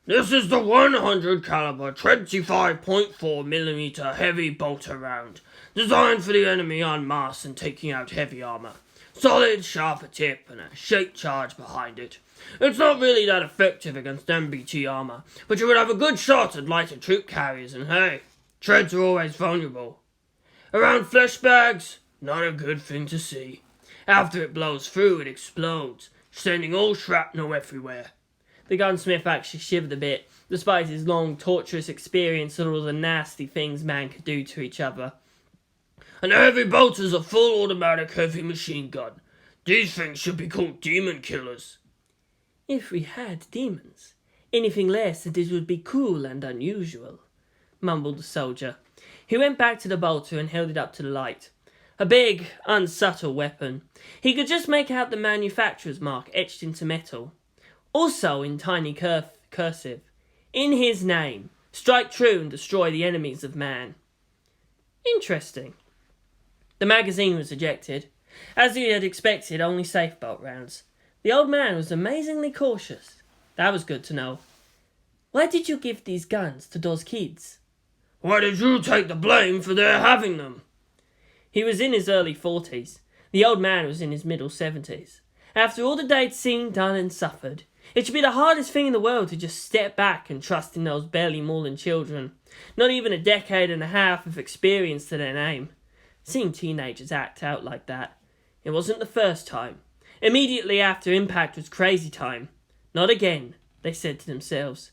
[SPEAKER 2] This is the 100 caliber 25.4mm heavy bolter round, designed for the enemy en masse and taking out heavy armor. Solid, sharper tip and a shaped charge behind it. It's not really that effective against MBT armor, but you would have a good shot at lighter troop carriers, and hey, treads are always vulnerable. Around flesh bags, not a good thing to see. After it blows through, it explodes, sending all shrapnel everywhere.
[SPEAKER 1] The gunsmith actually shivered a bit, despite his long, torturous experience of all the nasty things man could do to each other.
[SPEAKER 2] And a heavy bolter's a full automatic heavy machine gun. These things should be called demon killers.
[SPEAKER 1] If we had demons, anything less than this would be cool and unusual, mumbled the soldier. He went back to the bolter and held it up to the light. A big, unsubtle weapon. He could just make out the manufacturer's mark etched into metal. Also in tiny cursive. In his name, strike true and destroy the enemies of man. Interesting. The magazine was ejected. As he had expected, only safe bolt rounds. The old man was amazingly cautious. That was good to know. Why did you give these guns to those kids?
[SPEAKER 2] Why did you take the blame for their having them?
[SPEAKER 1] He was in his early 40s. The old man was in his middle 70s. After all that they'd seen, done and suffered, it should be the hardest thing in the world to just step back and trust in those barely mauling children. Not even a decade and a half of experience to their name. Seeing teenagers act out like that. It wasn't the first time. Immediately after impact was crazy time. Not again, they said to themselves.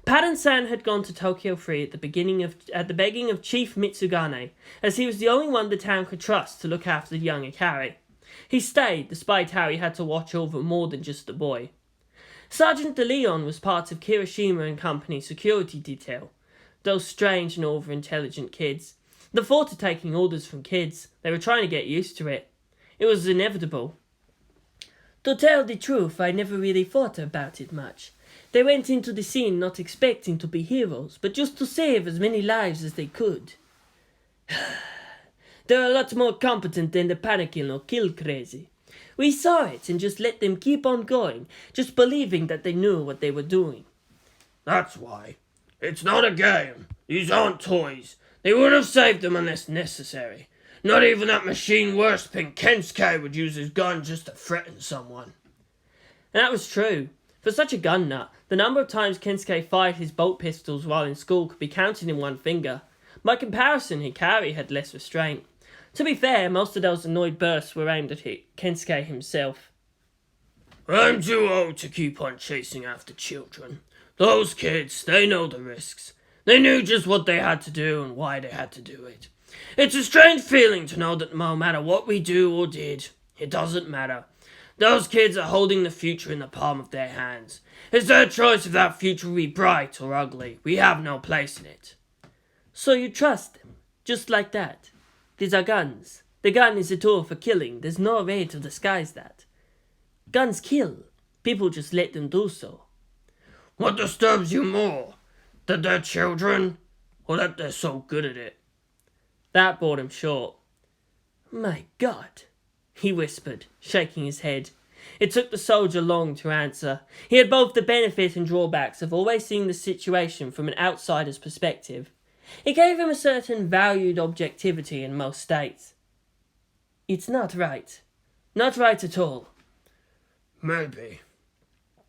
[SPEAKER 1] Padan-san had gone to Tokyo Free at the begging of Chief Mitsugane, as he was the only one the town could trust to look after the young Ikari. He stayed, despite how he had to watch over more than just the boy. Sergeant de Leon was part of Kirishima and Company's security detail. Those strange and over-intelligent kids. The thought of taking orders from kids, they were trying to get used to it. It was inevitable. To tell the truth, I never really thought about it much. They went into the scene not expecting to be heroes, but just to save as many lives as they could. They're a lot more competent than the panicking or kill crazy. We saw it and just let them keep on going, just believing that they knew what they were doing.
[SPEAKER 2] That's why. It's not a game. These aren't toys. They wouldn't have saved them unless necessary. Not even that machine worshiping Kensuke would use his gun just to threaten someone.
[SPEAKER 1] And that was true. For such a gun nut, the number of times Kensuke fired his bolt pistols while in school could be counted in one finger. By comparison, Hikari had less restraint. To be fair, most of those annoyed bursts were aimed at Kensuke himself.
[SPEAKER 2] I'm too old to keep on chasing after children. Those kids, they know the risks. They knew just what they had to do and why they had to do it. It's a strange feeling to know that no matter what we do or did, it doesn't matter. Those kids are holding the future in the palm of their hands. It's their choice if that future will be bright or ugly. We have no place in it.
[SPEAKER 1] So you trust them, just like that. These are guns. The gun is a tool for killing. There's no way to disguise that. Guns kill. People just let them do so.
[SPEAKER 2] What disturbs you more? That they're children? Or that they're so good at it?
[SPEAKER 1] That brought him short. My God, he whispered, shaking his head. It took the soldier long to answer. He had both the benefit and drawbacks of always seeing the situation from an outsider's perspective. It gave him a certain valued objectivity in most states. It's not right. Not right at all.
[SPEAKER 2] Maybe.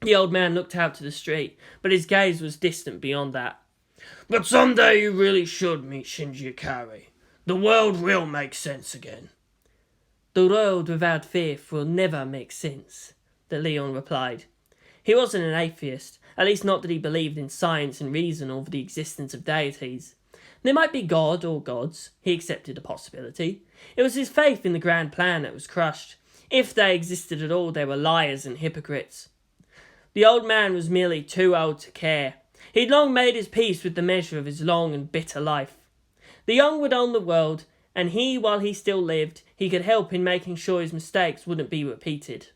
[SPEAKER 1] The old man looked out to the street, but his gaze was distant beyond that.
[SPEAKER 2] But someday you really should meet Shinji Ikari. The world will make sense again.
[SPEAKER 1] The road without faith will never make sense, de Leon replied. He wasn't an atheist, at least not that he believed in science and reason over the existence of deities. There might be God or gods. He accepted the possibility. It was his faith in the grand plan that was crushed. If they existed at all, they were liars and hypocrites. The old man was merely too old to care. He'd long made his peace with the measure of his long and bitter life. The young would own the world, and he, while he still lived, he could help in making sure his mistakes wouldn't be repeated.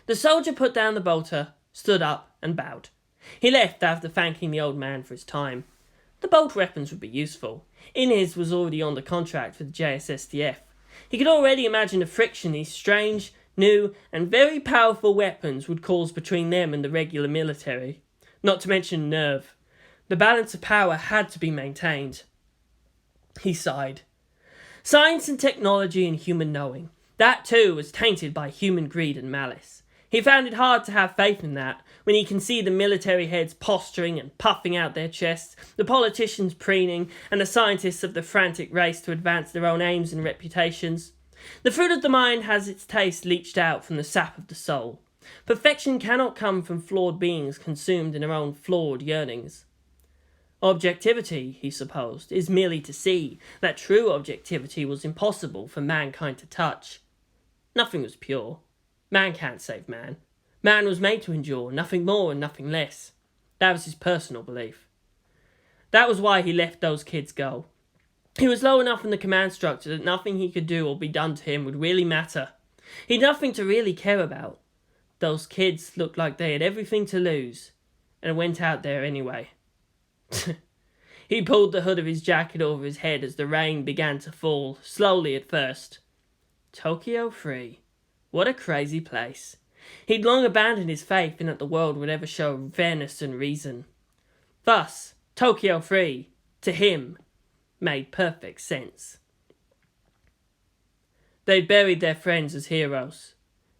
[SPEAKER 1] The soldier put down the bolter, stood up, and bowed. He left after thanking the old man for his time. The bolt weapons would be useful. Inez was already on the contract for the JSSDF. He could already imagine the friction these strange, New and very powerful weapons would cause between them and the regular military, not to mention NERV. The balance of power had to be maintained. He sighed. Science and technology and human knowing. That too was tainted by human greed and malice. He found it hard to have faith in that, when he can see the military heads posturing and puffing out their chests, the politicians preening, and the scientists of the frantic race to advance their own aims and reputations. The fruit of the mind has its taste leached out from the sap of the soul. Perfection cannot come from flawed beings consumed in their own flawed yearnings. Objectivity, he supposed, is merely to see that true objectivity was impossible for mankind to touch. Nothing was pure. Man can't save man. Man was made to endure, nothing more and nothing less. That was his personal belief. That was why he let those kids go. He was low enough in the command structure that nothing he could do or be done to him would really matter. He'd nothing to really care about. Those kids looked like they had everything to lose, and went out there anyway. He pulled the hood of his jacket over his head as the rain began to fall, slowly at first. Tokyo Free. What a crazy place. He'd long abandoned his faith in that the world would ever show fairness and reason. Thus, Tokyo Free, to him, made perfect sense. They'd buried their friends as heroes.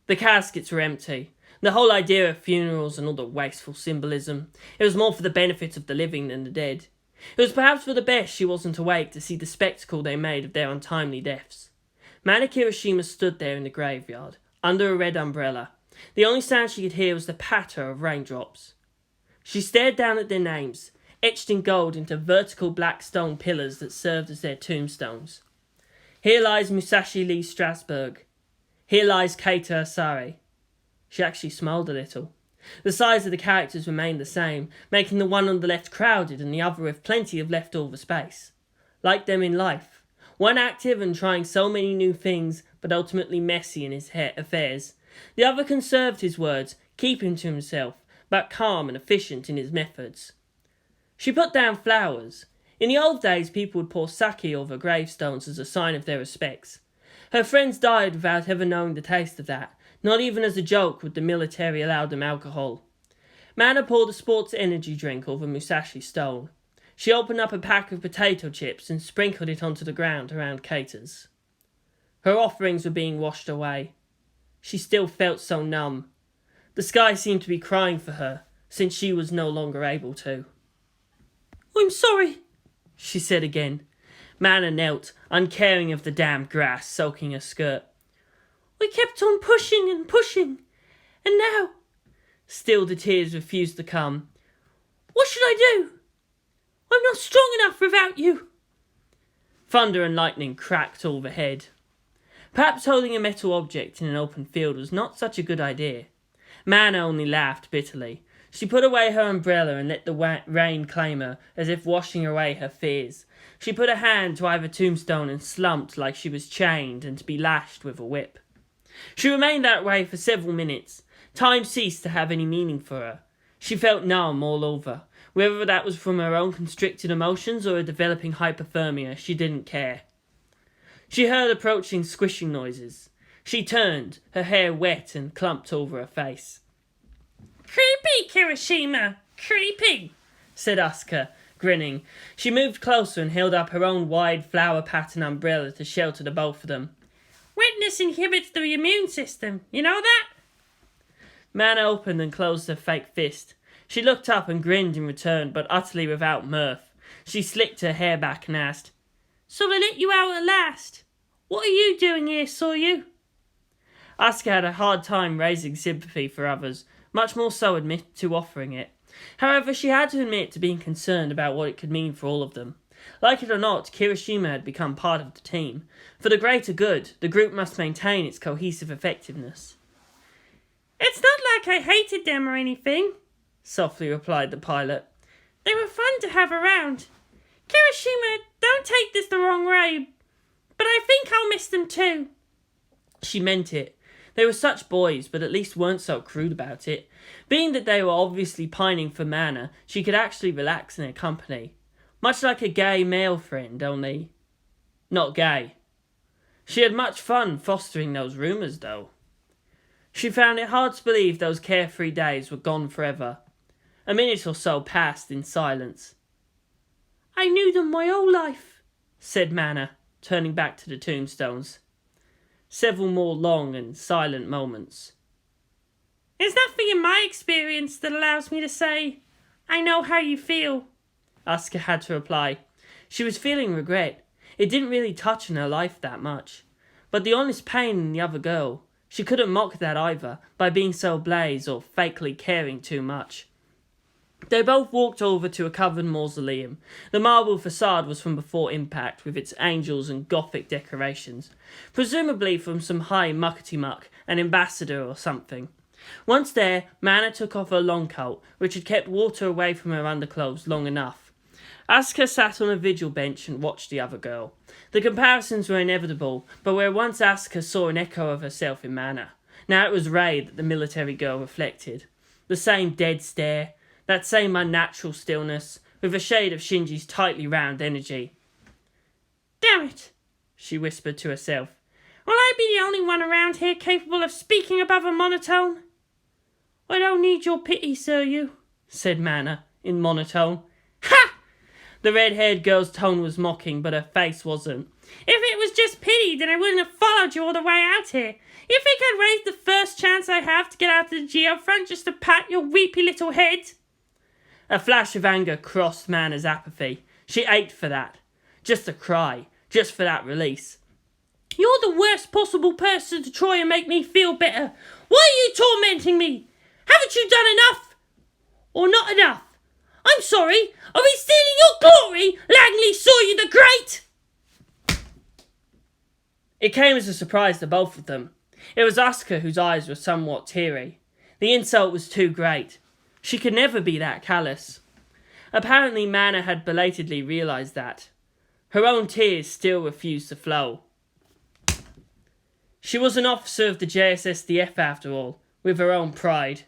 [SPEAKER 1] The caskets were empty. The whole idea of funerals and all the wasteful symbolism, it was more for the benefit of the living than the dead. It was perhaps for the best she wasn't awake to see the spectacle they made of their untimely deaths. Mana Kirishima stood there in the graveyard, under a red umbrella. The only sound she could hear was the patter of raindrops. She stared down at their names, etched in gold into vertical black stone pillars that served as their tombstones. Here lies Musashi Lee Strasberg. Here lies Keita Asari. She actually smiled a little. The size of the characters remained the same, making the one on the left crowded and the other with plenty of leftover space. Like them in life. One active and trying so many new things, but ultimately messy in his affairs. The other conserved his words, keeping to himself, but calm and efficient in his methods. She put down flowers. In the old days, people would pour sake over gravestones as a sign of their respects. Her friends died without ever knowing the taste of that. Not even as a joke would the military allow them alcohol. Mana poured a sports energy drink over Musashi's stone. She opened up a pack of potato chips and sprinkled it onto the ground around Keita's. Her offerings were being washed away. She still felt so numb. The sky seemed to be crying for her, since she was no longer able to.
[SPEAKER 4] I'm sorry,
[SPEAKER 1] she said again. Mana knelt, uncaring of the damp grass soaking her skirt.
[SPEAKER 4] We kept on pushing and pushing, and now...
[SPEAKER 1] Still the tears refused to come.
[SPEAKER 4] What should I do? I'm not strong enough without you.
[SPEAKER 1] Thunder and lightning cracked overhead. Perhaps holding a metal object in an open field was not such a good idea. Mana only laughed bitterly. She put away her umbrella and let the rain claim her, as if washing away her fears. She put a hand to either tombstone and slumped like she was chained and to be lashed with a whip. She remained that way for several minutes. Time ceased to have any meaning for her. She felt numb all over. Whether that was from her own constricted emotions or a developing hypothermia, she didn't care. She heard approaching squishing noises. She turned, her hair wet and clumped over her face.
[SPEAKER 4] Creepy, Kirishima! Creepy!
[SPEAKER 1] Said Asuka, grinning. She moved closer and held up her own wide flower-pattern umbrella to shelter the both of them.
[SPEAKER 4] Wetness inhibits the immune system, you know that?
[SPEAKER 1] Mana opened and closed her fake fist. She looked up and grinned in return, but utterly without mirth. She slicked her hair back and asked,
[SPEAKER 4] So they let you out at last? What are you doing here, Soryu?
[SPEAKER 1] Asuka had a hard time raising sympathy for others, much more so to offering it. However, she had to admit to being concerned about what it could mean for all of them. Like it or not, Kirishima had become part of the team. For the greater good, the group must maintain its cohesive effectiveness.
[SPEAKER 4] It's not like I hated them or anything,
[SPEAKER 1] softly replied the pilot.
[SPEAKER 4] They were fun to have around. Kirishima, don't take this the wrong way, but I think I'll miss them too.
[SPEAKER 1] She meant it. They were such boys, but at least weren't so crude about it. Being that they were obviously pining for Mana, she could actually relax in their company. Much like a gay male friend, only not gay. She had much fun fostering those rumours, though. She found it hard to believe those carefree days were gone forever. A minute or so passed in silence.
[SPEAKER 4] I knew them my whole life,
[SPEAKER 1] said Mana, turning back to the tombstones. Several more long and silent moments.
[SPEAKER 4] There's nothing in my experience that allows me to say, I know how you feel.
[SPEAKER 1] Asuka had to reply. She was feeling regret. It didn't really touch on her life that much. But the honest pain in the other girl, she couldn't mock that either by being so ablaze or fakely caring too much. They both walked over to a covered mausoleum. The marble facade was from before impact, with its angels and gothic decorations, presumably from some high muckety-muck, an ambassador or something. Once there, Mana took off her long coat, which had kept water away from her underclothes long enough. Asuka sat on a vigil bench and watched the other girl. The comparisons were inevitable, but where once Asuka saw an echo of herself in Mana, now it was Rei that the military girl reflected. The same dead stare, that same unnatural stillness, with a shade of Shinji's tightly round energy.
[SPEAKER 4] Damn it,
[SPEAKER 1] she whispered to herself.
[SPEAKER 4] Will I be the only one around here capable of speaking above a monotone? I don't need your pity, Siryu,
[SPEAKER 1] said Mana, in monotone. Ha! The red-haired girl's tone was mocking, but her face wasn't.
[SPEAKER 4] If it was just pity, then I wouldn't have followed you all the way out here. You think I'd waste the first chance I have to get out to the geofront just to pat your weepy little head?
[SPEAKER 1] A flash of anger crossed Mana's apathy. She ached for that. Just a cry. Just for that release.
[SPEAKER 4] You're the worst possible person to try and make me feel better. Why are you tormenting me? Haven't you done enough? Or not enough? I'm sorry. Are we stealing your glory, Langley Sawyer the Great?
[SPEAKER 1] It came as a surprise to both of them. It was Asuka whose eyes were somewhat teary. The insult was too great. She could never be that callous. Apparently Mana had belatedly realised that. Her own tears still refused to flow. She was an officer of the JSSDF after all, with her own pride.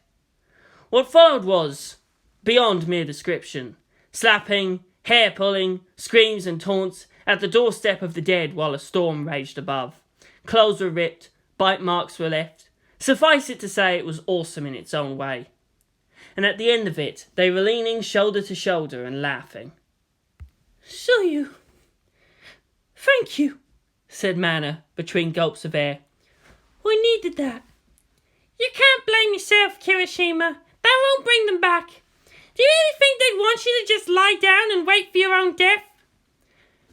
[SPEAKER 1] What followed was beyond mere description. Slapping, hair-pulling, screams and taunts at the doorstep of the dead while a storm raged above. Clothes were ripped, bite marks were left. Suffice it to say it was awesome in its own way. And at the end of it, they were leaning shoulder to shoulder and laughing.
[SPEAKER 4] Siryu, thank you,
[SPEAKER 1] said Mana, between gulps of air.
[SPEAKER 4] I needed that. You can't blame yourself, Kirishima. That won't bring them back. Do you really think they'd want you to just lie down and wait for your own death?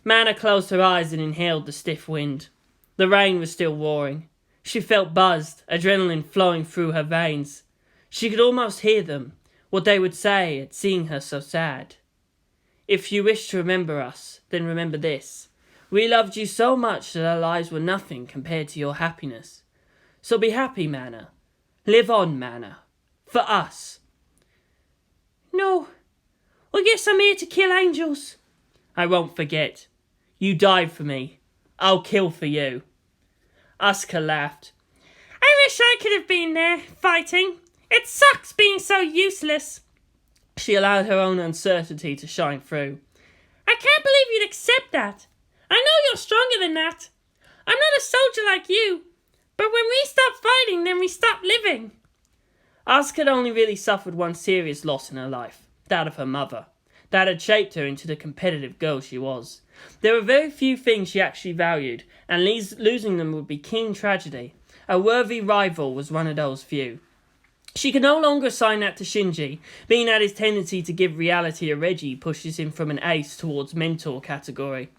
[SPEAKER 1] Mana closed her eyes and inhaled the stiff wind. The rain was still roaring. She felt buzzed, adrenaline flowing through her veins. She could almost hear them, what they would say at seeing her so sad. If you wish to remember us, then remember this. We loved you so much that our lives were nothing compared to your happiness. So be happy, Mana. Live on, Mana. For us.
[SPEAKER 4] No. I guess I'm here to kill angels.
[SPEAKER 1] I won't forget. You died for me. I'll kill for you. Asuka laughed.
[SPEAKER 4] I wish I could have been there, fighting. It sucks being so useless.
[SPEAKER 1] She allowed her own uncertainty to shine through.
[SPEAKER 4] I can't believe you'd accept that. I know you're stronger than that. I'm not a soldier like you. But when we stop fighting, then we stop living.
[SPEAKER 1] Asuka had only really suffered one serious loss in her life, that of her mother. That had shaped her into the competitive girl she was. There were very few things she actually valued, and losing them would be keen tragedy. A worthy rival was one of those few. She could no longer assign that to Shinji, being that his tendency to give reality a Reggie pushes him from an ace towards mentor category.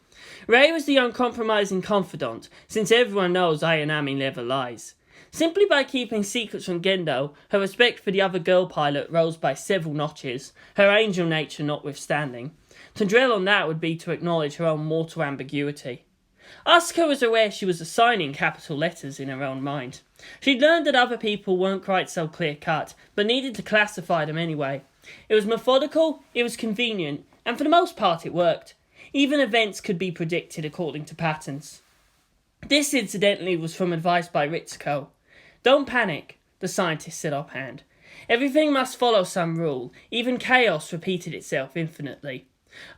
[SPEAKER 1] Rei was the uncompromising confidant, since everyone knows Ayanami never lies. Simply by keeping secrets from Gendo, her respect for the other girl pilot rose by several notches, her angel nature notwithstanding. To dwell on that would be to acknowledge her own mortal ambiguity. Asuka was aware she was assigning capital letters in her own mind. She'd learned that other people weren't quite so clear-cut, but needed to classify them anyway. It was methodical, it was convenient, and for the most part it worked. Even events could be predicted according to patterns. This, incidentally, was from advice by Ritsuko. Don't panic, the scientist said offhand. Everything must follow some rule. Even chaos repeated itself infinitely.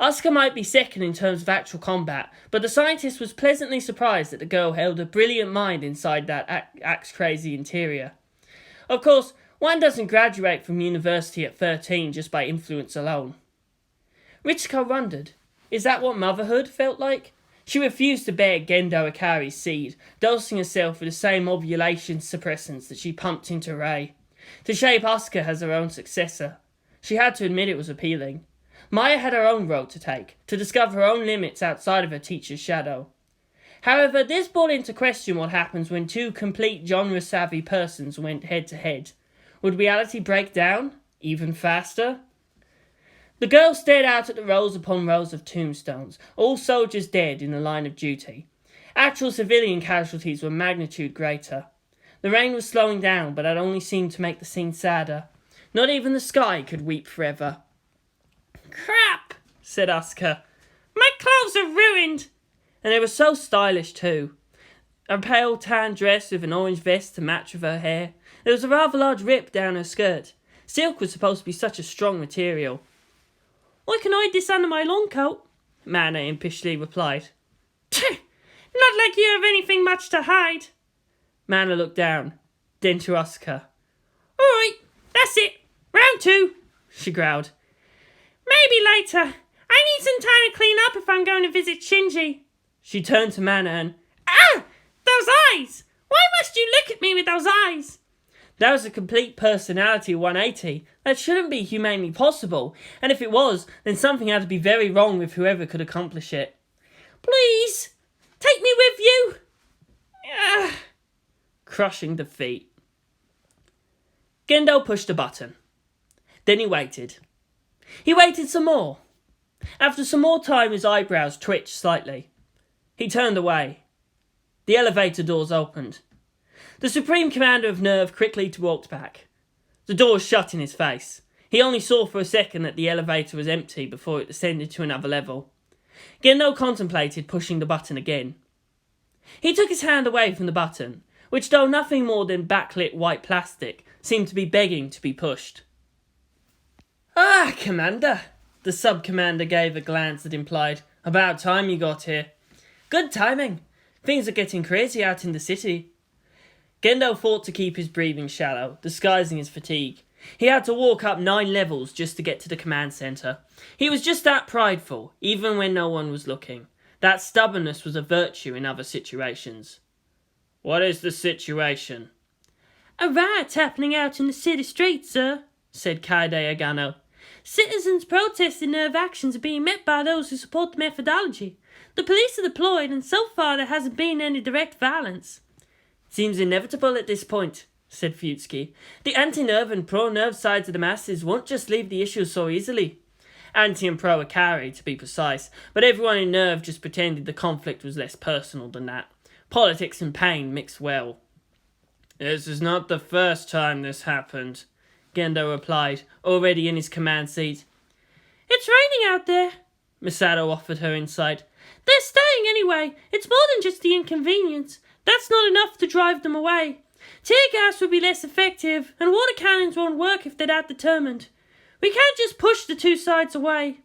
[SPEAKER 1] Asuka might be second in terms of actual combat, but the scientist was pleasantly surprised that the girl held a brilliant mind inside that axe-crazy interior. Of course, one doesn't graduate from university at 13 just by influence alone. Ritsuko wondered, is that what motherhood felt like? She refused to bear Gendo Ikari's seed, dosing herself with the same ovulation suppressants that she pumped into Rei. To shape Asuka as her own successor. She had to admit it was appealing. Maya had her own road to take, to discover her own limits outside of her teacher's shadow. However, this brought into question what happens when two complete genre-savvy persons went head-to-head. Would reality break down? Even faster? The girl stared out at the rows upon rows of tombstones, all soldiers dead in the line of duty. Actual civilian casualties were magnitude greater. The rain was slowing down, but that only seemed to make the scene sadder. Not even the sky could weep forever.
[SPEAKER 4] Crap,
[SPEAKER 1] said Asuka.
[SPEAKER 4] My clothes are ruined.
[SPEAKER 1] And they were so stylish too. A pale tan dress with an orange vest to match with her hair. There was a rather large rip down her skirt. Silk was supposed to be such a strong material.
[SPEAKER 4] I can hide this under my long coat,
[SPEAKER 1] Mana impishly replied.
[SPEAKER 4] Not like you have anything much to hide.
[SPEAKER 1] Mana looked down, then to Asuka.
[SPEAKER 4] All right, that's it. Round 2,
[SPEAKER 1] she growled.
[SPEAKER 4] Maybe later. I need some time to clean up if I'm going to visit Shinji.
[SPEAKER 1] She turned to Mana and...
[SPEAKER 4] Ah! Those eyes! Why must you look at me with those eyes?
[SPEAKER 1] That was a complete personality 180. That shouldn't be humanly possible. And if it was, then something had to be very wrong with whoever could accomplish it.
[SPEAKER 4] Please, take me with you.
[SPEAKER 1] Crushing defeat. Gendo pushed a button. Then he waited. He waited some more. After some more time, his eyebrows twitched slightly. He turned away. The elevator doors opened. The Supreme Commander of NERV quickly walked back. The doors shut in his face. He only saw for a second that the elevator was empty before it descended to another level. Gendo contemplated pushing the button again. He took his hand away from the button, which, though nothing more than backlit white plastic, seemed to be begging to be pushed. "Ah, Commander," the sub-commander gave a glance that implied, "About time you got here. Good timing. Things are getting crazy out in the city." Gendo fought to keep his breathing shallow, disguising his fatigue. He had to walk up 9 levels just to get to the command centre. He was just that prideful, even when no one was looking. That stubbornness was a virtue in other situations. "What is the situation?"
[SPEAKER 4] "A riot's happening out in the city streets, sir," said Kaide Agano. "Citizens protesting NERV actions are being met by those who support the methodology. The police are deployed, and so far there hasn't been any direct violence."
[SPEAKER 1] "Seems inevitable at this point," said Futsuki. "The anti-NERV and pro-NERV sides of the masses won't just leave the issue so easily. Anti and pro are carried, to be precise, but everyone in NERV just pretended the conflict was less personal than that. Politics and pain mix well." "This is not the first time this happened," Gendo replied, already in his command seat.
[SPEAKER 4] "It's raining out there,"
[SPEAKER 1] Masato offered her insight.
[SPEAKER 4] "They're staying anyway. It's more than just the inconvenience. That's not enough to drive them away. Tear gas would be less effective, and water cannons won't work if they're that determined. We can't just push the two sides away."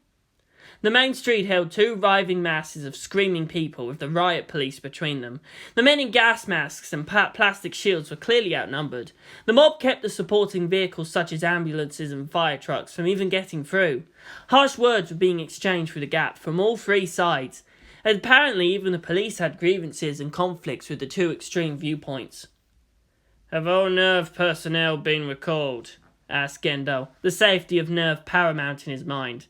[SPEAKER 1] The main street held 2 writhing masses of screaming people with the riot police between them. The men in gas masks and plastic shields were clearly outnumbered. The mob kept the supporting vehicles such as ambulances and fire trucks from even getting through. Harsh words were being exchanged through the gap from all 3 sides. And apparently even the police had grievances and conflicts with the 2 extreme viewpoints. "Have all NERV personnel been recalled?" asked Gendo, the safety of NERV paramount in his mind.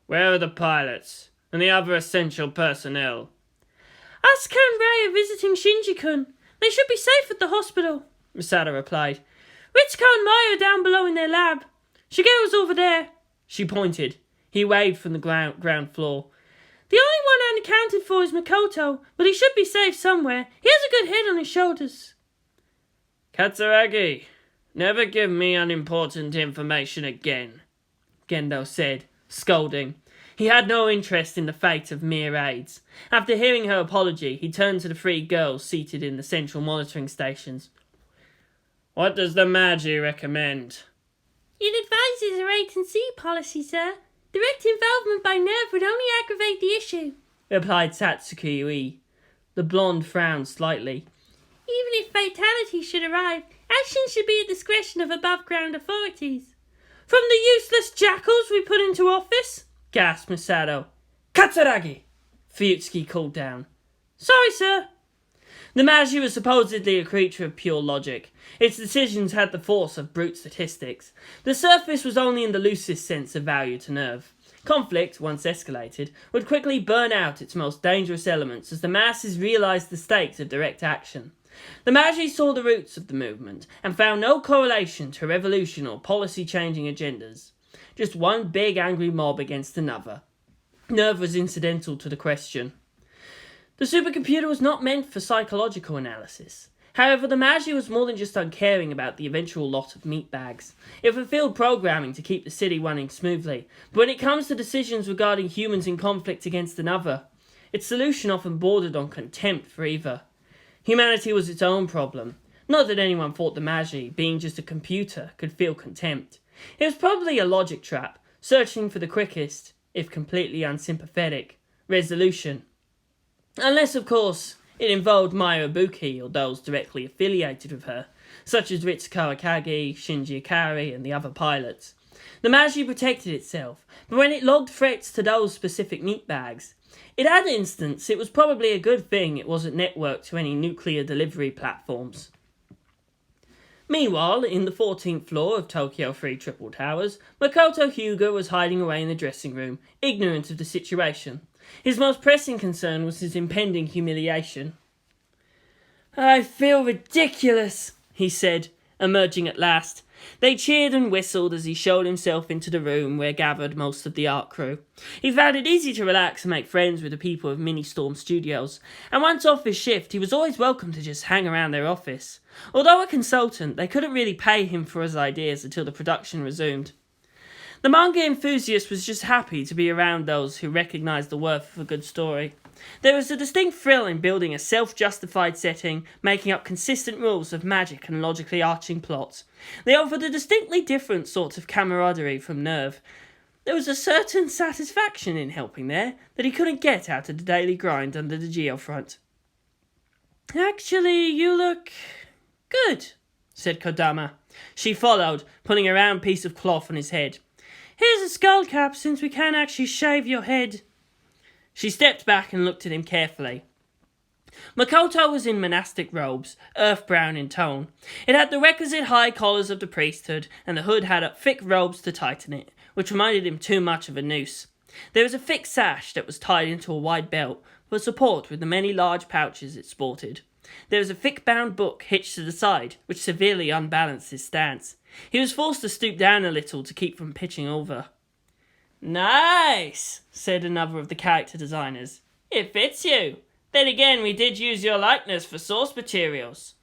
[SPEAKER 1] "Where are the pilots and the other essential personnel?"
[SPEAKER 4] "Asuka and Rei are visiting Shinji-kun. They should be safe at the hospital,"
[SPEAKER 1] Masato replied.
[SPEAKER 4] "Ritsuko and Maya are down below in their lab. Shigeru's over there."
[SPEAKER 1] She pointed. He waved from the ground floor.
[SPEAKER 4] "The only one unaccounted for is Makoto, but he should be safe somewhere. He has a good head on his shoulders."
[SPEAKER 3] "Katsuragi, never give me unimportant information again,"
[SPEAKER 1] Gendo said, scolding. He had no interest in the fate of mere aides. After hearing her apology, he turned to the 3 girls seated in the central monitoring stations.
[SPEAKER 3] "What does the Magi recommend?"
[SPEAKER 4] "It advises a wait-and-see policy, sir. Direct involvement by NERV would only aggravate the issue,"
[SPEAKER 1] replied Satsuki Ui. The blonde frowned slightly.
[SPEAKER 4] "Even if fatality should arrive, Action should be at discretion of above-ground authorities. From the useless jackals we put into office?
[SPEAKER 1] Gasped Masato. Katsuragi! Fuyutsuki called down.
[SPEAKER 4] Sorry, sir.
[SPEAKER 1] The Magi was supposedly a creature of pure logic. Its decisions had the force of brute statistics. The surface was only in the loosest sense of value to NERV. Conflict, once escalated, would quickly burn out its most dangerous elements as the masses realised the stakes of direct action. The Magi saw the roots of the movement and found no correlation to revolution or policy-changing agendas. Just one big angry mob against another. NERV was incidental to the question. The supercomputer was not meant for psychological analysis. However, the Magi was more than just uncaring about the eventual lot of meatbags. It fulfilled programming to keep the city running smoothly, but when it comes to decisions regarding humans in conflict against another, its solution often bordered on contempt for either. Humanity was its own problem. Not that anyone thought the Magi, being just a computer, could feel contempt. It was probably a logic trap, searching for the quickest, if completely unsympathetic, resolution. Unless, of course, it involved Maya Ibuki or those directly affiliated with her, such as Ritsu Kawakagi, Shinji Ikari, and the other pilots. The Magi protected itself, but when it logged threats to those specific meatbags, in that instance it was probably a good thing it wasn't networked to any nuclear delivery platforms. Meanwhile, in the 14th floor of Tokyo 3 Triple Towers, Makoto Hyuga was hiding away in the dressing room, ignorant of the situation. His most pressing concern was his impending humiliation. I feel ridiculous, he said, emerging at last. They cheered and whistled as he showed himself into the room where gathered most of the art crew. He found it easy to relax and make friends with the people of Mini-Storm Studios, and once off his shift he was always welcome to just hang around their office. Although a consultant, they couldn't really pay him for his ideas until the production resumed. The manga enthusiast was just happy to be around those who recognised the worth of a good story. There was a distinct thrill in building a self-justified setting, making up consistent rules of magic and logically arching plots. They offered a distinctly different sort of camaraderie from NERV. There was a certain satisfaction in helping there that he couldn't get out of the daily grind under the geofront.
[SPEAKER 4] Actually, you look good,
[SPEAKER 1] said Kodama. She followed, putting a round piece of cloth on his head.
[SPEAKER 4] Here's a skull cap since we can't actually shave your head.
[SPEAKER 1] She stepped back and looked at him carefully. Makoto was in monastic robes, earth-brown in tone. It had the requisite high collars of the priesthood, and the hood had up thick robes to tighten it, which reminded him too much of a noose. There was a thick sash that was tied into a wide belt for support with the many large pouches it sported. There was a thick-bound book hitched to the side, which severely unbalanced his stance. He was forced to stoop down a little to keep from pitching over.
[SPEAKER 2] Nice, said another of the character designers. It fits you. Then again, we did use your likeness for source materials.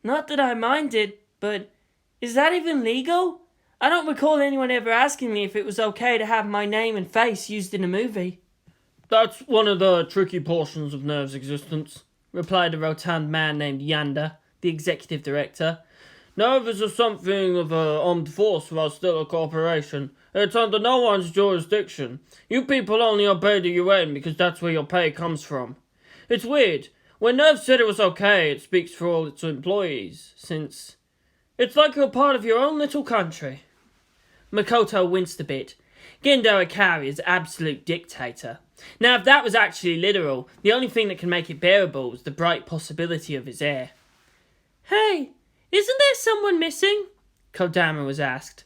[SPEAKER 1] Not that I minded, but is that even legal? I don't recall anyone ever asking me if it was okay to have my name and face used in a movie.
[SPEAKER 3] That's one of the tricky portions of NERV's existence, replied a rotund man named Yanda, the executive director. NERV is something of an armed force while still a corporation. It's under no one's jurisdiction. You people only obey the UN because that's where your pay comes from. It's weird. When NERV said it was okay, it speaks for all its employees, since it's like you're part of your own little country.
[SPEAKER 1] Makoto winced a bit. Gendo Ikari is absolute dictator. Now, if that was actually literal, the only thing that can make it bearable was the bright possibility of his heir.
[SPEAKER 4] Hey, isn't there someone missing?
[SPEAKER 1] Kodama was asked.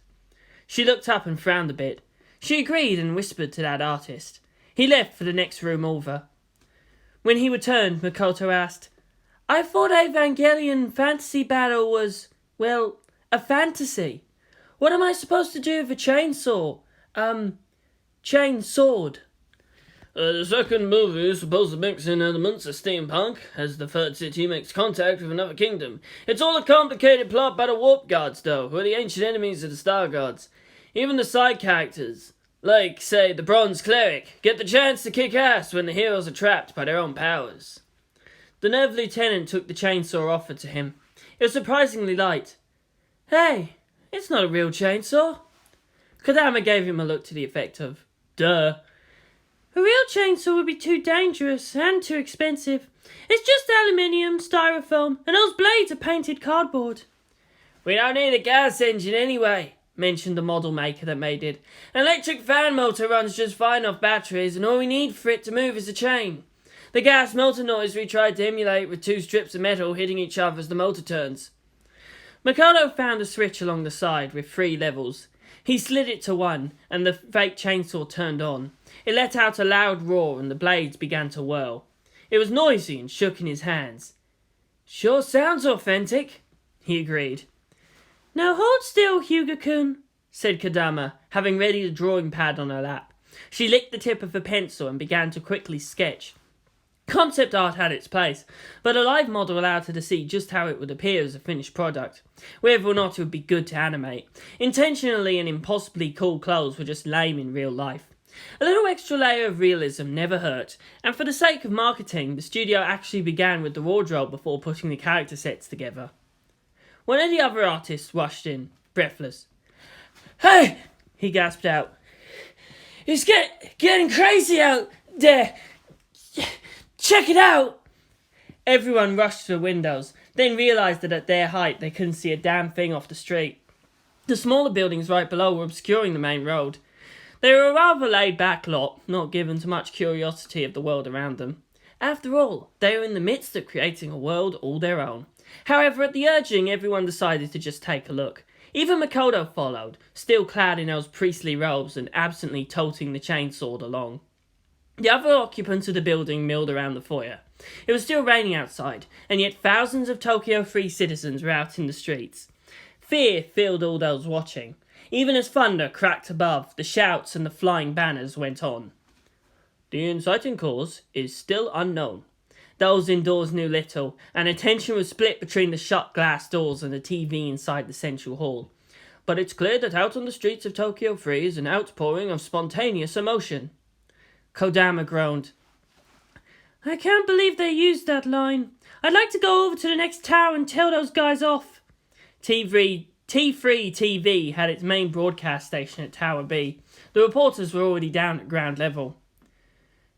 [SPEAKER 1] She looked up and frowned a bit. She agreed and whispered to that artist. He left for the next room over. When he returned, Makoto asked, I thought Evangelion Fantasy Battle was, well, a fantasy. What am I supposed to do with a chainsaw? Chain sword.
[SPEAKER 3] The second movie is supposed to mix in elements of steampunk, as the third city makes contact with another kingdom. It's all a complicated plot by the warp gods, though, who are the ancient enemies of the star gods. Even the side characters, like, say, the bronze cleric, get the chance to kick ass when the heroes are trapped by their own powers.
[SPEAKER 1] The NERV lieutenant took the chainsaw offered to him. It was surprisingly light. Hey, it's not a real chainsaw. Kodama gave him a look to the effect of, duh.
[SPEAKER 4] A real chainsaw would be too dangerous and too expensive. It's just aluminium, styrofoam, and those blades are painted cardboard.
[SPEAKER 1] We don't need a gas engine anyway, mentioned the model maker that made it. An electric fan motor runs just fine off batteries, and all we need for it to move is a chain. The gas motor noise we tried to emulate with 2 strips of metal hitting each other as the motor turns. Makoto found a switch along the side with 3 levels. He slid it to 1, and the fake chainsaw turned on. It let out a loud roar, and the blades began to whirl. It was noisy and shook in his hands. Sure sounds authentic, he agreed.
[SPEAKER 4] Now hold still, Hyuga-kun,
[SPEAKER 1] said Kodama, having ready the drawing pad on her lap. She licked the tip of a pencil and began to quickly sketch. Concept art had its place, but a live model allowed her to see just how it would appear as a finished product, whether or not it would be good to animate. Intentionally and impossibly cool clothes were just lame in real life. A little extra layer of realism never hurt, and for the sake of marketing, the studio actually began with the wardrobe before putting the character sets together. One of the other artists rushed in, breathless.
[SPEAKER 2] Hey,
[SPEAKER 1] he gasped out.
[SPEAKER 2] It's getting crazy out there. Check it out.
[SPEAKER 1] Everyone rushed to the windows, then realised that at their height they couldn't see a damn thing off the street. The smaller buildings right below were obscuring the main road. They were a rather laid-back lot, not given to much curiosity of the world around them. After all, they were in the midst of creating a world all their own. However, at the urging, everyone decided to just take a look. Even Makoto followed, still clad in those priestly robes and absently toting the chainsword along. The other occupants of the building milled around the foyer. It was still raining outside, and yet thousands of Tokyo free citizens were out in the streets. Fear filled all those watching. Even as thunder cracked above, the shouts and the flying banners went on. The inciting cause is still unknown. Those indoors knew little, and attention was split between the shut glass doors and the TV inside the central hall. But it's clear that out on the streets of Tokyo Free is an outpouring of spontaneous emotion. Kodama groaned.
[SPEAKER 4] I can't believe they used that line. I'd like to go over to the next tower and tell those guys off.
[SPEAKER 1] T3 TV had its main broadcast station at Tower B. The reporters were already down at ground level.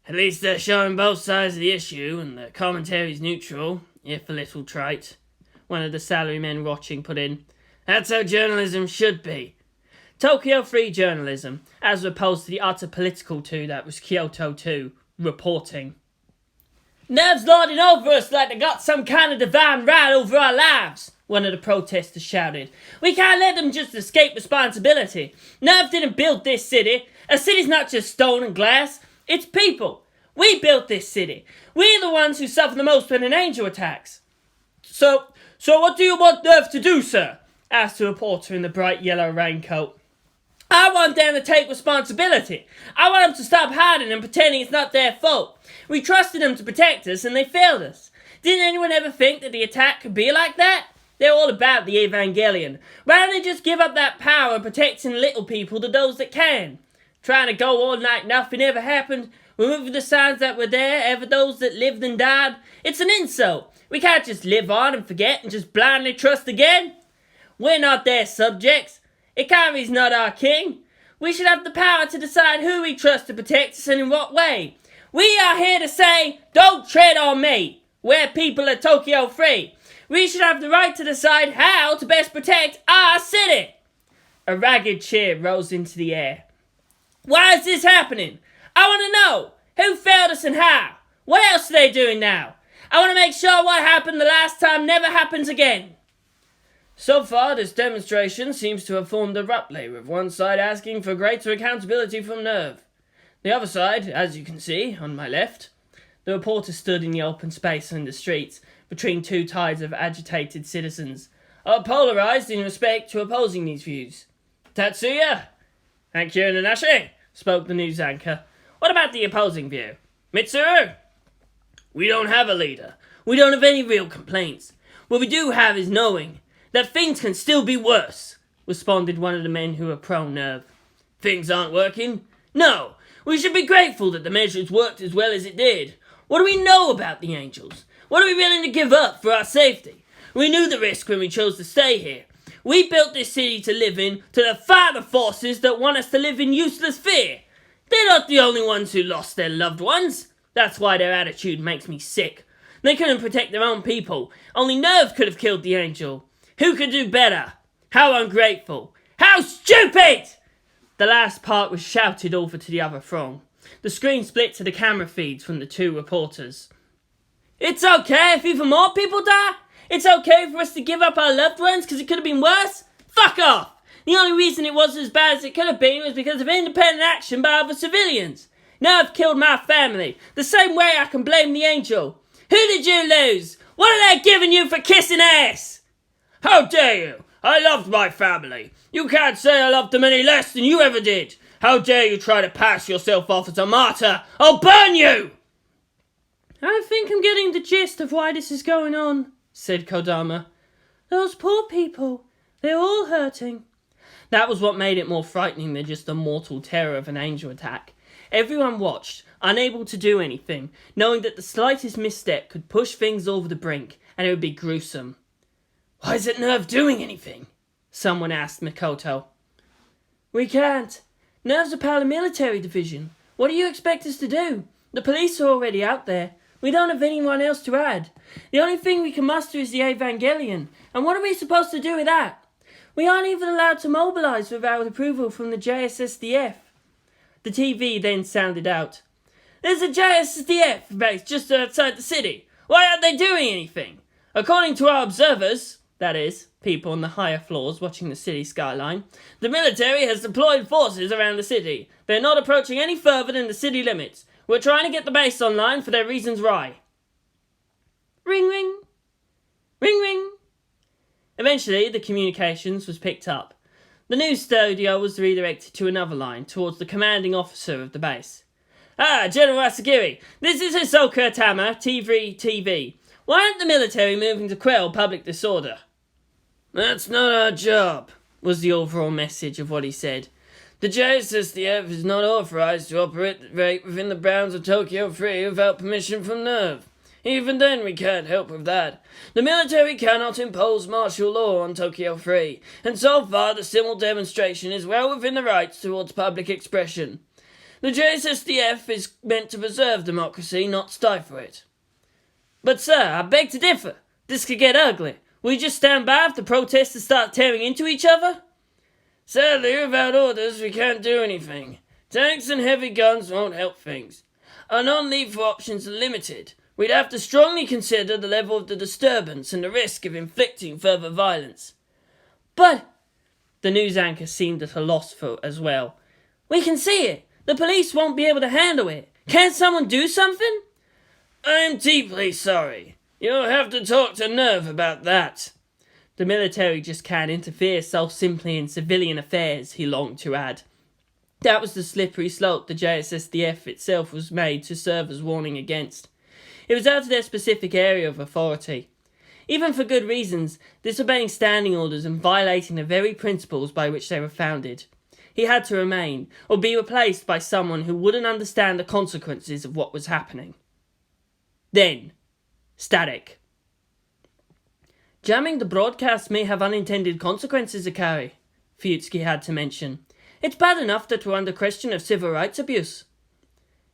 [SPEAKER 2] At least they're showing both sides of the issue, and the commentary's neutral, if a little trite.
[SPEAKER 1] One of the salarymen watching put in.
[SPEAKER 2] That's how journalism should be.
[SPEAKER 1] Tokyo Free journalism, as opposed to the utter political two that was Kyoto 2, reporting.
[SPEAKER 2] NERV's lording over us like they got some kind of divine right over our lives,
[SPEAKER 1] one of the protesters shouted.
[SPEAKER 2] We can't let them just escape responsibility. NERV didn't build this city. A city's not just stone and glass. It's people. We built this city. We're the ones who suffer the most when an angel attacks.
[SPEAKER 3] So what do you want NERV to do, sir?
[SPEAKER 1] asked a reporter in the bright yellow raincoat.
[SPEAKER 2] I want them to take responsibility. I want them to stop hiding and pretending it's not their fault. We trusted them to protect us and they failed us. Didn't anyone ever think that the attack could be like that? They're all about the Evangelion. Why don't they just give up that power of protecting little people to those that can? Trying to go on like nothing ever happened, removing the signs that were there, ever those that lived and died. It's an insult. We can't just live on and forget and just blindly trust again. We're not their subjects. Ikari's not our king. We should have the power to decide who we trust to protect us and in what way. We are here to say, don't tread on me. We're people of Tokyo Free. We should have the right to decide how to best protect our city.
[SPEAKER 1] A ragged cheer rose into the air.
[SPEAKER 2] Why is this happening? I want to know. Who failed us and how? What else are they doing now? I want to make sure what happened the last time never happens again.
[SPEAKER 3] So far, this demonstration seems to have formed abruptly, with one side asking for greater accountability from NERV. The other side, as you can see, on my left.
[SPEAKER 1] The reporter stood in the open space in the streets, between two tides of agitated citizens,
[SPEAKER 3] are polarised in respect to opposing these views. Tatsuya!
[SPEAKER 1] Thank you, Nanashi, spoke the news anchor.
[SPEAKER 3] What about the opposing view? Mitsuru? We don't have a leader. We don't have any real complaints. What we do have is knowing that things can still be worse, responded one of the men who were pro-NERV. Things aren't working? No. We should be grateful that the measures worked as well as it did. What do we know about the angels? What are we willing to give up for our safety? We knew the risk when we chose to stay here. We built this city to live in, to defy the forces that want us to live in useless fear. They're not the only ones who lost their loved ones. That's why their attitude makes me sick. They couldn't protect their own people. Only NERV could have killed the angel.
[SPEAKER 1] Who could do better? How ungrateful! How stupid! The last part was shouted over to the other throng. The screen split to the camera feeds from the two reporters. It's okay if even more people die? It's okay for us to give up our loved ones because it could have been worse? Fuck off! The only reason it wasn't as bad as it could have been was because of independent action by other civilians. NERV killed my family, the same way I can blame the angel. Who did you lose? What are they giving you for kissing ass?
[SPEAKER 3] How dare you? I loved my family. You can't say I loved them any less than you ever did. How dare you try to pass yourself off as a martyr? I'll burn you!
[SPEAKER 4] I think I'm getting the gist of why this is going on, said Kodama. Those poor people, they're all hurting.
[SPEAKER 1] That was what made it more frightening than just the mortal terror of an angel attack. Everyone watched, unable to do anything, knowing that the slightest misstep could push things over the brink, and it would be gruesome.
[SPEAKER 2] Why isn't NERV doing anything?
[SPEAKER 1] Someone asked Makoto.
[SPEAKER 4] We can't. NERV's a paramilitary division. What do you expect us to do? The police are already out there. We don't have anyone else to add. The only thing we can muster is the Evangelion. And what are we supposed to do with that? We aren't even allowed to mobilise without approval from the JSSDF.
[SPEAKER 1] The TV then sounded out.
[SPEAKER 2] There's a JSSDF base just outside the city. Why aren't they doing anything? According to our observers,
[SPEAKER 1] that is, people on the higher floors watching the city skyline,
[SPEAKER 2] the military has deployed forces around the city. They're not approaching any further than the city limits. We're trying to get the base online for their reasons why.
[SPEAKER 4] Ring ring. Ring ring.
[SPEAKER 1] Eventually, the communications was picked up. The news studio was redirected to another line towards the commanding officer of the base.
[SPEAKER 2] General Asagiri, this is Hisoka Tama, T3TV. Why aren't the military moving to quell public disorder?
[SPEAKER 3] That's not our job, was the overall message of what he said. The JSSDF is not authorized to operate within the bounds of Tokyo Free without permission from NERV. Even then we can't help with that. The military cannot impose martial law on Tokyo Free, and so far the civil demonstration is well within the rights towards public expression. The JSSDF is meant to preserve democracy, not stifle it.
[SPEAKER 2] But sir, I beg to differ. This could get ugly. Will you just stand by if the protesters start tearing into each other?
[SPEAKER 3] Sadly, without orders we can't do anything. Tanks and heavy guns won't help things. Our non-lethal options are limited. We'd have to strongly consider the level of the disturbance and the risk of inflicting further violence.
[SPEAKER 1] But the news anchor seemed at a loss for as well.
[SPEAKER 2] We can see it. The police won't be able to handle it. Can't someone do something?
[SPEAKER 3] I'm deeply sorry. You'll have to talk to NERV about that.
[SPEAKER 1] The military just can't interfere so simply in civilian affairs, he longed to add. That was the slippery slope the JSSDF itself was made to serve as warning against. It was out of their specific area of authority. Even for good reasons, disobeying standing orders and violating the very principles by which they were founded. He had to remain, or be replaced by someone who wouldn't understand the consequences of what was happening. Then, static.
[SPEAKER 4] Jamming the broadcast may have unintended consequences, Akari, Fuyutsuki had to mention. It's bad enough that we're under question of civil rights abuse.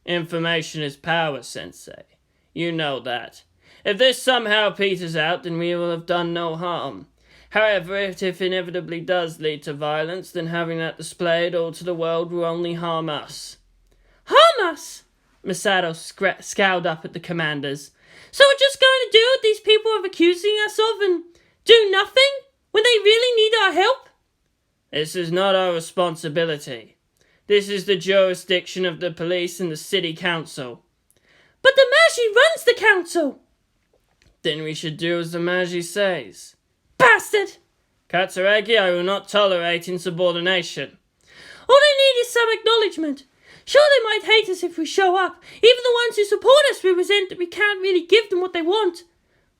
[SPEAKER 3] Information is power, Sensei. You know that. If this somehow peters out, then we will have done no harm. However, if it inevitably does lead to violence, then having that displayed all to the world will only harm us.
[SPEAKER 4] Harm us?
[SPEAKER 1] Masato scowled up at the commanders.
[SPEAKER 4] So we're just going to do what these people are accusing us of and do nothing when they really need our help?
[SPEAKER 3] This is not our responsibility. This is the jurisdiction of the police and the city council.
[SPEAKER 4] But the Magi runs the council!
[SPEAKER 3] Then we should do as the Magi says.
[SPEAKER 4] Bastard!
[SPEAKER 3] Katsuragi, I will not tolerate insubordination.
[SPEAKER 4] All they need is some acknowledgement. Sure, they might hate us if we show up. Even the ones who support us will resent that we can't really give them what they want.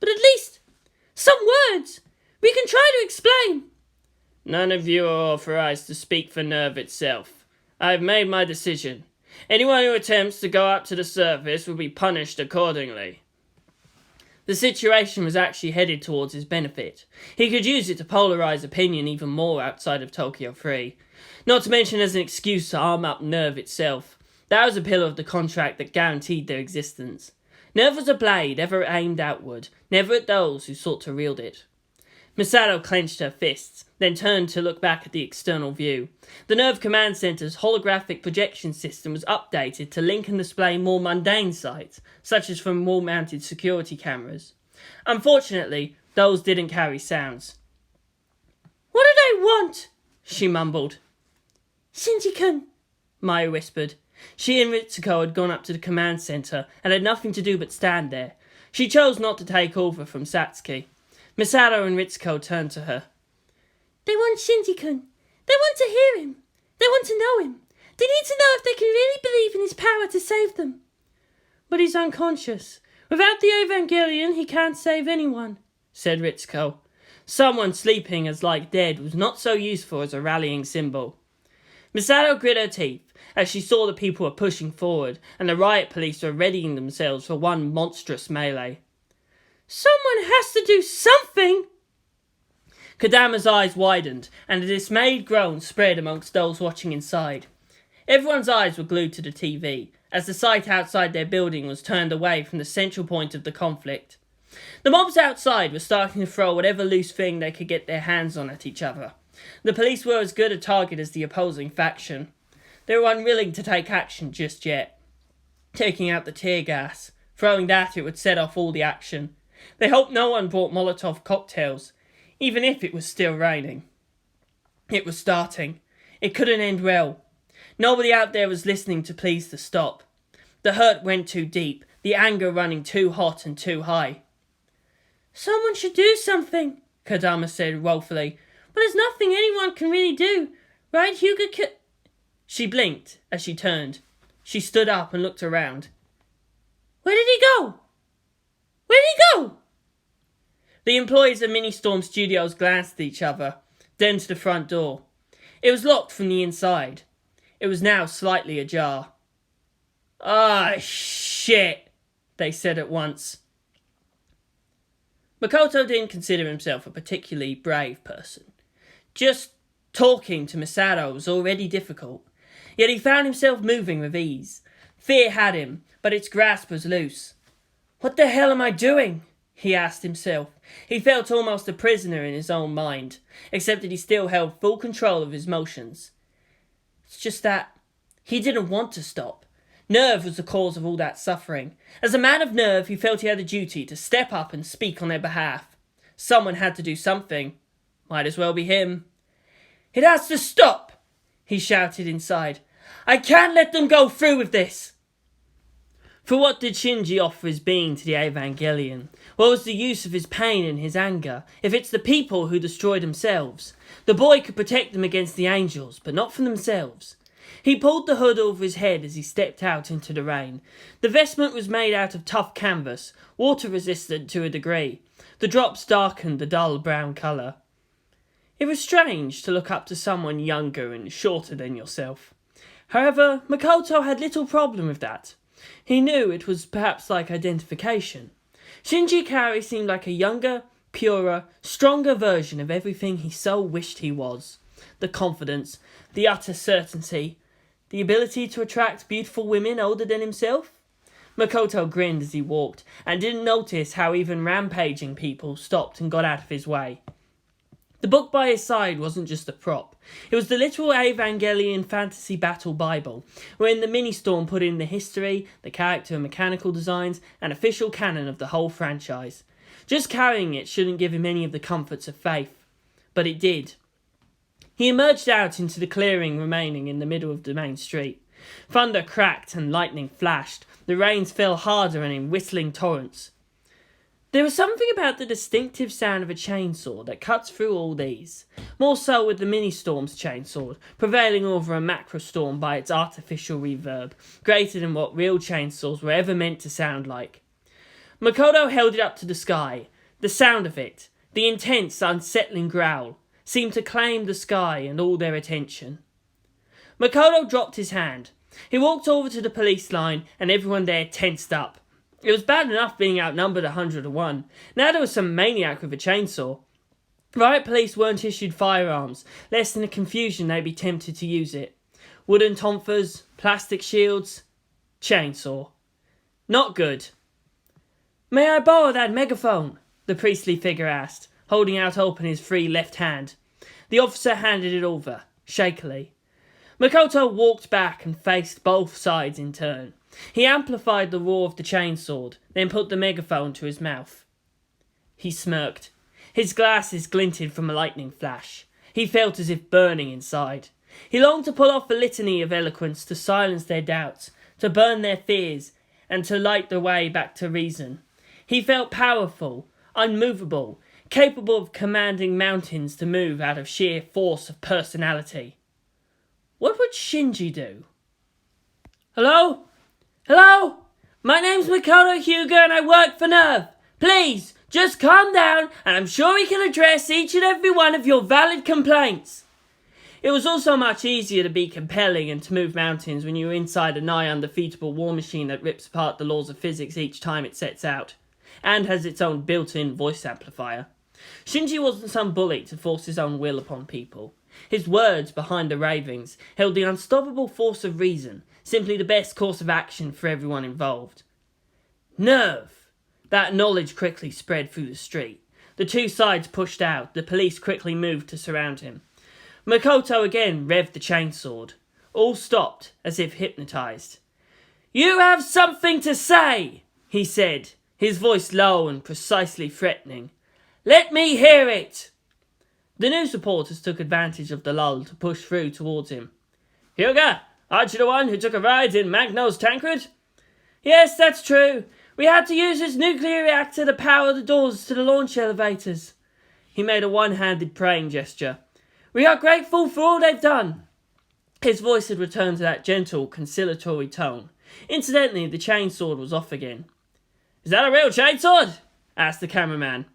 [SPEAKER 4] But at least, some words. We can try to explain.
[SPEAKER 3] None of you are authorized to speak for NERV itself. I have made my decision. Anyone who attempts to go up to the surface will be punished accordingly.
[SPEAKER 1] The situation was actually headed towards his benefit. He could use it to polarize opinion even more outside of Tokyo Free. Not to mention as an excuse to arm up NERV itself. That was a pillar of the contract that guaranteed their existence. NERV was a blade ever aimed outward, never at those who sought to wield it. Masato clenched her fists, then turned to look back at the external view. The NERV Command Center's holographic projection system was updated to link and display more mundane sights, such as from wall-mounted security cameras. Unfortunately, those didn't carry sounds.
[SPEAKER 4] "What do they want?"
[SPEAKER 1] she mumbled.
[SPEAKER 4] "Shinji-kun,"
[SPEAKER 1] Maya whispered. She and Ritsuko had gone up to the command center and had nothing to do but stand there. She chose not to take over from Satsuki. Masato and Ritsuko turned to her.
[SPEAKER 4] "They want Shinji-kun. They want to hear him. They want to know him. They need to know if they can really believe in his power to save them."
[SPEAKER 1] "But he's unconscious. Without the Evangelion, he can't save anyone," said Ritsuko. Someone sleeping as like dead was not so useful as a rallying symbol. Masato grit her teeth as she saw the people were pushing forward and the riot police were readying themselves for one monstrous melee.
[SPEAKER 4] "Someone has to do something!"
[SPEAKER 1] Kodama's eyes widened and a dismayed groan spread amongst those watching inside. Everyone's eyes were glued to the TV as the site outside their building was turned away from the central point of the conflict. The mobs outside were starting to throw whatever loose thing they could get their hands on at each other. The police were as good a target as the opposing faction. They were unwilling to take action just yet. Taking out the tear gas, throwing that it would set off all the action. They hoped no one brought Molotov cocktails, even if it was still raining. It was starting. It couldn't end well. Nobody out there was listening to pleas to stop. The hurt went too deep, the anger running too hot and too high.
[SPEAKER 4] "Someone should do something," Kodama said woefully. "But there's nothing anyone can really do. Right, Hyuga?
[SPEAKER 1] She blinked as she turned. She stood up and looked around.
[SPEAKER 4] "Where did he go? Where did he go?"
[SPEAKER 1] The employees of Ministorm Studios glanced at each other, then to the front door. It was locked from the inside. It was now slightly ajar. "Ah, shit," they said at once. Makoto didn't consider himself a particularly brave person. Just talking to Masato was already difficult, yet he found himself moving with ease. Fear had him, but its grasp was loose. "What the hell am I doing?" he asked himself. He felt almost a prisoner in his own mind, except that he still held full control of his motions. It's just that he didn't want to stop. NERV was the cause of all that suffering. As a man of NERV, he felt he had a duty to step up and speak on their behalf. Someone had to do something. Might as well be him. "It has to stop!" he shouted inside. "I can't let them go through with this!" For what did Shinji offer his being to the Evangelion? What was the use of his pain and his anger, if it's the people who destroy themselves? The boy could protect them against the angels, but not from themselves. He pulled the hood over his head as he stepped out into the rain. The vestment was made out of tough canvas, water-resistant to a degree. The drops darkened the dull brown colour. It was strange to look up to someone younger and shorter than yourself. However, Makoto had little problem with that. He knew it was perhaps like identification. Shinji Ikari seemed like a younger, purer, stronger version of everything he so wished he was. The confidence, the utter certainty, the ability to attract beautiful women older than himself. Makoto grinned as he walked, and didn't notice how even rampaging people stopped and got out of his way. The book by his side wasn't just a prop. It was the literal Evangelion Fantasy Battle Bible, wherein the Ministorm put in the history, the character and mechanical designs, and official canon of the whole franchise. Just carrying it shouldn't give him any of the comforts of faith. But it did. He emerged out into the clearing remaining in the middle of the main street. Thunder cracked and lightning flashed. The rains fell harder and in whistling torrents. There was something about the distinctive sound of a chainsaw that cuts through all these. More so with the Ministorm's chainsaw, prevailing over a macrostorm by its artificial reverb, greater than what real chainsaws were ever meant to sound like. Makoto held it up to the sky. The sound of it, the intense, unsettling growl, seemed to claim the sky and all their attention. Makoto dropped his hand. He walked over to the police line and everyone there tensed up. It was bad enough being outnumbered 100-1. Now there was some maniac with a chainsaw. Riot police weren't issued firearms, lest in the confusion they'd be tempted to use it. Wooden tonfas, plastic shields, chainsaw. Not good. "May I borrow that megaphone?" the priestly figure asked, holding out open his free left hand. The officer handed it over, shakily. Makoto walked back and faced both sides in turn. He amplified the roar of the chainsword, then put the megaphone to his mouth. He smirked. His glasses glinted from a lightning flash. He felt as if burning inside. He longed to pull off a litany of eloquence to silence their doubts, to burn their fears, and to light the way back to reason. He felt powerful, unmovable, capable of commanding mountains to move out of sheer force of personality. What would Shinji do? Hello? Hello? My name's Makoto Hyuga and I work for NERV. Please, just calm down and I'm sure we can address each and every one of your valid complaints. It was also much easier to be compelling and to move mountains when you were inside a nigh undefeatable war machine that rips apart the laws of physics each time it sets out, and has its own built-in voice amplifier. Shinji wasn't some bully to force his own will upon people. His words, behind the ravings, held the unstoppable force of reason, simply the best course of action for everyone involved. NERV! That knowledge quickly spread through the street. The two sides pushed out, the police quickly moved to surround him. Makoto again revved the chainsword. All stopped, as if hypnotized. You have something to say, he said, his voice low and precisely threatening. Let me hear it! The news reporters took advantage of the lull to push through towards him. Hyuga, aren't you the one who took a ride in Magno's Tancred? Yes, that's true. We had to use his nuclear reactor to power the doors to the launch elevators. He made a one-handed praying gesture. We are grateful for all they've done. His voice had returned to that gentle, conciliatory tone. Incidentally, the chainsword was off again. Is that a real chainsword? Asked the cameraman.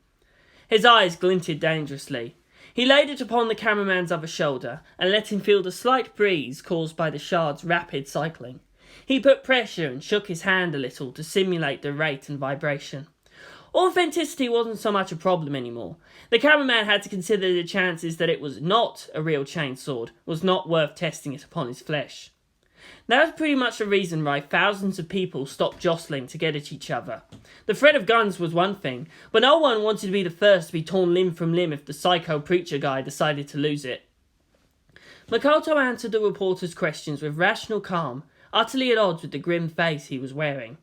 [SPEAKER 1] His eyes glinted dangerously. He laid it upon the cameraman's other shoulder and let him feel the slight breeze caused by the shard's rapid cycling. He put pressure and shook his hand a little to simulate the rate and vibration. Authenticity wasn't so much a problem anymore. The cameraman had to consider the chances that it was not a real chainsword was not worth testing it upon his flesh. That was pretty much the reason why thousands of people stopped jostling to get at each other. The threat of guns was one thing, but no one wanted to be the first to be torn limb from limb if the psycho preacher guy decided to lose it. Makoto answered the reporter's questions with rational calm, utterly at odds with the grim face he was wearing.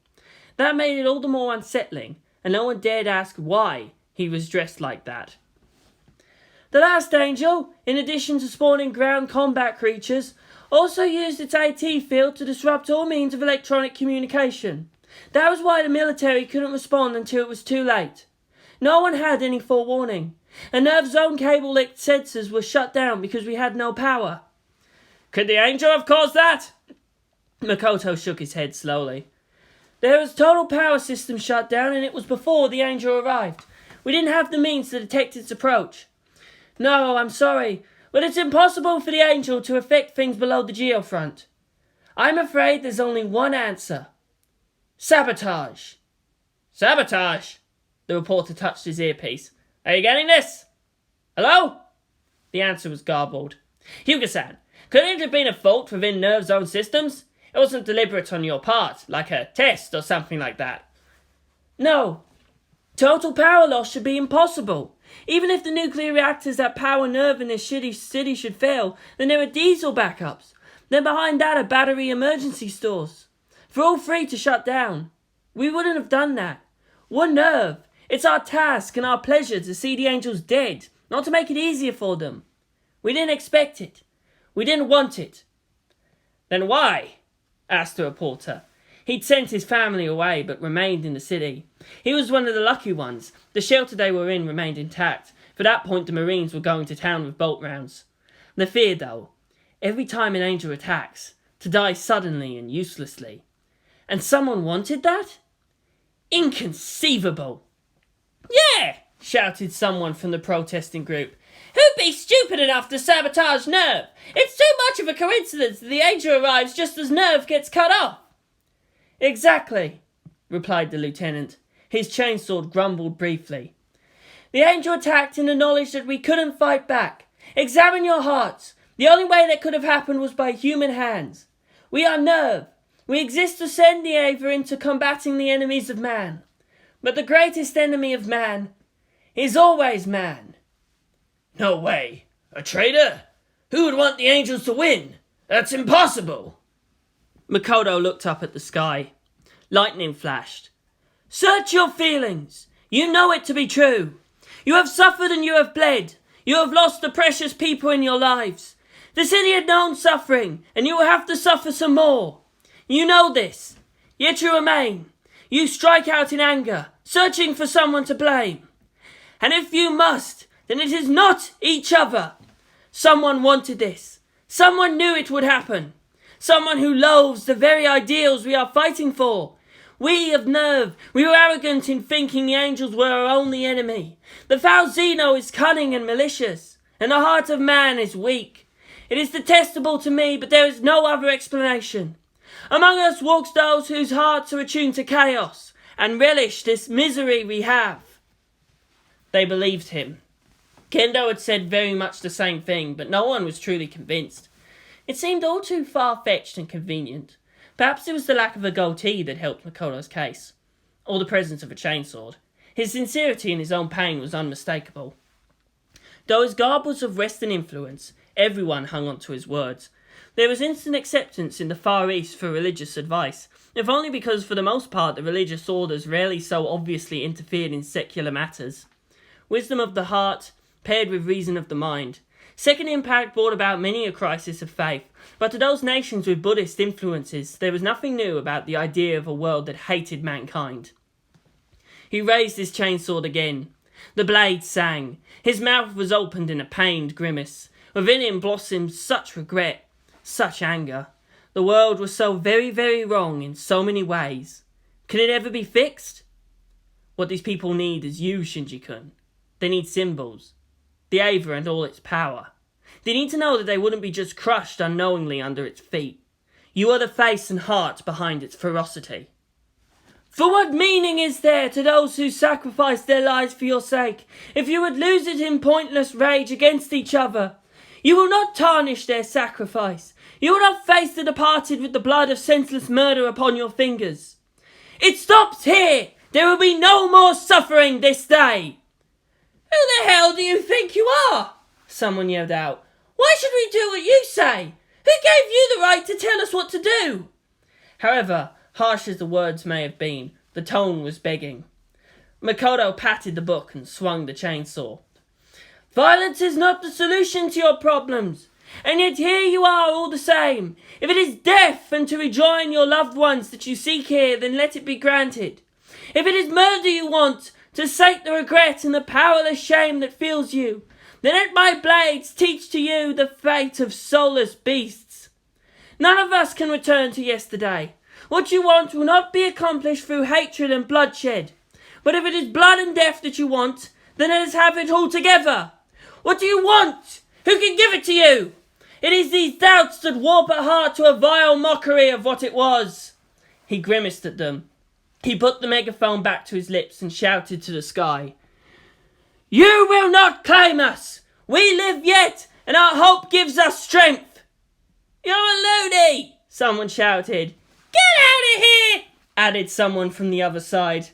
[SPEAKER 1] That made it all the more unsettling, and no one dared ask why he was dressed like that. The last angel, in addition to spawning ground combat creatures, also used its AT field to disrupt all means of electronic communication. That was why the military couldn't respond until it was too late. No one had any forewarning, and NERV's own cable-linked sensors were shut down because we had no power. Could the angel have caused that? Makoto shook his head slowly. There was total power system shut down and it was before the angel arrived. We didn't have the means to detect its approach. No, I'm sorry, but it's impossible for the angel to affect things below the geofront. I'm afraid there's only one answer. Sabotage. Sabotage? The reporter touched his earpiece. Are you getting this? Hello? The answer was garbled. Hyuga-san, couldn't it have been a fault within NERV's own systems? It wasn't deliberate on your part, like a test or something like that. No. Total power loss should be impossible. Even if the nuclear reactors that power NERV in this shitty city should fail, then there are diesel backups. Then behind that are battery emergency stores. For all three to shut down. We wouldn't have done that. We're NERV. It's our task and our pleasure to see the angels dead, not to make it easier for them. We didn't expect it. We didn't want it. Then why? Asked the reporter. He'd sent his family away, but remained in the city. He was one of the lucky ones. The shelter they were in remained intact. For that point, the Marines were going to town with bolt rounds. The fear, though, every time an angel attacks, to die suddenly and uselessly. And someone wanted that? Inconceivable! Yeah! Shouted someone from the protesting group. Who'd be stupid enough to sabotage NERV? It's too much of a coincidence that the angel arrives just as NERV gets cut off. Exactly, replied the lieutenant. His chainsword grumbled briefly. The angel attacked in the knowledge that we couldn't fight back. Examine your hearts. The only way that could have happened was by human hands. We are NERV. We exist to send the Ava into combating the enemies of man. But the greatest enemy of man
[SPEAKER 2] is always man. No way. A traitor? Who would want the angels to win? That's impossible.
[SPEAKER 1] Makoto looked up at the sky. Lightning flashed.
[SPEAKER 4] Search your feelings. You know it to be true. You have suffered and you have bled. You have lost the precious people in your lives. The city had known suffering, and you will have to suffer some more. You know this, yet you remain. You strike out in anger, searching for someone to blame. And if you must, then it is not each other. Someone wanted this. Someone knew it would happen. Someone who loathes the very ideals we are fighting for. We of NERV, we were arrogant in thinking the angels were our only enemy. The foul Xeno is cunning and malicious, and the heart of man is weak. It is detestable to me, but there is no other explanation. Among us walks those whose hearts are attuned to chaos, and relish this misery we have.
[SPEAKER 1] They believed him. Kendo had said very much the same thing, but no one was truly convinced. It seemed all too far-fetched and convenient. Perhaps it was the lack of a goatee that helped Makoto's case, or the presence of a chainsword. His sincerity in his own pain was unmistakable. Though his garb was of Western influence, everyone hung on to his words. There was instant acceptance in the Far East for religious advice, if only because for the most part the religious orders rarely so obviously interfered in secular matters. Wisdom of the heart, paired with reason of the mind. Second Impact brought about many a crisis of faith, but to those nations with Buddhist influences, there was nothing new about the idea of a world that hated mankind. He raised his chainsword again. The blade sang. His mouth was opened in a pained grimace. Within him blossomed such regret, such anger. The world was so very, very wrong in so many ways. Can it ever be fixed? What these people need is you, Shinji-kun. They need symbols. The Ava and all its power. They need to know that they wouldn't be just crushed unknowingly under its feet. You are the face and heart behind its ferocity.
[SPEAKER 4] For what meaning is there to those who sacrifice their lives for your sake, if you would lose it in pointless rage against each other? You will not tarnish their sacrifice. You will not face the departed with the blood of senseless murder upon your fingers. It stops here. There will be no more suffering this day.
[SPEAKER 2] Who the hell do you think you are?
[SPEAKER 1] Someone yelled out.
[SPEAKER 2] Why should we do what you say? Who gave you the right to tell us what to do?
[SPEAKER 1] However, harsh as the words may have been, the tone was begging. Makoto patted the book and swung the chainsaw.
[SPEAKER 4] Violence is not the solution to your problems, and yet here you are all the same. If it is death and to rejoin your loved ones that you seek here, then let it be granted. If it is murder you want, to sate the regret and the powerless shame that fills you, then let my blades teach to you the fate of soulless beasts. None of us can return to yesterday. What you want will not be accomplished through hatred and bloodshed. But if it is blood and death that you want, then let us have it all together. What do you want? Who can give it to you? It is these doubts that warp a heart to a vile mockery of what it was.
[SPEAKER 1] He grimaced at them. He put the megaphone back to his lips and shouted to the sky.
[SPEAKER 4] You will not claim us! We live yet, and our hope gives us strength!
[SPEAKER 2] You're a loony!
[SPEAKER 1] Someone shouted.
[SPEAKER 2] Get out of here!
[SPEAKER 1] Added someone from the other side.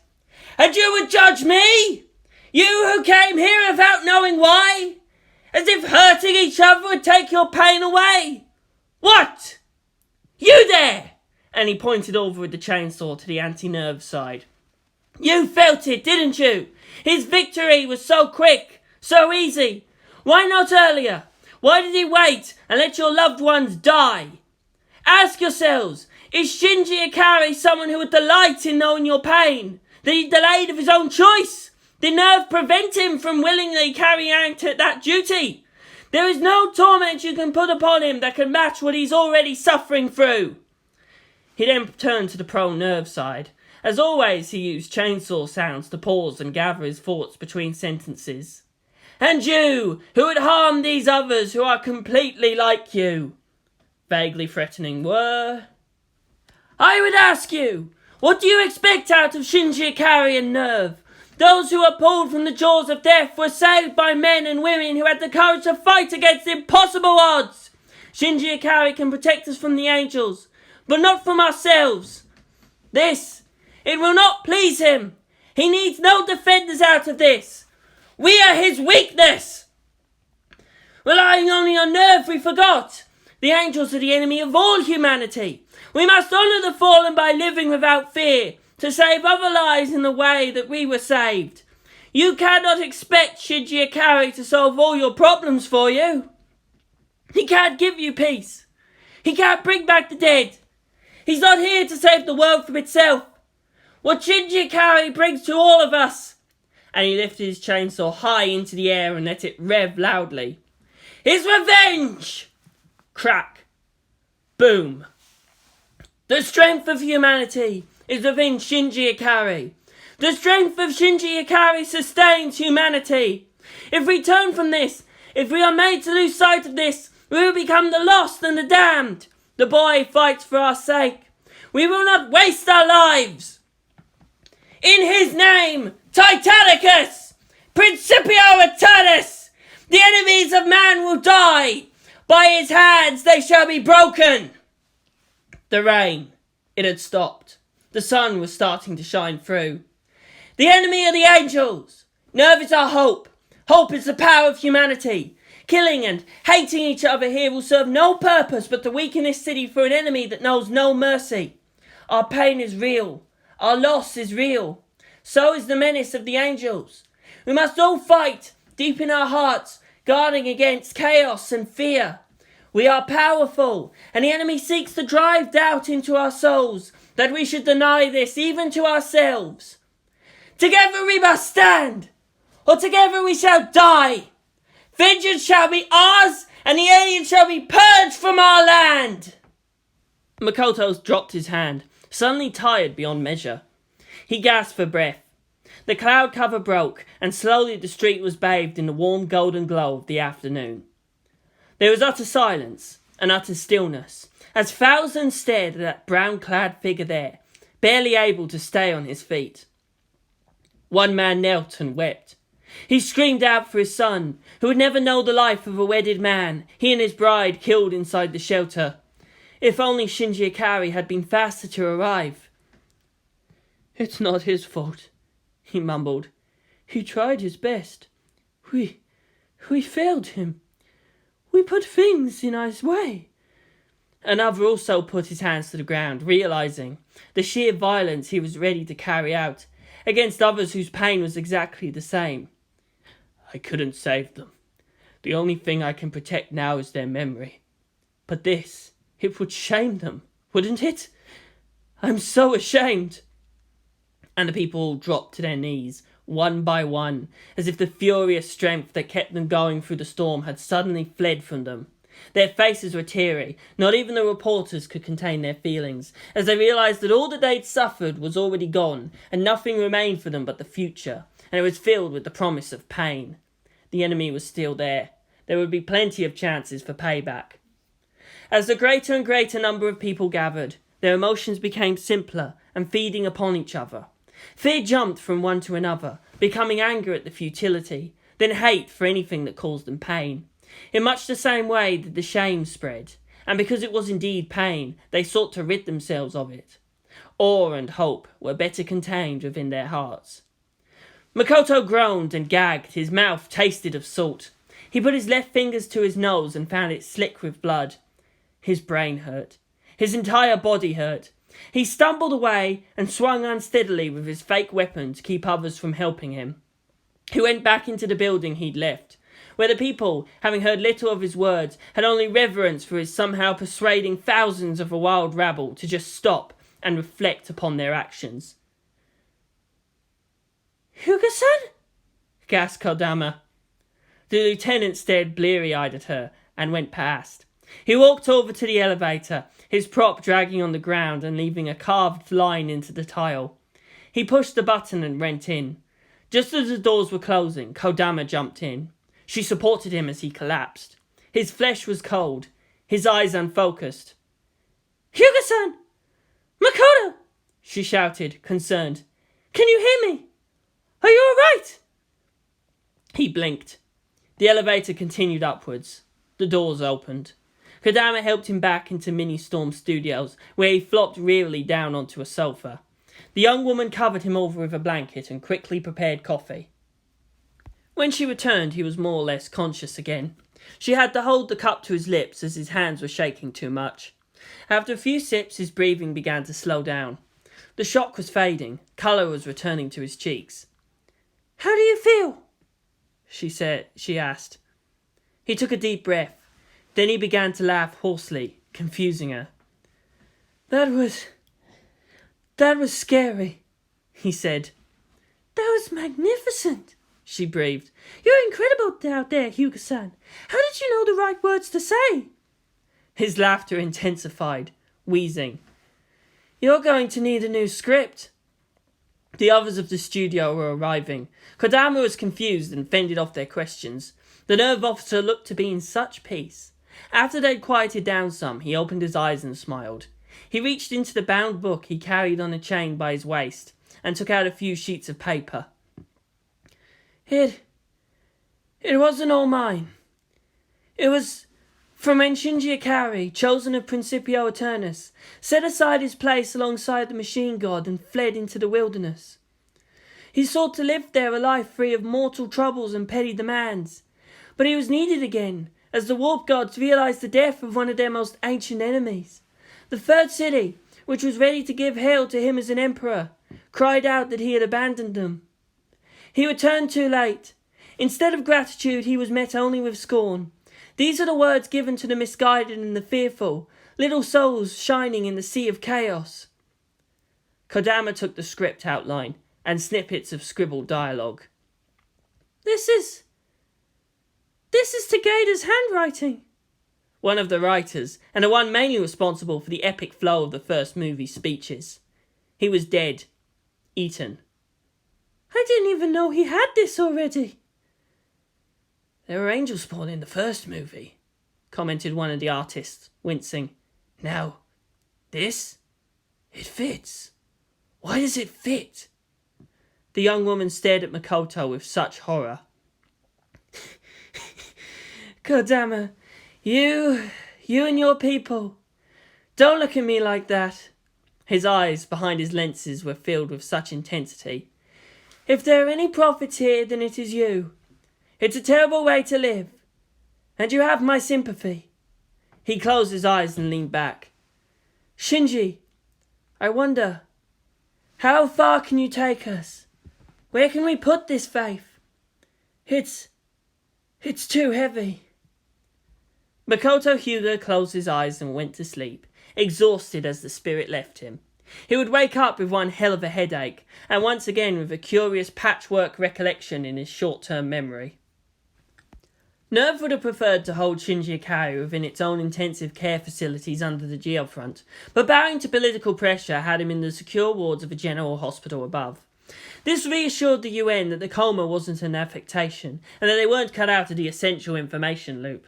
[SPEAKER 4] And you would judge me? You who came here without knowing why? As if hurting each other would take your pain away? What? You there!
[SPEAKER 1] And he pointed over with the chainsaw to the anti-NERV side.
[SPEAKER 4] You felt it, didn't you? His victory was so quick, so easy. Why not earlier? Why did he wait and let your loved ones die? Ask yourselves, is Shinji Ikari someone who would delight in knowing your pain? That he delayed of his own choice? Did NERV prevent him from willingly carrying out that duty? There is no torment you can put upon him that can match what he's already suffering through.
[SPEAKER 1] He then turned to the pro-NERV side. As always, he used chainsaw sounds to pause and gather his thoughts between sentences.
[SPEAKER 4] And you, who would harm these others who are completely like you.
[SPEAKER 1] Vaguely threatening were...
[SPEAKER 4] I would ask you, what do you expect out of Shinji Ikari and NERV? Those who were pulled from the jaws of death were saved by men and women who had the courage to fight against impossible odds. Shinji Ikari can protect us from the angels, but not from ourselves. It will not please him. He needs no defenders out of this.
[SPEAKER 2] We are his weakness! Relying only on NERV, we forgot. The angels are the enemy of all humanity. We must honour the fallen by living without fear, to save other lives in the way that we were saved. You cannot expect Shinji Ikari to solve all your problems for you. He can't give you peace. He can't bring back the dead. He's not here to save the world from itself. What Shinji Ikari brings to all of us, and he lifted his chainsaw high into the air and let it rev loudly, is revenge! Crack. Boom. The strength of humanity is within Shinji Ikari. The strength of Shinji Ikari sustains humanity. If we turn from this, if we are made to lose sight of this, we will become the lost and the damned. The boy fights for our sake. We will not waste our lives. In his name, Titanicus, Principio Eternus, the enemies of man will die. By his hands they shall be broken. The rain, it had stopped. The sun was starting to shine through. The enemy are the angels. NERV is our hope. Hope is the power of humanity. Killing and hating each other here will serve no purpose but to weaken this city for an enemy that knows no mercy. Our pain is real. Our loss is real. So is the menace of the angels. We must all fight, deep in our hearts, guarding against chaos and fear. We are powerful, and the enemy seeks to drive doubt into our souls, that we should deny this even to ourselves. Together we must stand, or together we shall die. Vengeance shall be ours, and the aliens shall be purged from our land. Makoto dropped his hand, suddenly tired beyond measure. He gasped for breath. The cloud cover broke, and slowly the street was bathed in the warm golden glow of the afternoon. There was utter silence and utter stillness, as thousands stared at that brown-clad figure there, barely able to stay on his feet. One man knelt and wept. He screamed out for his son, who would never know the life of a wedded man, he and his bride killed inside the shelter. If only Shinji Ikari had been faster to arrive. "It's not his fault," he mumbled. "He tried his best. We failed him. We put things in his way." Another also put his hands to the ground, realizing the sheer violence he was ready to carry out against others whose pain was exactly the same. "I couldn't save them. The only thing I can protect now is their memory. But this, it would shame them, wouldn't it? I'm so ashamed." And the people all dropped to their knees, one by one, as if the furious strength that kept them going through the storm had suddenly fled from them. Their faces were teary. Not even the reporters could contain their feelings, as they realised that all that they'd suffered was already gone, and nothing remained for them but the future, and it was filled with the promise of pain. The enemy was still there. There would be plenty of chances for payback. As the greater and greater number of people gathered, their emotions became simpler and feeding upon each other. Fear jumped from one to another, becoming anger at the futility, then hate for anything that caused them pain. In much the same way did the shame spread, and because it was indeed pain, they sought to rid themselves of it. Awe and hope were better contained within their hearts. Makoto groaned and gagged, his mouth tasted of salt. He put his left fingers to his nose and found it slick with blood. His brain hurt. His entire body hurt. He stumbled away and swung unsteadily with his fake weapon to keep others from helping him. He went back into the building he'd left, where the people, having heard little of his words, had only reverence for his somehow persuading thousands of a wild rabble to just stop and reflect upon their actions.
[SPEAKER 4] "Hyuga-san?"
[SPEAKER 2] gasped Kodama. The lieutenant stared bleary-eyed at her and went past. He walked over to the elevator, his prop dragging on the ground and leaving a carved line into the tile. He pushed the button and went in. Just as the doors were closing, Kodama jumped in. She supported him as he collapsed. His flesh was cold, his eyes unfocused.
[SPEAKER 4] "Hyuga-san! Makoto!"
[SPEAKER 2] she shouted, concerned.
[SPEAKER 4] "Can you hear me? Are you all right?"
[SPEAKER 2] He blinked. The elevator continued upwards. The doors opened. Kodama helped him back into Mini Storm Studios, where he flopped wearily down onto a sofa. The young woman covered him over with a blanket and quickly prepared coffee.
[SPEAKER 1] When she returned, he was more or less conscious again. She had to hold the cup to his lips as his hands were shaking too much. After a few sips, his breathing began to slow down. The shock was fading. Colour was returning to his cheeks.
[SPEAKER 4] How do you feel?
[SPEAKER 1] She asked. He took a deep breath. Then he began to laugh hoarsely, confusing her. That was scary, he said.
[SPEAKER 4] That was magnificent, she breathed. You're incredible out there, Hyuga-san. How did you know the right words to say?
[SPEAKER 1] His laughter intensified, wheezing. You're going to need a new script. The others of the studio were arriving. Kodama was confused and fended off their questions. The NERV officer looked to be in such peace. After they'd quieted down some, he opened his eyes and smiled. He reached into the bound book he carried on a chain by his waist and took out a few sheets of paper. It wasn't all mine. It was from when Shinji Ikari, chosen of Principio Eternus, set aside his place alongside the machine god and fled into the wilderness. He sought to live there a life free of mortal troubles and petty demands, but he was needed again as the warp gods realized the death of one of their most ancient enemies. The third city, which was ready to give hail to him as an emperor, cried out that he had abandoned them. He returned too late. Instead of gratitude, he was met only with scorn. These are the words given to the misguided and the fearful, little souls shining in the sea of chaos. Kodama took the script outline and snippets of scribbled dialogue.
[SPEAKER 4] This is Takeda's handwriting.
[SPEAKER 1] One of the writers, and the one mainly responsible for the epic flow of the first movie's speeches. He was dead. Eaten.
[SPEAKER 4] I didn't even know he had this already.
[SPEAKER 1] There were angel spawn in the first movie, commented one of the artists, wincing. Now, this? It fits. Why does it fit? The young woman stared at Makoto with such horror. Kodama, you and your people. Don't look at me like that. His eyes behind his lenses were filled with such intensity. If there are any prophets here, then it is you. It's a terrible way to live, and you have my sympathy. He closed his eyes and leaned back. Shinji, I wonder, how far can you take us? Where can we put this faith? It's too heavy. Makoto Hyuga closed his eyes and went to sleep, exhausted as the spirit left him. He would wake up with one hell of a headache, and once again with a curious patchwork recollection in his short-term memory. NERV would have preferred to hold Shinji Ikari within its own intensive care facilities under the geofront, but bowing to political pressure had him in the secure wards of a general hospital above. This reassured the UN that the coma wasn't an affectation, and that they weren't cut out of the essential information loop.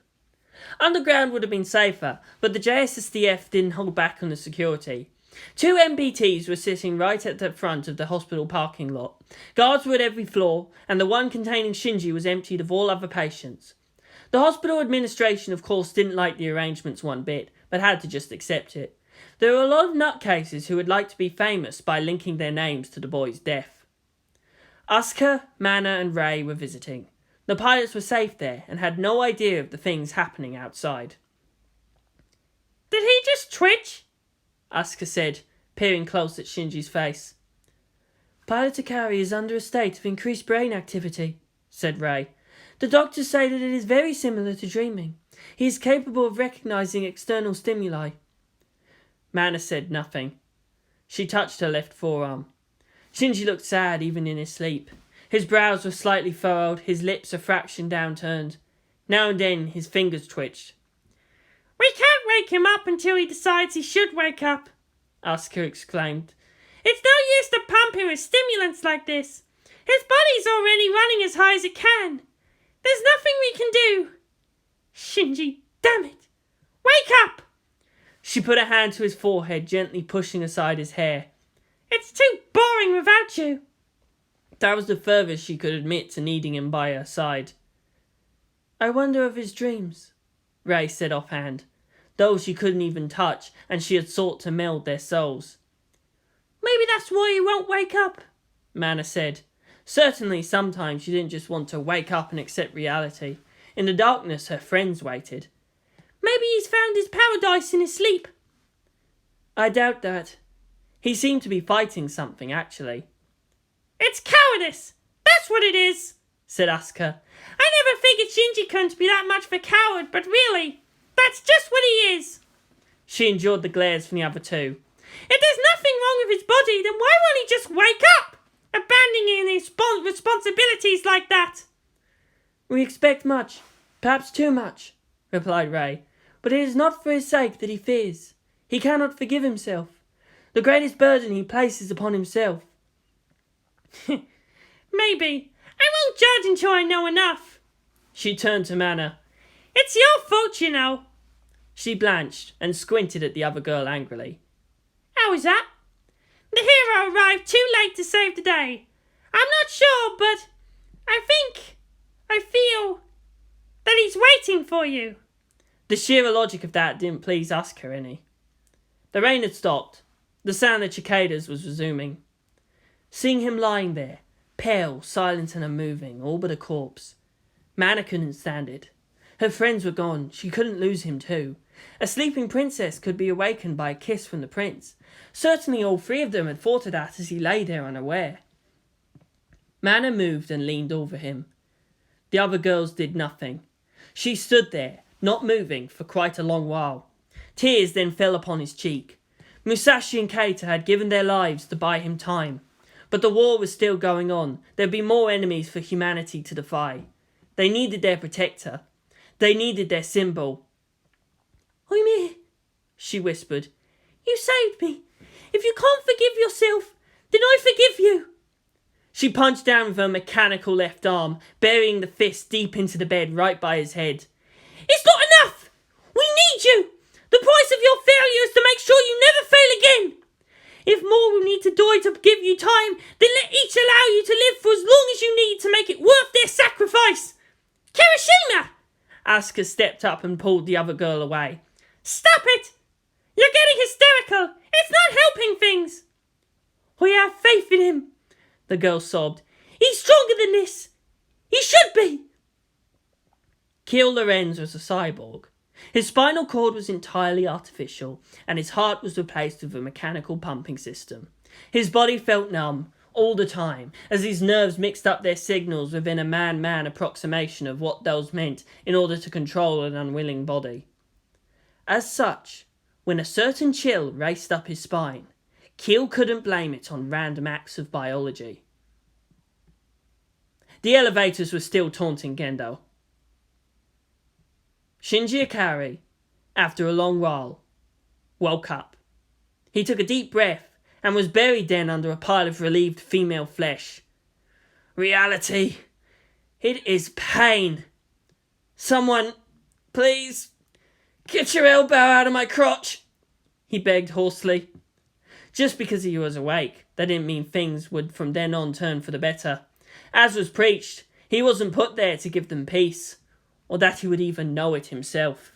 [SPEAKER 1] Underground would have been safer, but the JSSDF didn't hold back on the security. 2 MBTs were sitting right at the front of the hospital parking lot. Guards were at every floor, and the one containing Shinji was emptied of all other patients. The hospital administration, of course, didn't like the arrangements one bit, but had to just accept it. There were a lot of nutcases who would like to be famous by linking their names to the boy's death. Asuka, Mana and Rei were visiting. The pilots were safe there and had no idea of the things happening outside.
[SPEAKER 4] Did he just twitch?
[SPEAKER 1] Asuka said, peering close at Shinji's face. Pilot Ikari is under a state of increased brain activity, said Rei. The doctors say that it is very similar to dreaming. He is capable of recognizing external stimuli. Mana said nothing. She touched her left forearm. Shinji looked sad even in his sleep. His brows were slightly furrowed, his lips a fraction downturned. Now and then his fingers twitched.
[SPEAKER 4] We can't wake him up until he decides he should wake up,
[SPEAKER 1] Asuka exclaimed.
[SPEAKER 4] It's no use to pump him with stimulants like this. His body's already running as high as it can. There's nothing we can do. Shinji, damn it. Wake up!
[SPEAKER 1] She put a hand to his forehead, gently pushing aside his hair.
[SPEAKER 4] It's too boring without you.
[SPEAKER 1] That was the furthest she could admit to needing him by her side. I wonder of his dreams, Rei said offhand, though she couldn't even touch, and she had sought to meld their souls.
[SPEAKER 4] Maybe that's why he won't wake up,
[SPEAKER 1] Mana said. Certainly sometimes she didn't just want to wake up and accept reality. In the darkness her friends waited.
[SPEAKER 4] Maybe he's found his paradise in his sleep.
[SPEAKER 1] I doubt that. He seemed to be fighting something, actually.
[SPEAKER 4] It's cowardice! That's what it is,
[SPEAKER 1] said Asuka.
[SPEAKER 4] I never figured Shinji couldn't be that much of a coward, but really, that's just what he is.
[SPEAKER 1] She endured the glares from the other two.
[SPEAKER 4] If there's nothing wrong with his body, then why won't he just wake up? Abandoning his responsibilities like that.
[SPEAKER 1] We expect much, perhaps too much, replied Ray. But it is not for his sake that he fears. He cannot forgive himself. The greatest burden he places upon himself.
[SPEAKER 4] Maybe. I won't judge until I know enough.
[SPEAKER 1] She turned to Mana.
[SPEAKER 4] It's your fault, you know.
[SPEAKER 1] She blanched and squinted at the other girl angrily.
[SPEAKER 4] How is that? The hero arrived too late to save the day. I'm not sure, but I feel that he's waiting for you.
[SPEAKER 1] The sheer logic of that didn't please Asuka any. The rain had stopped. The sound of cicadas was resuming. Seeing him lying there, pale, silent and unmoving, all but a corpse, Mana couldn't stand it. Her friends were gone. She couldn't lose him too. A sleeping princess could be awakened by a kiss from the prince. Certainly all three of them had thought of that as he lay there unaware. Mana moved and leaned over him. The other girls did nothing. She stood there, not moving, for quite a long while. Tears then fell upon his cheek. Musashi and Keita had given their lives to buy him time. But the war was still going on. There'd be more enemies for humanity to defy. They needed their protector. They needed their symbol.
[SPEAKER 4] Oime,
[SPEAKER 1] she whispered.
[SPEAKER 4] You saved me. If you can't forgive yourself, then I forgive you.
[SPEAKER 1] She punched down with her mechanical left arm, burying the fist deep into the bed right by his head.
[SPEAKER 4] It's not enough! We need you! The price of your failure is to make sure you never fail again! If more will need to die to give you time, then let each allow you to live for as long as you need to make it worth their sacrifice! Kirishima!
[SPEAKER 1] Asuka stepped up and pulled the other girl away.
[SPEAKER 4] Stop it! You're getting hysterical! It's not helping things!
[SPEAKER 1] We have faith in him, the girl sobbed.
[SPEAKER 4] He's stronger than this! He should be!
[SPEAKER 1] Kiel Lorenz was a cyborg. His spinal cord was entirely artificial, and his heart was replaced with a mechanical pumping system. His body felt numb all the time, as his nerves mixed up their signals within a man-man approximation of what those meant in order to control an unwilling body. As such, when a certain chill raced up his spine, Kiel couldn't blame it on random acts of biology. The elevators were still taunting Gendo. Shinji Ikari, after a long while, woke up. He took a deep breath and was buried then under a pile of relieved female flesh. Reality. It is pain. Someone, please, get your elbow out of my crotch, he begged hoarsely. Just because he was awake, that didn't mean things would from then on turn for the better. As was preached, he wasn't put there to give them peace, or that he would even know it himself.